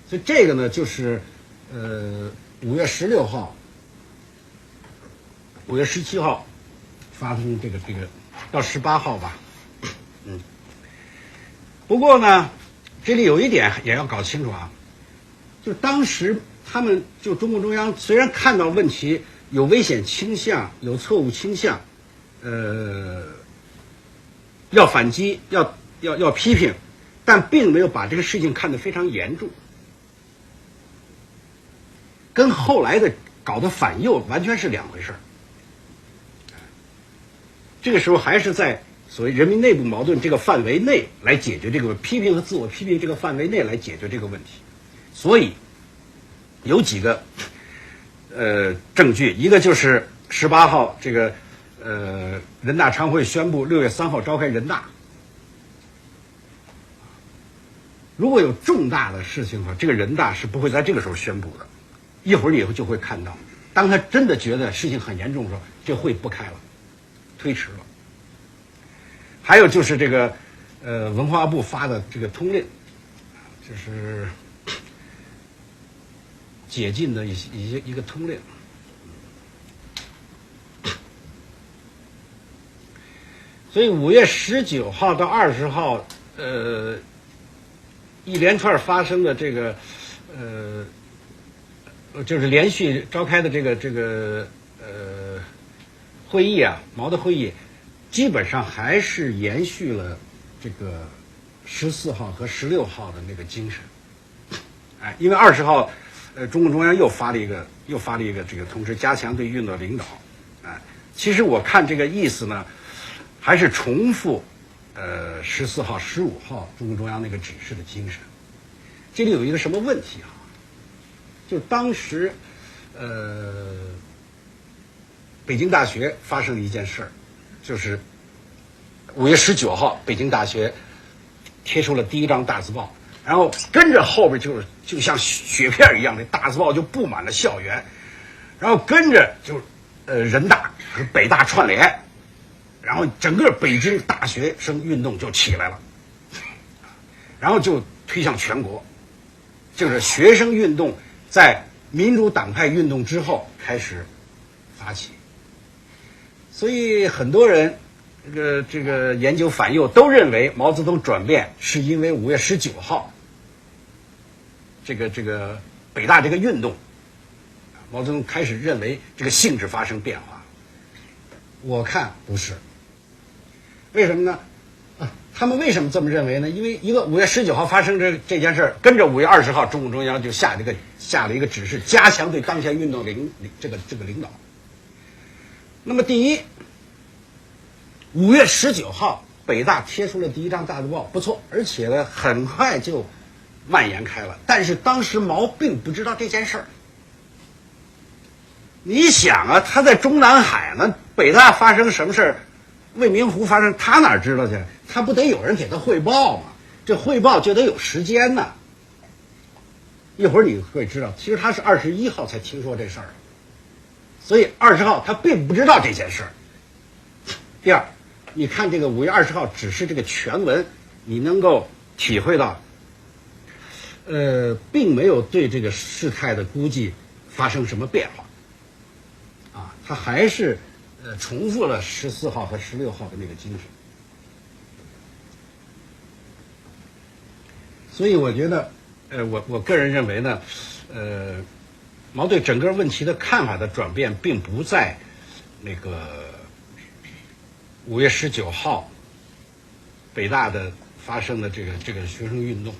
所以这个呢就是5月16号、5月17号发生这个到18号吧。不过呢，这里有一点也要搞清楚啊，就当时他们就中共中央虽然看到问题有危险倾向、有错误倾向，要反击、要批评，但并没有把这个事情看得非常严重，跟后来的搞的反右完全是2回事。这个时候还是在所谓人民内部矛盾这个范围内来解决这个批评和自我批评这个范围内来解决这个问题，所以有几个证据，一个就是18号这个人大常会宣布6月3号召开人大，如果有重大的事情的话，这个人大是不会在这个时候宣布的，一会儿你就会看到，当他真的觉得事情很严重的时候，这会不开了，推迟了。还有就是这个文化部发的这个通令，就是解禁的一个通令。所以5月19号到20号，一连串发生的这个就是连续召开的这个会议啊，毛的会议。基本上还是延续了这个14号和16号的那个精神，哎，因为20号，中共中央又发了一个这个通知，加强对运动领导，哎，其实我看这个意思呢，还是重复14号、15号中共中央那个指示的精神。这里有一个什么问题啊？就当时北京大学发生了一件事儿。就是5月19号，北京大学贴出了第一张大字报，然后跟着后边就像雪片一样的大字报就布满了校园，然后跟着就人大和北大串联，然后整个北京大学生运动就起来了，然后就推向全国，就是学生运动在民主党派运动之后开始发起。所以很多人这个研究反右都认为毛泽东转变是因为5月19号这个北大这个运动，毛泽东开始认为这个性质发生变化。我看不是，为什么呢？他们为什么这么认为呢？因为一个5月19号发生这件事，跟着5月20号中共中央就下了一个指示，加强对当前运动这个领导。那么第一，5月19号北大贴出了第一张大字报，不错，而且呢很快就蔓延开了。但是当时毛并不知道这件事儿。你想啊，他在中南海呢，北大发生什么事儿，未名湖发生，他哪知道去？他不得有人给他汇报吗？这汇报就得有时间呢。一会儿你会知道，其实他是21号才听说这事儿。所以20号他并不知道这件事儿。第二，你看这个5月20号只是这个全文，你能够体会到，并没有对这个事态的估计发生什么变化，啊，他还是重复了14号和16号的那个精神。所以我觉得，我个人认为呢，毛对整个问题的看法的转变，并不在那个5月19号北大的发生的这个学生运动，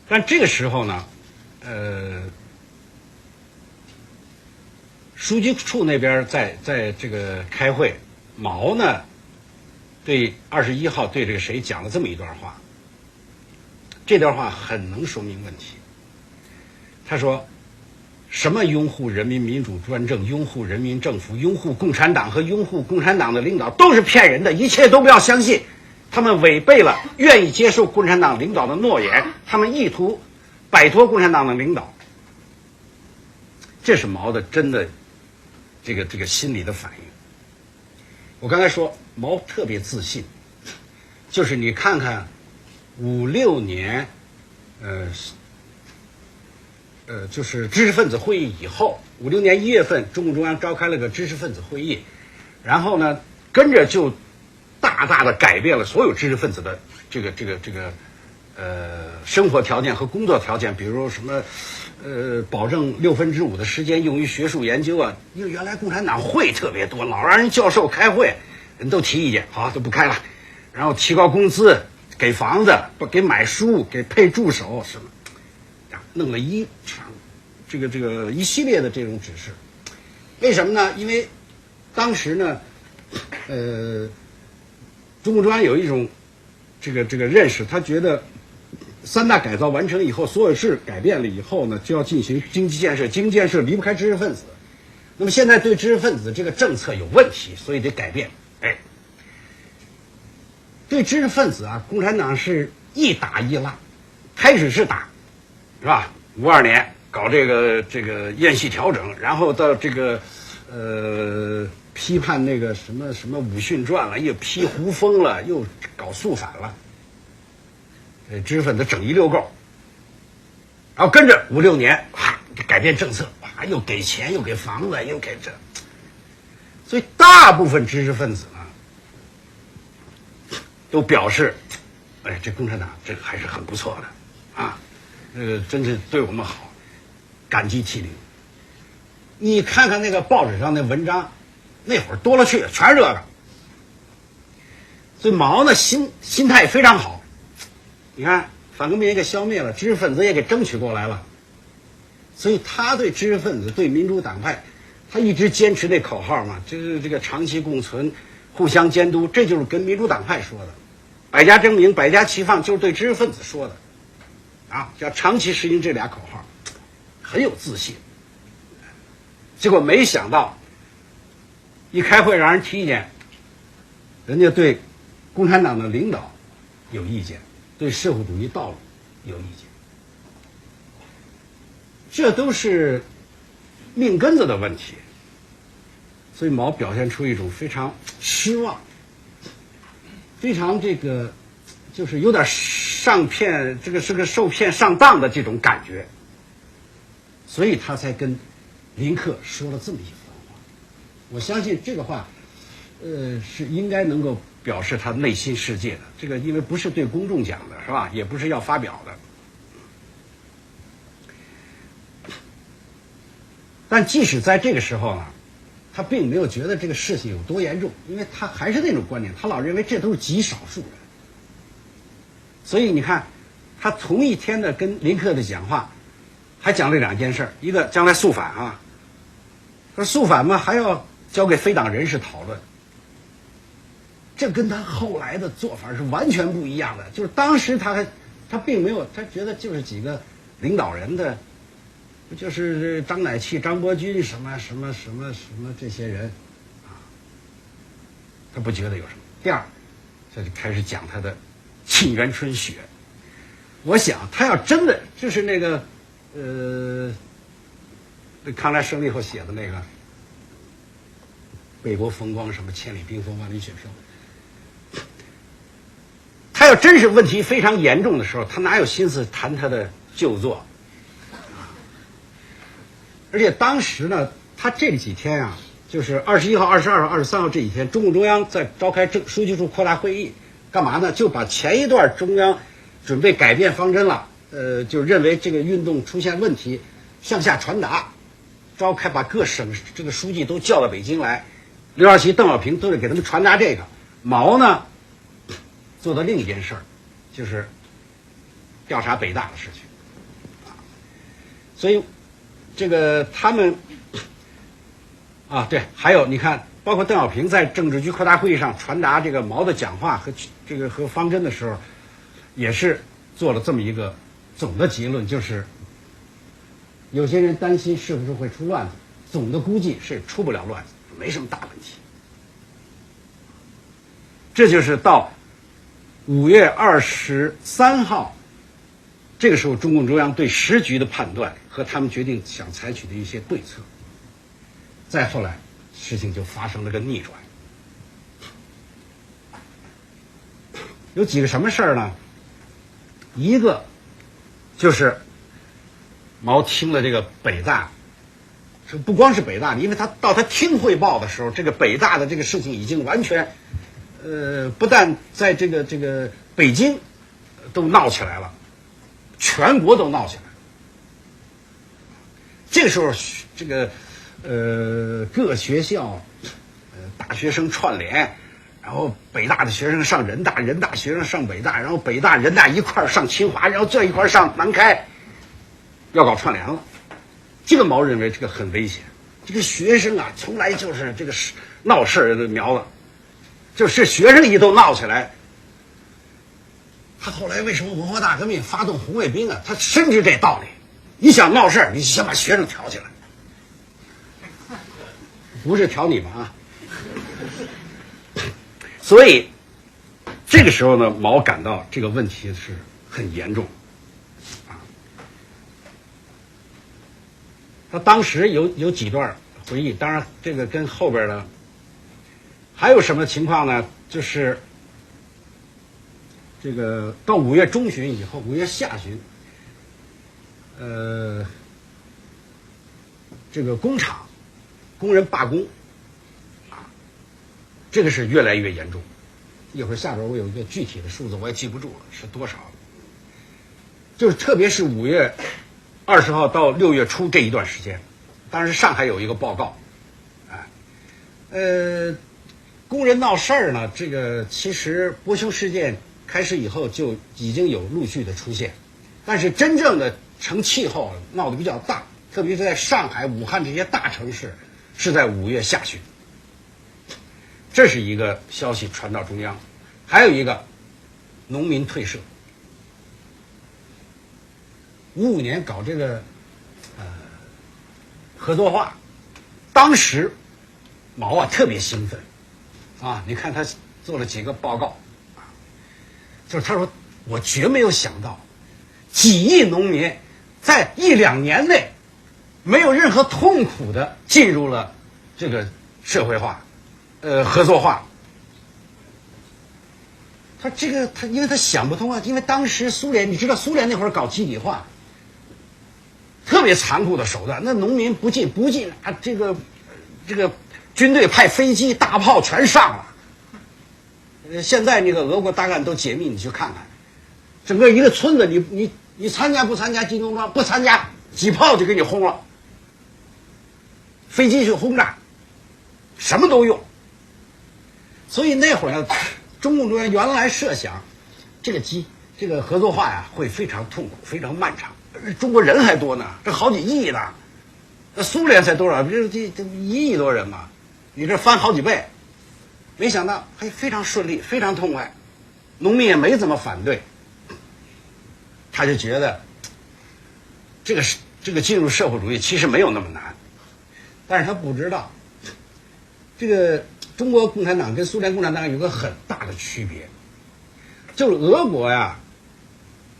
但这个时候呢，书记处那边在这个开会，毛呢对21号对这个谁讲了这么一段话，这段话很能说明问题。他说，什么拥护人民民主专政、拥护人民政府、拥护共产党和拥护共产党的领导都是骗人的，一切都不要相信。他们违背了愿意接受共产党领导的诺言，他们意图摆脱共产党的领导。这是毛的真的这个心理的反应。我刚才说毛特别自信，就是你看看56年，就是知识分子会议以后，56年1月份，中共中央召开了个知识分子会议，然后呢，跟着就大大的改变了所有知识分子的这个生活条件和工作条件，比如什么保证5/6的时间用于学术研究啊，因为原来共产党会特别多，老让人教授开会，人都提意见，好都不开了，然后提高工资，给房子，不给买书，给配助手什么，弄了一场这个一系列的这种指示。为什么呢？因为当时呢，中共中央有一种这个认识，他觉得3大改造完成以后，所有事改变了以后呢，就要进行经济建设，经济建设离不开知识分子。那么现在对知识分子这个政策有问题，所以得改变。对知识分子啊，共产党是一打一拉，开始是打，是吧？52年搞这个院系调整，然后到这个批判那个什么武训传了，又批胡风了，又搞肃反了，知识分子整一溜够。然后跟着56年，改变政策，又给钱，又给房子，又给这，所以大部分知识分子呢，都表示，这共产党这个还是很不错的啊，真是对我们好，感激涕零。你看看那个报纸上的文章，那会儿多了去了，全是这个。所以毛呢心态非常好，你看反革命也给消灭了，知识分子也给争取过来了，所以他对知识分子、对民主党派，他一直坚持这口号嘛，就是这个长期共存、互相监督，这就是跟民主党派说的。百家争鸣、百家齐放，就是对知识分子说的，啊，要长期实行这俩口号，很有自信。结果没想到，一开会让人提意见，人家对共产党的领导有意见，对社会主义道路有意见，这都是命根子的问题。所以毛表现出一种非常失望，非常就是有点上骗，这个是个受骗上当的这种感觉，所以他才跟林克说了这么一番话。我相信这个话，是应该能够表示他内心世界的。这个因为不是对公众讲的，是吧？也不是要发表的。但即使在这个时候呢，他并没有觉得这个事情有多严重，因为他还是那种观点，他老认为这都是极少数人。所以你看，他同一天的跟林克的讲话，还讲了2件事，一个将来肃反啊，说肃反嘛还要交给非党人士讨论，这跟他后来的做法是完全不一样的。就是当时他并没有，他觉得就是几个领导人的，就是张乃器、张伯钧什么这些人啊，他不觉得有什么。第二，他就开始讲他的沁园春雪。我想他要真的就是那个抗战胜利后写的那个北国风光什么千里冰封万里雪飘，他要真是问题非常严重的时候，他哪有心思谈他的旧作，而且当时呢，他这几天啊，就是21号、22号、23号这几天，中共中央在召开书记处扩大会议，干嘛呢？就把前一段中央准备改变方针了，就认为这个运动出现问题，向下传达，把各省这个书记都叫到北京来，刘少奇、邓小平都得给他们传达这个。毛呢，做的另一件事儿，就是调查北大的事情，所以这个他们啊，对，还有你看，包括邓小平在政治局扩大会议上传达这个毛的讲话和方针的时候，也是做了这么一个总的结论，就是有些人担心是不是会出乱子，总的估计是出不了乱子，没什么大问题。这就是到5月23号，这个时候中共中央对时局的判断和他们决定想采取的一些对策。再后来，事情就发生了个逆转。有几个什么事儿呢？一个就是毛听了这个北大，不光是北大，因为他听汇报的时候，这个北大的这个事情已经完全，不但在这个北京都闹起来了，全国都闹起来了。这个时候，这个各学校大学生串联，然后北大的学生上人大，人大学生上北大，然后北大人大一块儿上清华，然后这一块儿上南开，要搞串联了。这个毛认为这个很危险，这个学生啊，从来就是这个闹事儿的苗子，就是学生一都闹起来。他后来为什么文化大革命发动红卫兵啊？他深知这道理。你想闹事儿，你先把学生挑起来，不是挑你们啊。所以这个时候呢，毛感到这个问题是很严重啊。他当时有几段回忆，当然这个跟后边的还有什么情况呢？就是这个到5月中旬以后，5月下旬，这个工厂工人罢工啊，这个是越来越严重。一会儿下边我有一个具体的数字，我也记不住了是多少。就是特别是5月20号到6月初这一段时间，当时上海有一个报告，工人闹事儿呢，这个其实波匈事件开始以后就已经有陆续的出现，但是真正的成气候闹得比较大，特别是在上海、武汉这些大城市，是在5月下旬。这是一个消息传到中央，还有一个农民退社。55年搞这个合作化，当时毛啊特别兴奋啊！你看他做了几个报告啊，就是他说我绝没有想到，几亿农民在1-2年内没有任何痛苦的进入了这个社会化。合作化，他因为他想不通啊，因为当时苏联，你知道苏联那会儿搞集体化，特别残酷的手段，那农民不进啊，这个军队派飞机大炮全上了。现在那个俄国档案都解密，你去看看，整个一个村子，你参加不参加集中装？不参加，几炮就给你轰了，飞机去轰炸，什么都用。所以那会儿呢，中共中央原来设想，这个合作化呀会非常痛苦，非常漫长。中国人还多呢，这好几亿呢，那苏联才多少？这1亿多人嘛，你这翻好几倍。没想到还非常顺利，非常痛快，农民也没怎么反对。他就觉得，这个进入社会主义其实没有那么难，但是他不知道，这个。中国共产党跟苏联共产党有个很大的区别，就是俄国呀，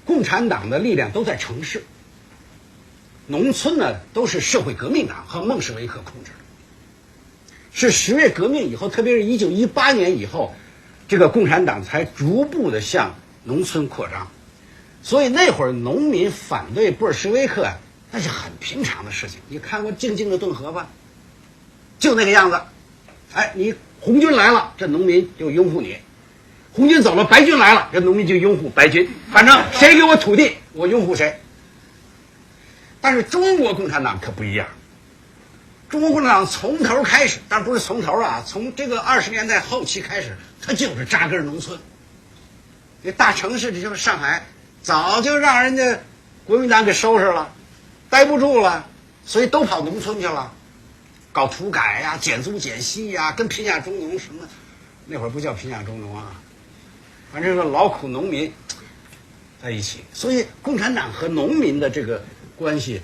共产党的力量都在城市，农村呢都是社会革命党和孟什维克控制的。是10月革命以后，特别是1918年以后，这个共产党才逐步的向农村扩张。所以那会儿农民反对布尔什维克，那是很平常的事情。你看过《静静的顿河》吧？就那个样子。哎，你红军来了，这农民就拥护你；红军走了，白军来了，这农民就拥护白军。反正谁给我土地，我拥护谁。但是中国共产党可不一样。中国共产党从头开始，但不是从头啊，从这个20年代后期开始，它就是扎根农村。这大城市，就是上海，早就让人家国民党给收拾了，待不住了，所以都跑农村去了，搞土改呀、减租减息呀，跟贫下中农什么，那会儿不叫贫下中农啊，反正是劳苦农民在一起，所以共产党和农民的这个关系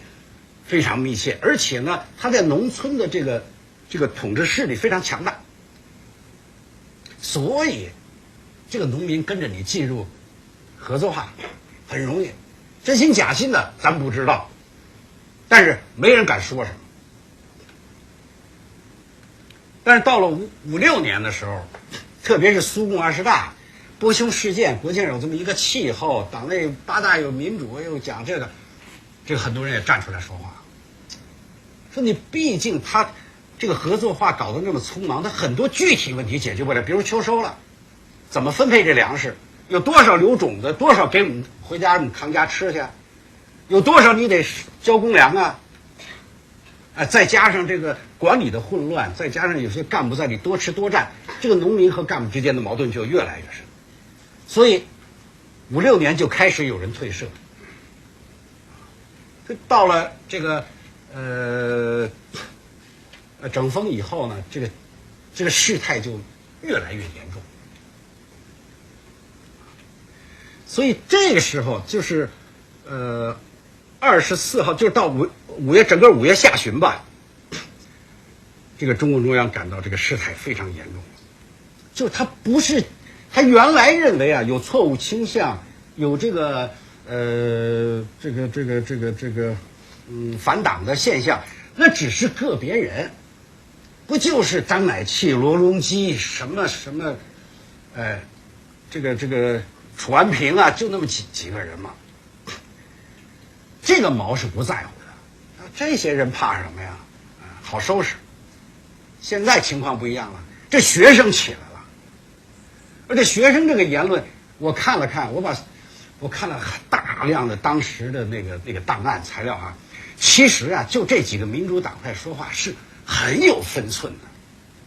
非常密切，而且呢，他在农村的这个统治势力非常强大，所以这个农民跟着你进入合作化很容易，真心假心的咱不知道，但是没人敢说什么。但是到了56年的时候，特别是苏共20大波匈事件，国际上有这么一个气候，党内8大有民主，又讲这个很多人也站出来说话，说你毕竟他这个合作化搞得那么匆忙，他很多具体问题解决不了，比如秋收了，怎么分配这粮食，有多少留种子，多少给我们回家我们扛家吃去，有多少你得交公粮啊，再加上这个管理的混乱，再加上有些干部在里多吃多占，这个农民和干部之间的矛盾就越来越深。所以56年就开始有人退社，到了这个整风以后呢，这个事态就越来越严重。所以这个时候就是24号，就是到5月整个5月下旬吧，这个中共中央感到这个事态非常严重，就是他原来认为啊有错误倾向，有这个反党的现象，那只是个别人，不就是张乃器、罗荣基什么这个楚安平啊，就那么几个人嘛。这个毛是不在乎的，这些人怕什么呀？好收拾。现在情况不一样了，这学生起来了，而且学生这个言论，我看了看，我看了大量的当时的那个档案材料啊，其实啊，就这几个民主党派说话是很有分寸的，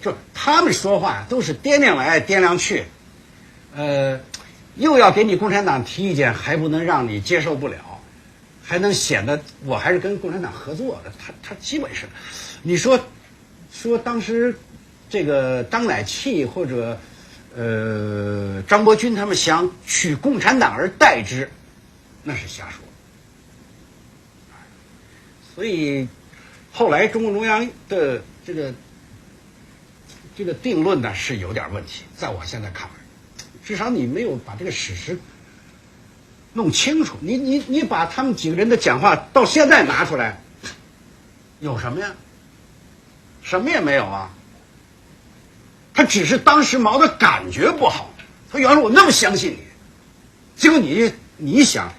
就他们说话都是掂量来掂量去，又要给你共产党提意见，还不能让你接受不了，还能显得我还是跟共产党合作的。他基本是，你说当时这个张乃器或者张伯钧他们想取共产党而代之，那是瞎说。所以后来中共中央的这个定论呢是有点问题，在我现在看来，至少你没有把这个史实弄清楚。你把他们几个人的讲话到现在拿出来，有什么呀？什么也没有啊。他只是当时毛的感觉不好，他原来我那么相信你，结果你想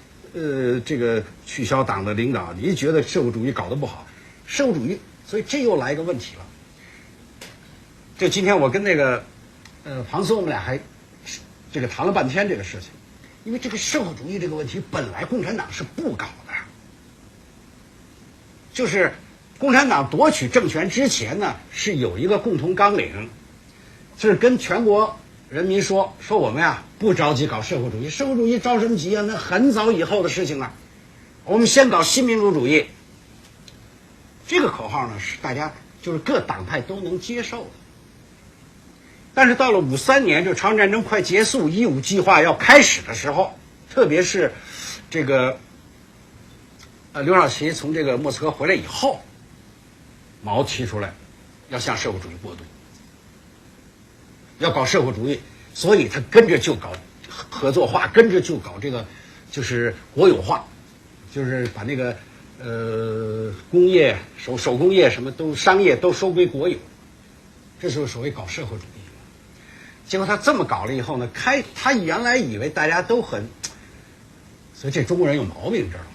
这个取消党的领导，你觉得社会主义搞得不好，社会主义，所以这又来一个问题了。就今天我跟那个庞松我们俩还这个谈了半天这个事情，因为这个社会主义这个问题本来共产党是不搞的，就是共产党夺取政权之前呢是有一个共同纲领，就是跟全国人民说我们呀不着急搞社会主义，社会主义着什么急啊？那很早以后的事情了，我们先搞新民主主义。这个口号呢是大家就是各党派都能接受的。但是到了53年，就朝鲜战争快结束，15计划要开始的时候，特别是这个刘少奇从这个莫斯科回来以后，毛提出来要向社会主义过渡，要搞社会主义，所以他跟着就搞合作化，跟着就搞这个就是国有化，就是把那个工业手工业什么都商业都收归国有，这就是所谓搞社会主义。结果他这么搞了以后呢，他原来以为大家都很，所以这中国人有毛病，知道吗？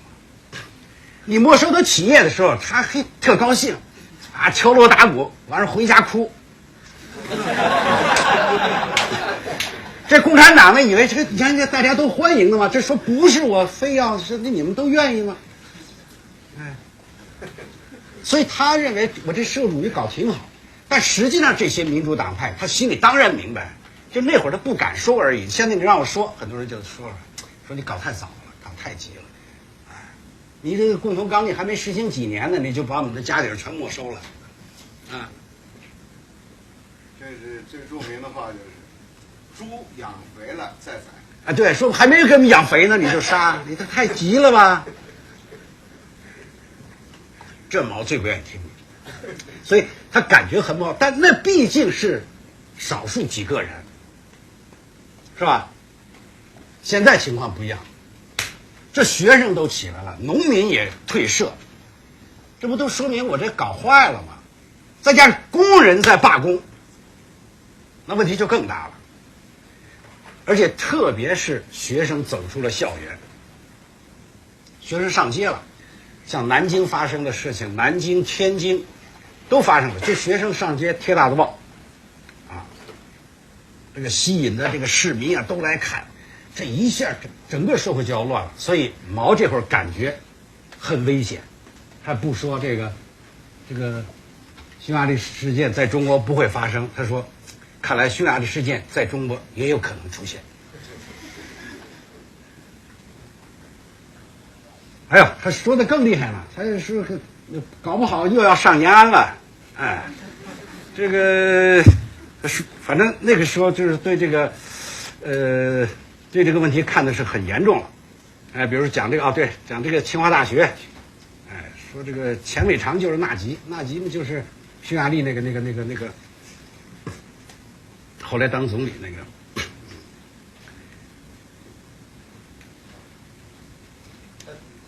你没收他企业的时候，他还特高兴，啊，敲锣打鼓，完了回家哭。这共产党呢，以为这个你看这大家都欢迎的嘛，这说不是我非要，是那你们都愿意吗？哎，所以他认为我这社会主义搞挺好，但实际上这些民主党派他心里当然明白，就那会儿他不敢说而已。现在你让我说，很多人就说了，说你搞太早了，搞太急了，哎，你这个共同纲领还没实行几年呢，你就把我们的家底儿全没收了，啊。这是最著名的话，就是猪养肥了再宰。啊，对，说还没给我们养肥呢，你就杀，你这太急了吧？这毛最不愿意听，所以他感觉很不好，但那毕竟是少数几个人，是吧？现在情况不一样，这学生都起来了，农民也退社，这不都说明我这搞坏了吗？再加上工人在罢工。那问题就更大了，而且特别是学生走出了校园，学生上街了，像南京发生的事情，南京、天津都发生了，这学生上街贴大字报，啊，这个吸引的这个市民啊都来看，这一下整个社会就要乱了。所以毛这会儿感觉很危险，他不说这个匈牙利事件在中国不会发生，他说。看来匈牙利事件在中国也有可能出现。哎呦，他说的更厉害了，他说搞不好又要上延安了。哎，这个反正那个时候就是对这个对这个问题看的是很严重了。哎，比如讲这个对，讲这个清华大学，哎，说这个钱伟长就是纳吉，纳吉嘛就是匈牙利那个。后来当总理那个，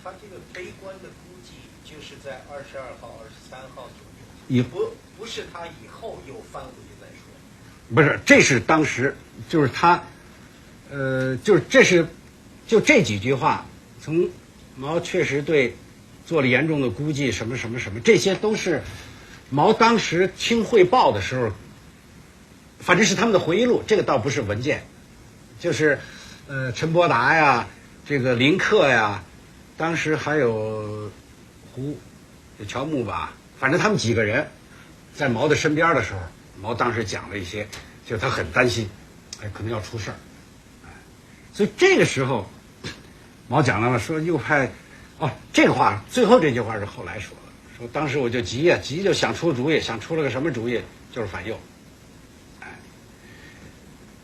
他这个悲观的估计就是在22号、23号左右，也不是他以后又翻回去再说。不是，这是当时就是他，就是这是就这几句话，从毛确实对做了严重的估计，什么，这些都是毛当时听汇报的时候。反正是他们的回忆录，这个倒不是文件，就是陈伯达呀，这个林克呀，当时还有乔木吧，反正他们几个人在毛的身边的时候，毛当时讲了一些，就他很担心，哎，可能要出事儿，哎，所以这个时候毛讲了嘛，说右派，这个话最后这句话是后来说的，说当时我就急就想出主意，想出了个什么主意，就是反右。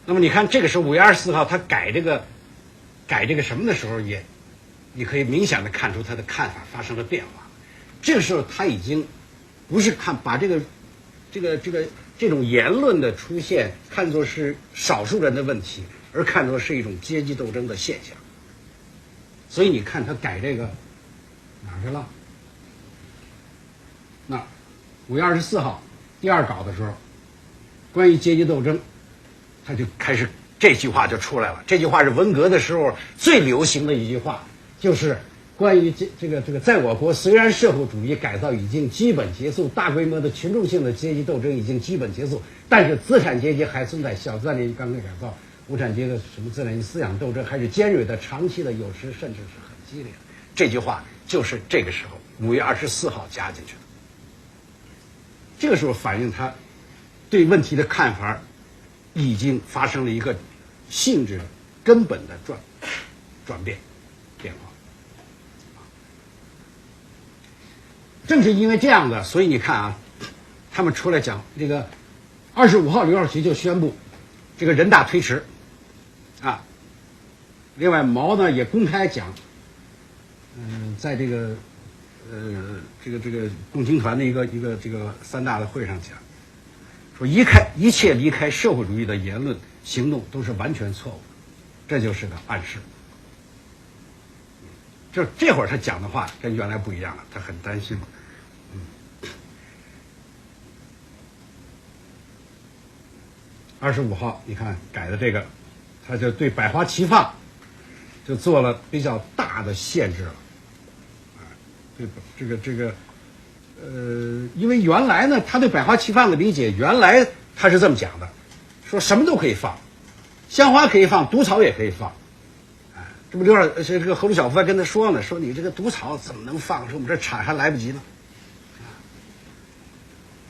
那么你看，这个时候5月24号他改这个什么的时候，也你可以明显的看出他的看法发生了变化。这个时候他已经不是把这种言论的出现看作是少数人的问题，而看作是一种阶级斗争的现象。所以你看他改这个哪儿去了？那5月24号第二稿的时候，关于阶级斗争。他就开始这句话就出来了，这句话是文革的时候最流行的一句话，就是关于这个在我国虽然社会主义改造已经基本结束，大规模的群众性的阶级斗争已经基本结束，但是资产阶级还存在小资产阶级刚刚改造，无产阶级的什么资产阶级思想斗争还是尖锐的、长期的，有时甚至是很激烈的。这句话就是这个时候5月24号加进去的，这个时候反映他对问题的看法已经发生了一个性质根本的转变化。正是因为这样的，所以你看啊，他们出来讲这个25号刘少奇就宣布这个人大推迟啊。另外毛呢也公开讲，在这个共青团的一个这个3大的会上讲。说一切离开社会主义的言论行动都是完全错误的，这就是个暗示。就是这会儿他讲的话跟原来不一样了，他很担心。25号你看改的这个，他就对百花齐放就做了比较大的限制了。这个因为原来呢，他对百花齐放的理解，原来他是这么讲的，说什么都可以放，香花可以放，毒草也可以放。这不这个侯鲁晓夫还跟他说呢，说你这个毒草怎么能放？说我们这产还来不及呢。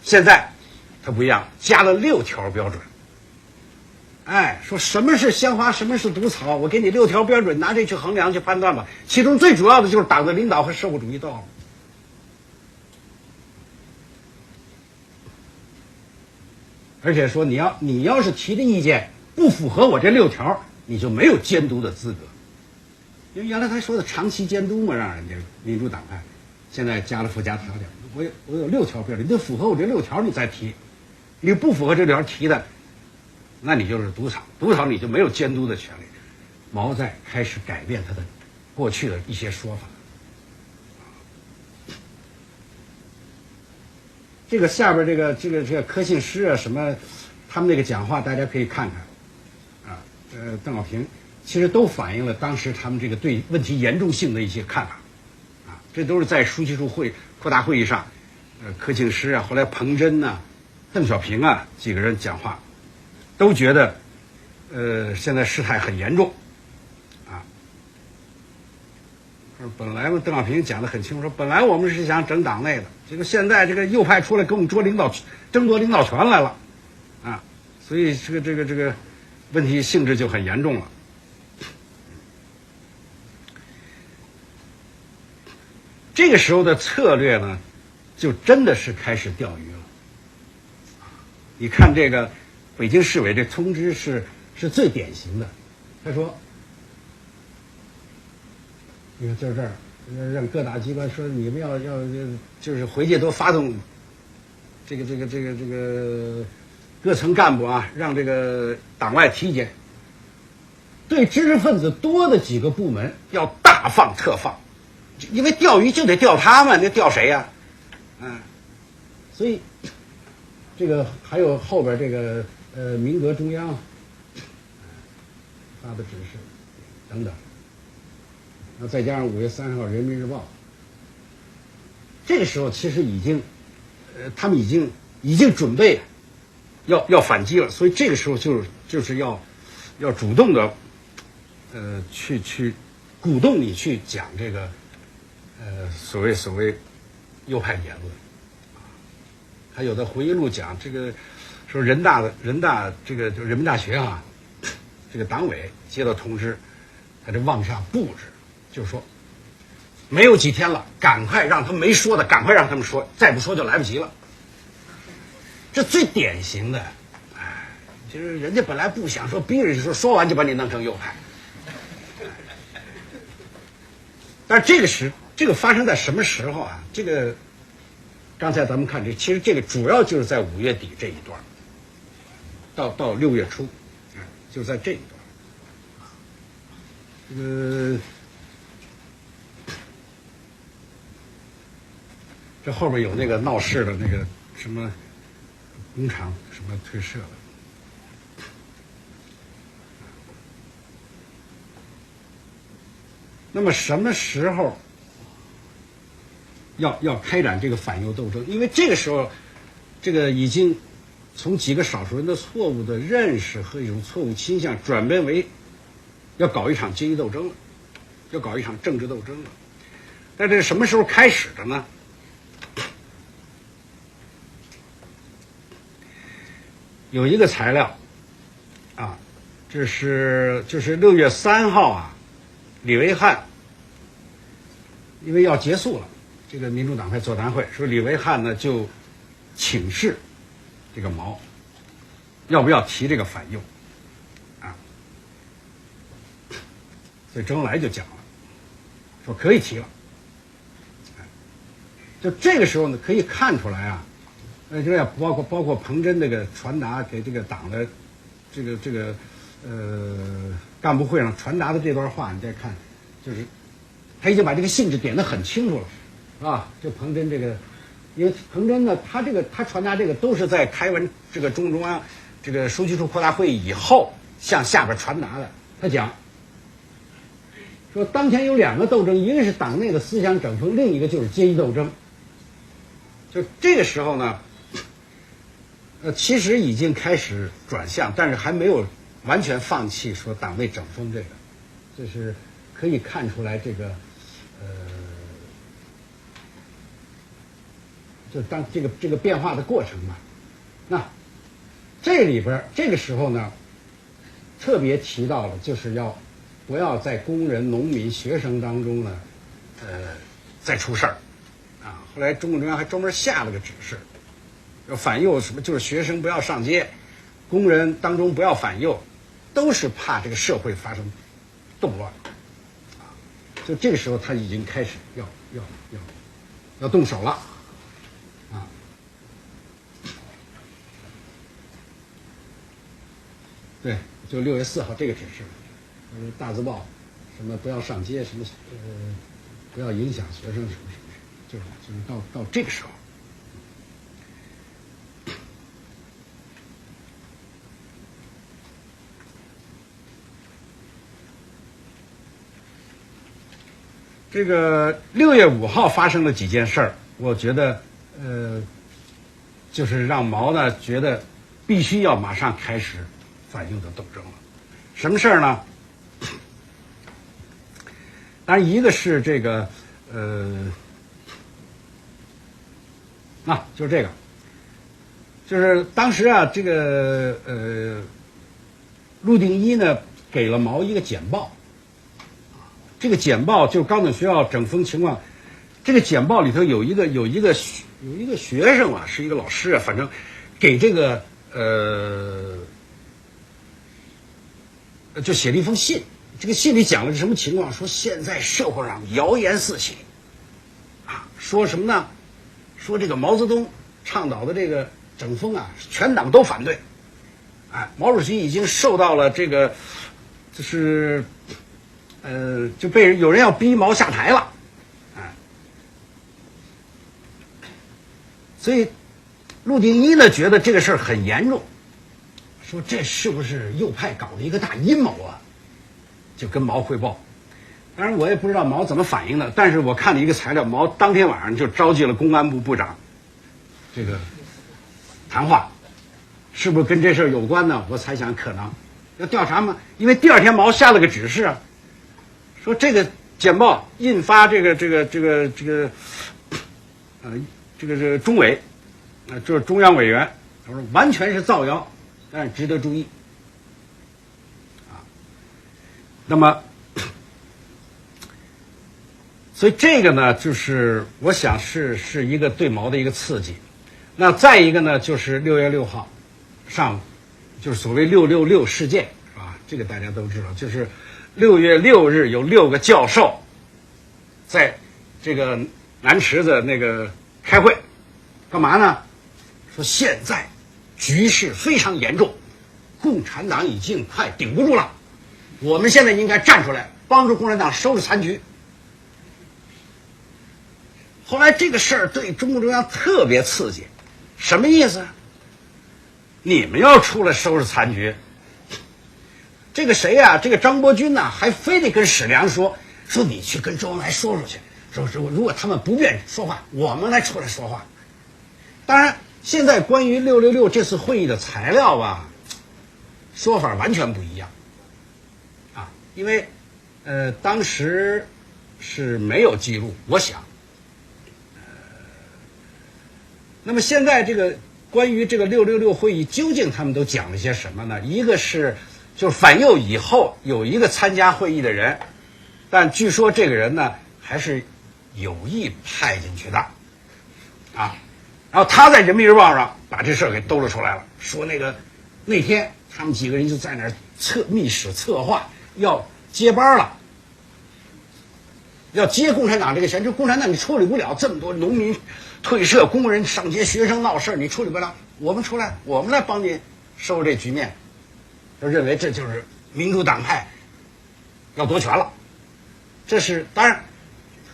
现在它不一样，加了6条标准。哎，说什么是香花，什么是毒草，我给你6条标准，拿这去衡量去判断吧。其中最主要的就是党的领导和社会主义道路。而且说你要是提的意见不符合我这6条，你就没有监督的资格。因为原来他说的长期监督嘛，让人家民主党派，现在加了附加条件，我有6条标准，你得符合我这6条你再提，你不符合这6条提的，那你就是毒草，毒草你就没有监督的权利。毛在开始改变他的过去的一些说法。这个下边这个柯信施啊什么，他们那个讲话大家可以看看，啊，邓小平其实都反映了当时他们这个对问题严重性的一些看法，啊，这都是在书记处扩大会议上，柯庆施啊，后来彭真呐、邓小平啊几个人讲话，都觉得，现在事态很严重，啊，本来嘛，邓小平讲得很清楚，说本来我们是想整党内的，结果现在这个右派出来跟我们争夺领导权来了，啊，所以这个问题性质就很严重了。这个时候的策略呢，就真的是开始钓鱼了。你看这个北京市委这通知是最典型的，他说，你看就这儿，让各大机关说你们要就是回去都发动这个各层干部啊，让这个党外体检，对知识分子多的几个部门要大放特放。因为钓鱼就得钓他们，那钓谁呀？所以这个还有后边这个民革中央发的指示等等，那再加上5月3号人民日报，这个时候其实已经他们已经准备要反击了，所以这个时候就是要主动的去鼓动你去讲这个所谓右派言论。还有的回忆录讲这个说人大这个就人民大学啊，这个党委接到通知，他就往下布置，就是说没有几天了，赶快让他们没说的赶快让他们说，再不说就来不及了。这最典型的，就是人家本来不想说，逼着说完就把你弄成右派。但是这个发生在什么时候啊？这个刚才咱们看其实这个主要就是在5月底这一段，到6月初，就在这一段。这后边有那个闹事的那个什么工厂什么退社了。那么什么时候要开展这个反右斗争？因为这个时候，这个已经从几个少数人的错误的认识和一种错误倾向，转变为要搞一场阶级斗争了，要搞一场政治斗争了。但这是什么时候开始的呢？有一个材料啊，就是6月3号啊，李维汉因为要结束了，这个民主党派座谈会说李维汉呢就请示这个毛要不要提这个反右啊，所以周恩来就讲了，说可以提了。就这个时候呢，可以看出来啊，这也包括彭真这个传达给这个党的这个干部会上传达的这段话，你再看，就是他已经把这个性质点得很清楚了，是吧？就彭真这个，因为彭真呢，他传达这个都是在开完这个中央这个书记处扩大会议以后向下边传达的。他讲说当前有2个斗争，一个是党内的思想整风，另一个就是阶级斗争。就这个时候呢，其实已经开始转向，但是还没有完全放弃说党内整风这个，就是可以看出来这个就当这个变化的过程嘛。那这里边这个时候呢，特别提到了就是不要在工人、农民、学生当中呢，再出事儿啊。后来中共中央还专门下了个指示，要反右什么，就是学生不要上街，工人当中不要反右，都是怕这个社会发生动乱啊。就这个时候他已经开始要动手了啊。对，就6月4号这个指示，大字报，什么不要上街，什么不要影响学生，什么，就是到这个时候。这个6月5号发生了几件事儿，我觉得就是让毛呢觉得必须要马上开始反右的斗争了。什么事儿呢？当然一个是这个就是这个，就是当时啊这个陆定一呢给了毛一个简报。这个简报就是高等学校整风情况，这个简报里头有一个学生啊，是一个老师啊，反正给这个就写了一封信。这个信里讲了是什么情况？说现在社会上谣言四起，啊，说什么呢？说这个毛泽东倡导的这个整风啊，全党都反对，哎，毛主席已经受到了这个，就是就被有人要逼毛下台了，哎，所以陆定一呢觉得这个事儿很严重，说这是不是右派搞的一个大阴谋啊？就跟毛汇报。当然我也不知道毛怎么反应的，但是我看了一个材料，毛当天晚上就召集了公安部部长这个谈话，是不是跟这事儿有关呢？我猜想可能要调查嘛，因为第二天毛下了个指示啊，说这个简报印发这个中委就是中央委员，他说完全是造谣，但是值得注意啊。那么所以这个呢，就是我想是一个对毛的一个刺激。那再一个呢，就是6月6号上午，就是所谓666事件，是吧？这个大家都知道，就是6月6日有6个教授在这个南池子那个开会，干嘛呢？说现在局势非常严重，共产党已经快顶不住了，我们现在应该站出来帮助共产党收拾残局。后来这个事儿对中共中央特别刺激，什么意思？你们要出来收拾残局，这个谁呀、这个张伯钧呐，还非得跟史良说你去跟周恩来说去，说如果他们不愿意说话，我们来出来说话。当然，现在关于666这次会议的材料吧，说法完全不一样啊，因为当时是没有记录，我想。那么现在这个关于这个666会议究竟他们都讲了些什么呢？一个是就是反右以后有一个参加会议的人，但据说这个人呢还是有意派进去的啊。然后他在人民日报上把这事儿给兜了出来了，说那天他们几个人就在那儿密室策划要接班了，要接共产党这个权，就共产党你处理不了这么多农民退社、工人上街、学生闹事，你处理不了，我们出来，我们来帮你收拾这局面。就认为这就是民主党派要夺权了。这是当然，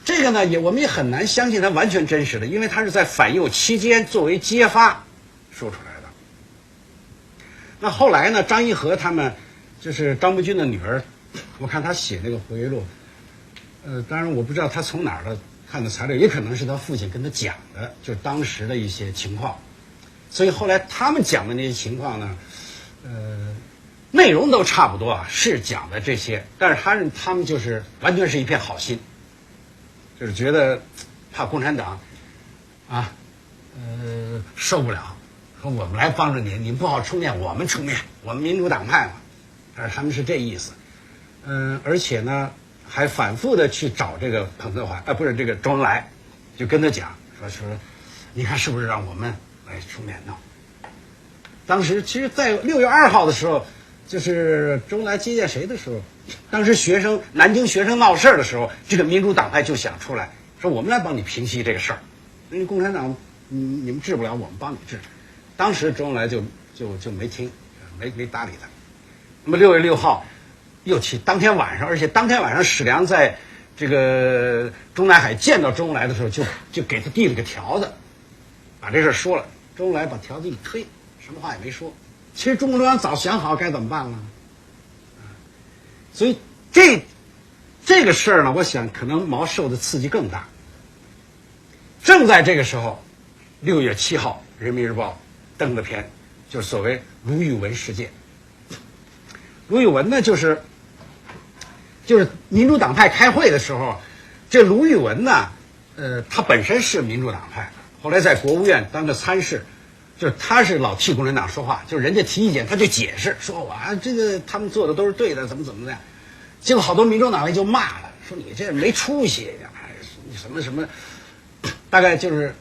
这个呢我们也很难相信它完全真实的，因为它是在反右期间作为揭发说出来的。那后来呢，张一和他们就是张伯钧的女儿，我看他写那个回忆录，当然我不知道他从哪儿的看的材料，也可能是他父亲跟他讲的，就是当时的一些情况。所以后来他们讲的那些情况呢，内容都差不多啊，是讲的这些，但是他们就是完全是一片好心，就是觉得怕共产党啊，受不了，说我们来帮着你，你不好出面，我们出面，我们民主党派嘛，但是他们是这意思，而且呢还反复的去找这个彭德怀，不是这个周恩来，就跟他讲说，你看是不是让我们来出面闹？当时其实，在6月2号的时候，就是周恩来接见谁的时候，当时南京学生闹事儿的时候，这个民主党派就想出来说，我们来帮你平息这个事儿，因为共产党你们治不了，我们帮你治。当时周恩来就没听，没搭理他。那么6月6号又去，当天晚上，而且当天晚上史良在这个中南海见到周恩来的时候，就给他递了个条子，把这事说了。周恩来把条子一推，什么话也没说。其实中共中央早想好该怎么办了，所以这个事儿呢，我想可能毛受的刺激更大。正在这个时候，6月7号，《人民日报》登了篇，就是所谓卢玉文事件。卢玉文呢，就是民主党派开会的时候，这卢玉文呢，他本身是民主党派，后来在国务院当个参事。就是他是老替共产党说话，就是人家提意见他就解释说这个他们做的都是对的，怎么的，结果好多民主党人就骂了，说你这没出息，你什么，大概就是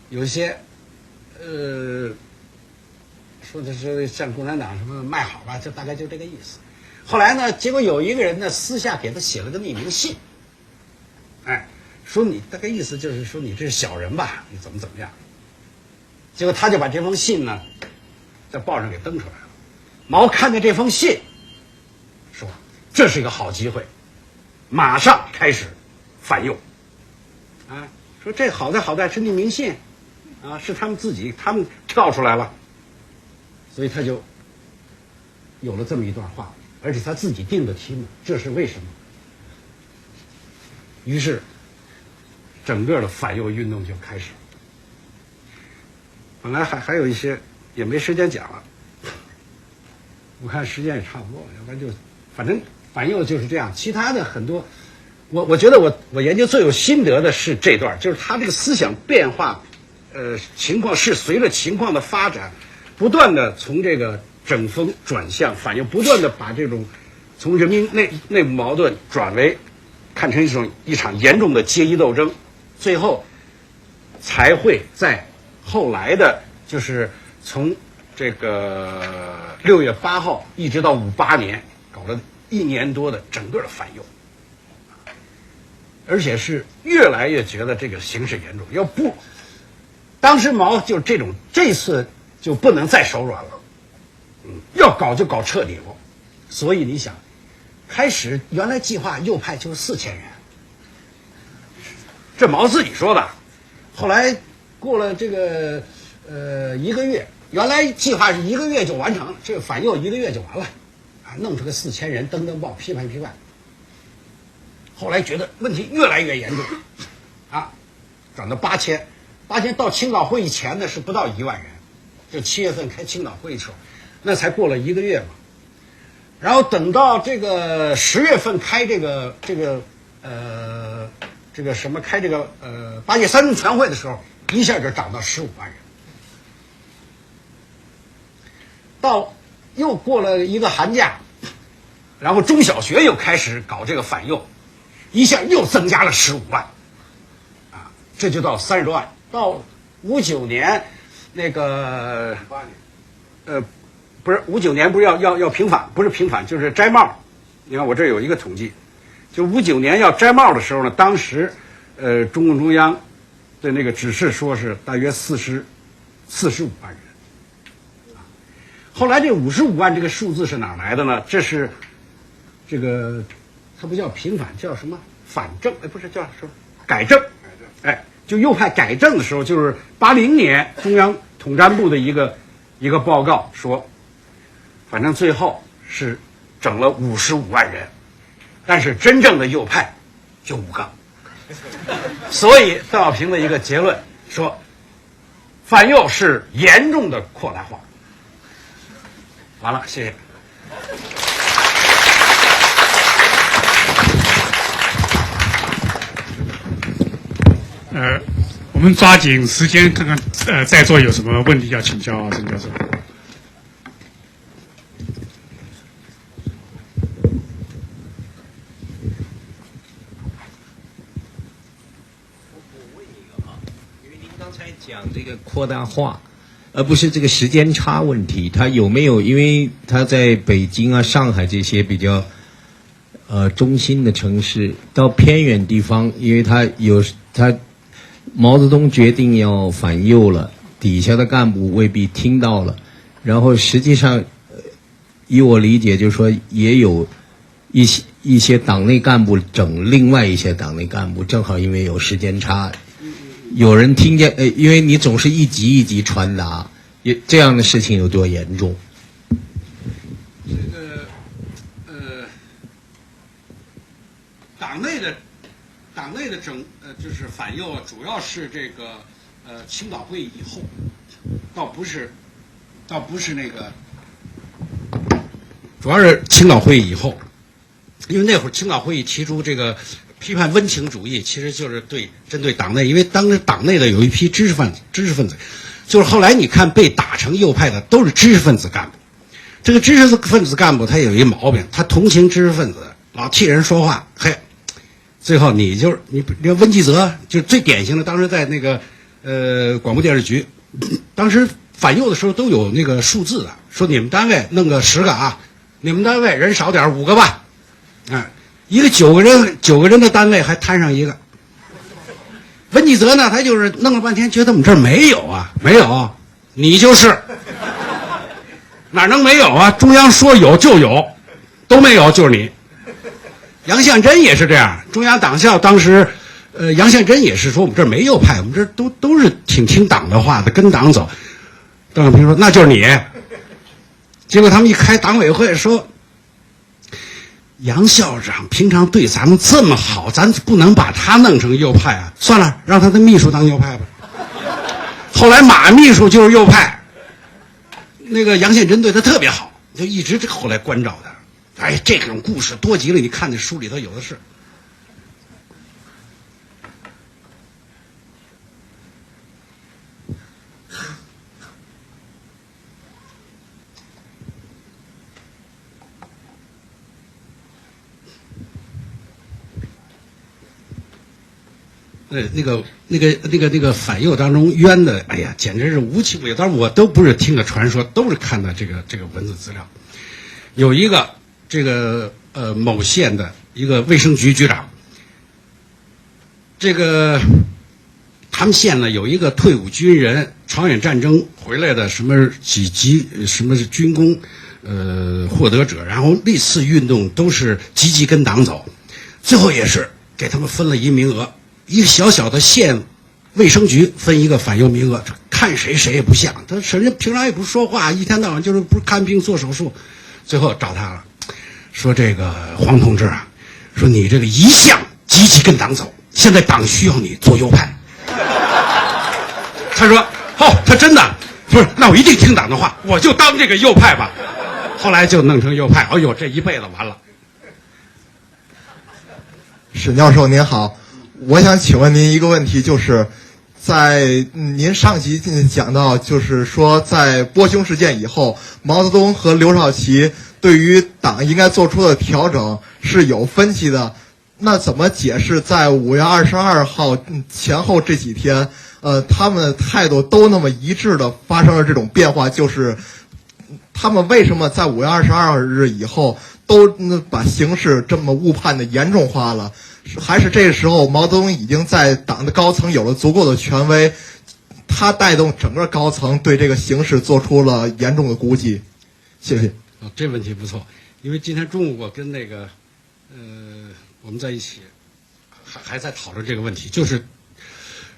有一些说的是像共产党什么卖好吧，就大概就这个意思。后来呢，结果有一个人呢私下给他写了个匿名信，说你大概意思就是说你这是小人吧，你怎么样。结果他就把这封信呢，在报上给登出来了。毛看见这封信，说这是一个好机会，马上开始反右。说这好在是匿名信，是他们跳出来了，所以他就有了这么一段话，而且他自己定的题目，这是为什么？于是，整个的反右运动就开始了。本来还有一些也没时间讲了，我看时间也差不多，要不然就反正反右就是这样。其他的很多，我觉得我研究最有心得的是这段，就是他这个思想变化，情况是随着情况的发展，不断的从这个整风转向反右，不断的把这种从人民内部矛盾转为看成一场严重的阶级斗争，最后才会在后来的，就是从这个6月8号一直到58年，搞了1年多的整个的反右，而且是越来越觉得这个形势严重，当时毛就这次就不能再手软了，要搞就搞彻底了。所以你想，开始原来计划右派就是4000人，这毛自己说的，后来过了这个1个月，原来计划是1个月就完成了，这个反右1个月就完了，弄出个4000人登报批判。后来觉得问题越来越严重，转到8000到青岛会议前呢是不到1万人，就7月份开青岛会议时候，那才过了1个月嘛。然后等到这个10月份开这个什么开这个8届3中全会的时候，一下就涨到15万人。到又过了一个寒假，然后中小学又开始搞这个反右，一下又增加了15万，这就到30多万。到59年那个不是59年不是要平反，不是平反就是摘帽。你看我这有一个统计，就59年要摘帽的时候呢，当时中共中央的那个指示说是大约45万人。后来这55万这个数字是哪来的呢？这是这个它不叫平反，叫什么反正？不是叫什么改正？就右派改正的时候，就是80年中央统战部的一个报告说，反正最后是整了55万人，但是真正的右派就5个。所以邓小平的一个结论说，反右是严重的扩大化。完了，谢谢。我们抓紧时间看看，在座有什么问题要请教沈教授。讲这个扩大化，而不是这个时间差问题，它有没有？因为它在北京啊、上海这些比较中心的城市，到偏远地方，因为它毛泽东决定要反右了，底下的干部未必听到了，然后实际上，以我理解，就是说也有一些党内干部整另外一些党内干部，正好因为有时间差。有人听见，因为你总是一级一级传达，这样的事情有多严重？这个党内的就是反右，主要是这个青岛会议以后，倒不是那个，主要是青岛会议以后，因为那会儿青岛会议提出这个。批判温情主义其实就是针对党内，因为当时党内的有一批知识分子，就是后来你看被打成右派的都是知识分子干部。这个知识分子干部他有一毛病，他同情知识分子，老替人说话，嘿，最后你温基泽就最典型的，当时在那个广播电视局，当时反右的时候都有那个数字的，说你们单位弄个10个啊，你们单位人少点5个吧，一个9个人的单位还摊上一个。温基泽呢，他就是弄了半天，觉得我们这儿没有啊，没有，你就是哪能没有啊？中央说有就有，都没有就是你。杨宪珍也是这样，中央党校当时，杨宪珍也是说我们这儿没右派，我们这儿都是挺听党的话的，跟党走。邓小平说那就是你。结果他们一开党委会说。杨校长平常对咱们这么好，咱不能把他弄成右派啊！算了，让他的秘书当右派吧。后来马秘书就是右派，那个杨宪珍对他特别好，就一直后来关照他。哎，这种故事多极了，你看那书里头有的是。那个反右当中冤的，哎呀，简直是无奇不有。当然我都不是听的传说，都是看的这个文字资料。有一个某县的一个卫生局局长，他们县呢有一个退伍军人，朝鲜战争回来的什么几级什么是军功获得者，然后历次运动都是积极跟党走，最后也是给他们分了一名额。一个小小的县卫生局分一个反右名额，看谁也不像，他人家平常也不说话，一天到晚就是不是看病做手术，最后找他了，说这个黄同志啊，说你这个一向积极跟党走，现在党需要你做右派。他说他真的不是，那我一定听党的话，我就当这个右派吧。后来就弄成右派，哎呦，这一辈子完了。沈教授您好。我想请问您一个问题，就是在您上集讲到，就是说在波匈事件以后，毛泽东和刘少奇对于党应该做出的调整是有分歧的。那怎么解释在5月22号前后这几天，他们的态度都那么一致的发生了这种变化？就是他们为什么在5月22日以后都把形势这么误判的严重化了？还是这个时候毛泽东已经在党的高层有了足够的权威，他带动整个高层对这个形势做出了严重的估计？谢谢。这问题不错，因为今天中午我跟我们在一起还在讨论这个问题，就是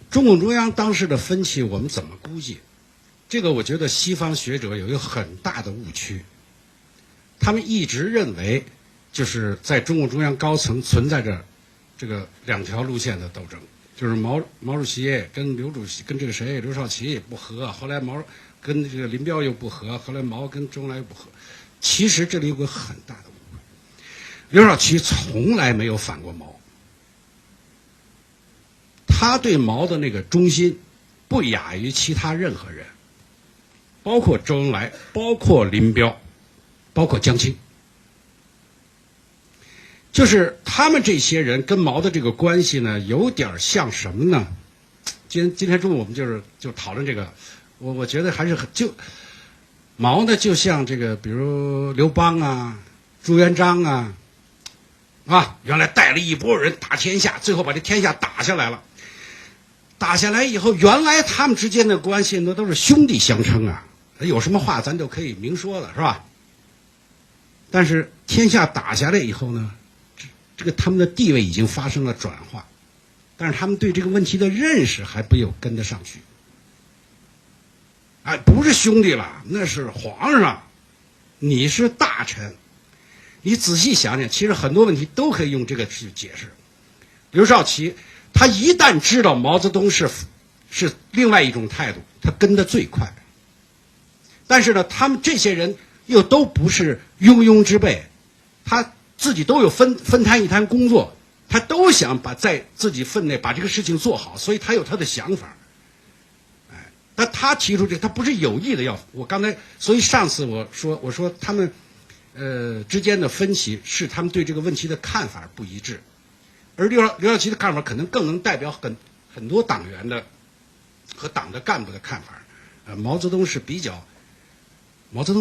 中共中央当时的分歧我们怎么估计？这个我觉得西方学者有一个很大的误区，他们一直认为就是在中共中央高层存在着这个两条路线的斗争，就是毛主席跟刘主席跟这个谁刘少奇不和，后来毛跟这个林彪又不和，后来毛跟周恩来又不和。其实这里有个很大的误会，刘少奇从来没有反过毛，他对毛的那个忠心不亚于其他任何人，包括周恩来，包括林彪，包括江青。就是他们这些人跟毛的这个关系呢，有点像什么呢？今天中午我们就讨论这个，我觉得还是毛呢，就像这个，比如刘邦啊、朱元璋啊，原来带了一拨人打天下，最后把这天下打下来了。打下来以后，原来他们之间的关系呢都是兄弟相称啊，有什么话咱就可以明说了，是吧？但是天下打下来以后呢，这个他们的地位已经发生了转化，但是他们对这个问题的认识还没有跟得上去。不是兄弟了，那是皇上，你是大臣。你仔细想想，其实很多问题都可以用这个去解释。刘少奇他一旦知道毛泽东是另外一种态度，他跟得最快。但是呢，他们这些人又都不是庸庸之辈，他自己都有分摊一摊工作，他都想在自己分内把这个事情做好，所以他有他的想法。但他提出这个，他不是有意的我刚才，所以上次我说他们之间的分歧是他们对这个问题的看法不一致，而刘少奇的看法可能更能代表很多党员的和党的干部的看法。毛泽东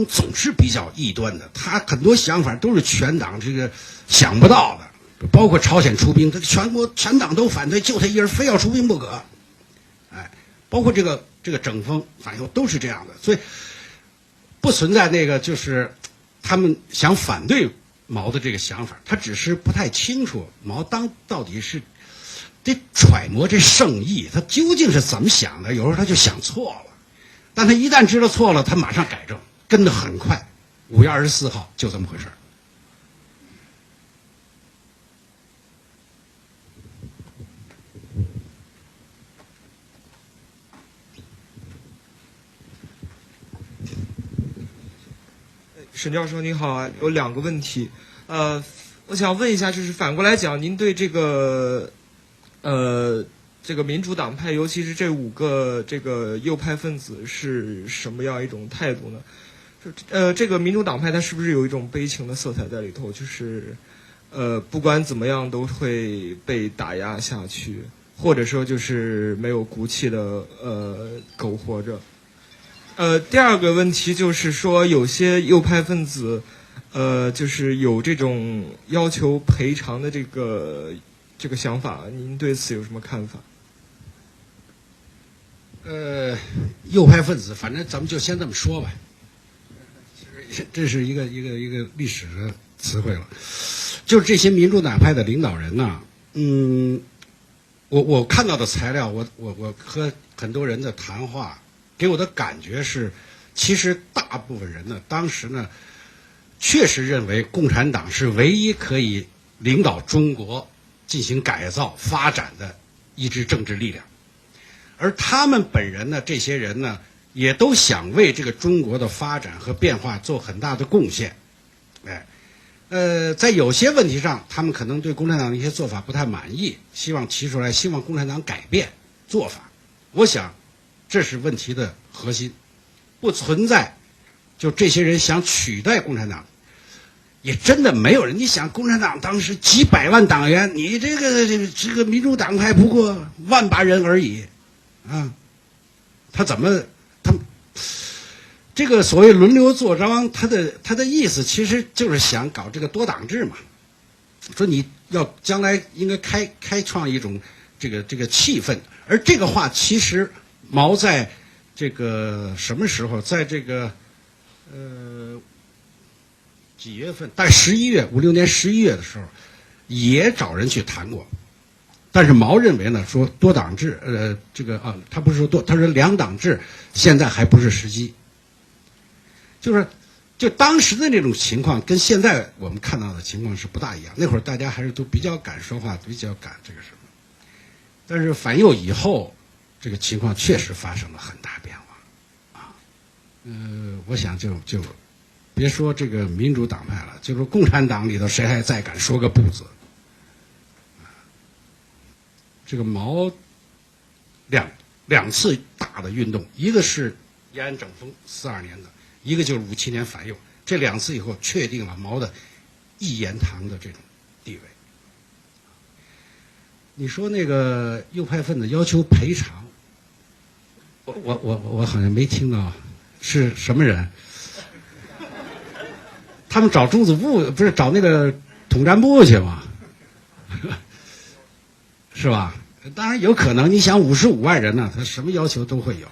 总是比较异端的，他很多想法都是全党这个想不到的，包括朝鲜出兵，他全党都反对，就他一人非要出兵不可。包括这个整风反右都是这样的，所以不存在那个就是他们想反对毛的这个想法，他只是不太清楚毛到底是得揣摩这圣意，他究竟是怎么想的，有时候他就想错了，但他一旦知道错了，他马上改正，跟得很快。5月24号就这么回事。沈教授您好啊，有2个问题，我想问一下，就是反过来讲，您对这个民主党派，尤其是这5个这个右派分子是什么样一种态度呢？这个民主党派它是不是有一种悲情的色彩在里头？就是不管怎么样都会被打压下去，或者说就是没有骨气的苟活着。第2个问题就是说，有些右派分子，就是有这种要求赔偿的这个想法，您对此有什么看法？右派分子，反正咱们就先这么说吧。这是一个历史的词汇了。就是这些民主党派的领导人呢，我看到的材料，我和很多人的谈话。给我的感觉是，其实大部分人呢，当时呢，确实认为共产党是唯一可以领导中国进行改造发展的一支政治力量，而他们本人呢，这些人呢，也都想为这个中国的发展和变化做很大的贡献。在有些问题上，他们可能对共产党的一些做法不太满意，希望提出来，希望共产党改变做法。我想这是问题的核心，不存在就这些人想取代共产党，也真的没有人。你想，共产党当时几百万党员，你这个民主党派不过1把人而已，他这个所谓轮流坐庄，他的意思其实就是想搞这个多党制嘛，说你要将来应该开创一种这个气氛，而这个话其实。毛在这个什么时候，在这个几月份？在11月56年11月的时候，也找人去谈过。但是毛认为呢，说多党制，他不是说他说2党制，现在还不是时机。就是就当时的那种情况跟现在我们看到的情况是不大一样。那会儿大家还是都比较敢说话，比较敢这个什么。但是反右以后，这个情况确实发生了很大变化，啊，我想就别说这个民主党派了，就说共产党里头谁还再敢说个不字？这个毛两次大的运动，一个是延安整风42年的。一个就是57年反右，这2次以后确定了毛的一言堂的这种地位。你说那个右派分子要求赔偿，我好像没听到是什么人？他们找中组部不是找那个统战部去吗？是吧？当然有可能，你想55万人呢，他什么要求都会有，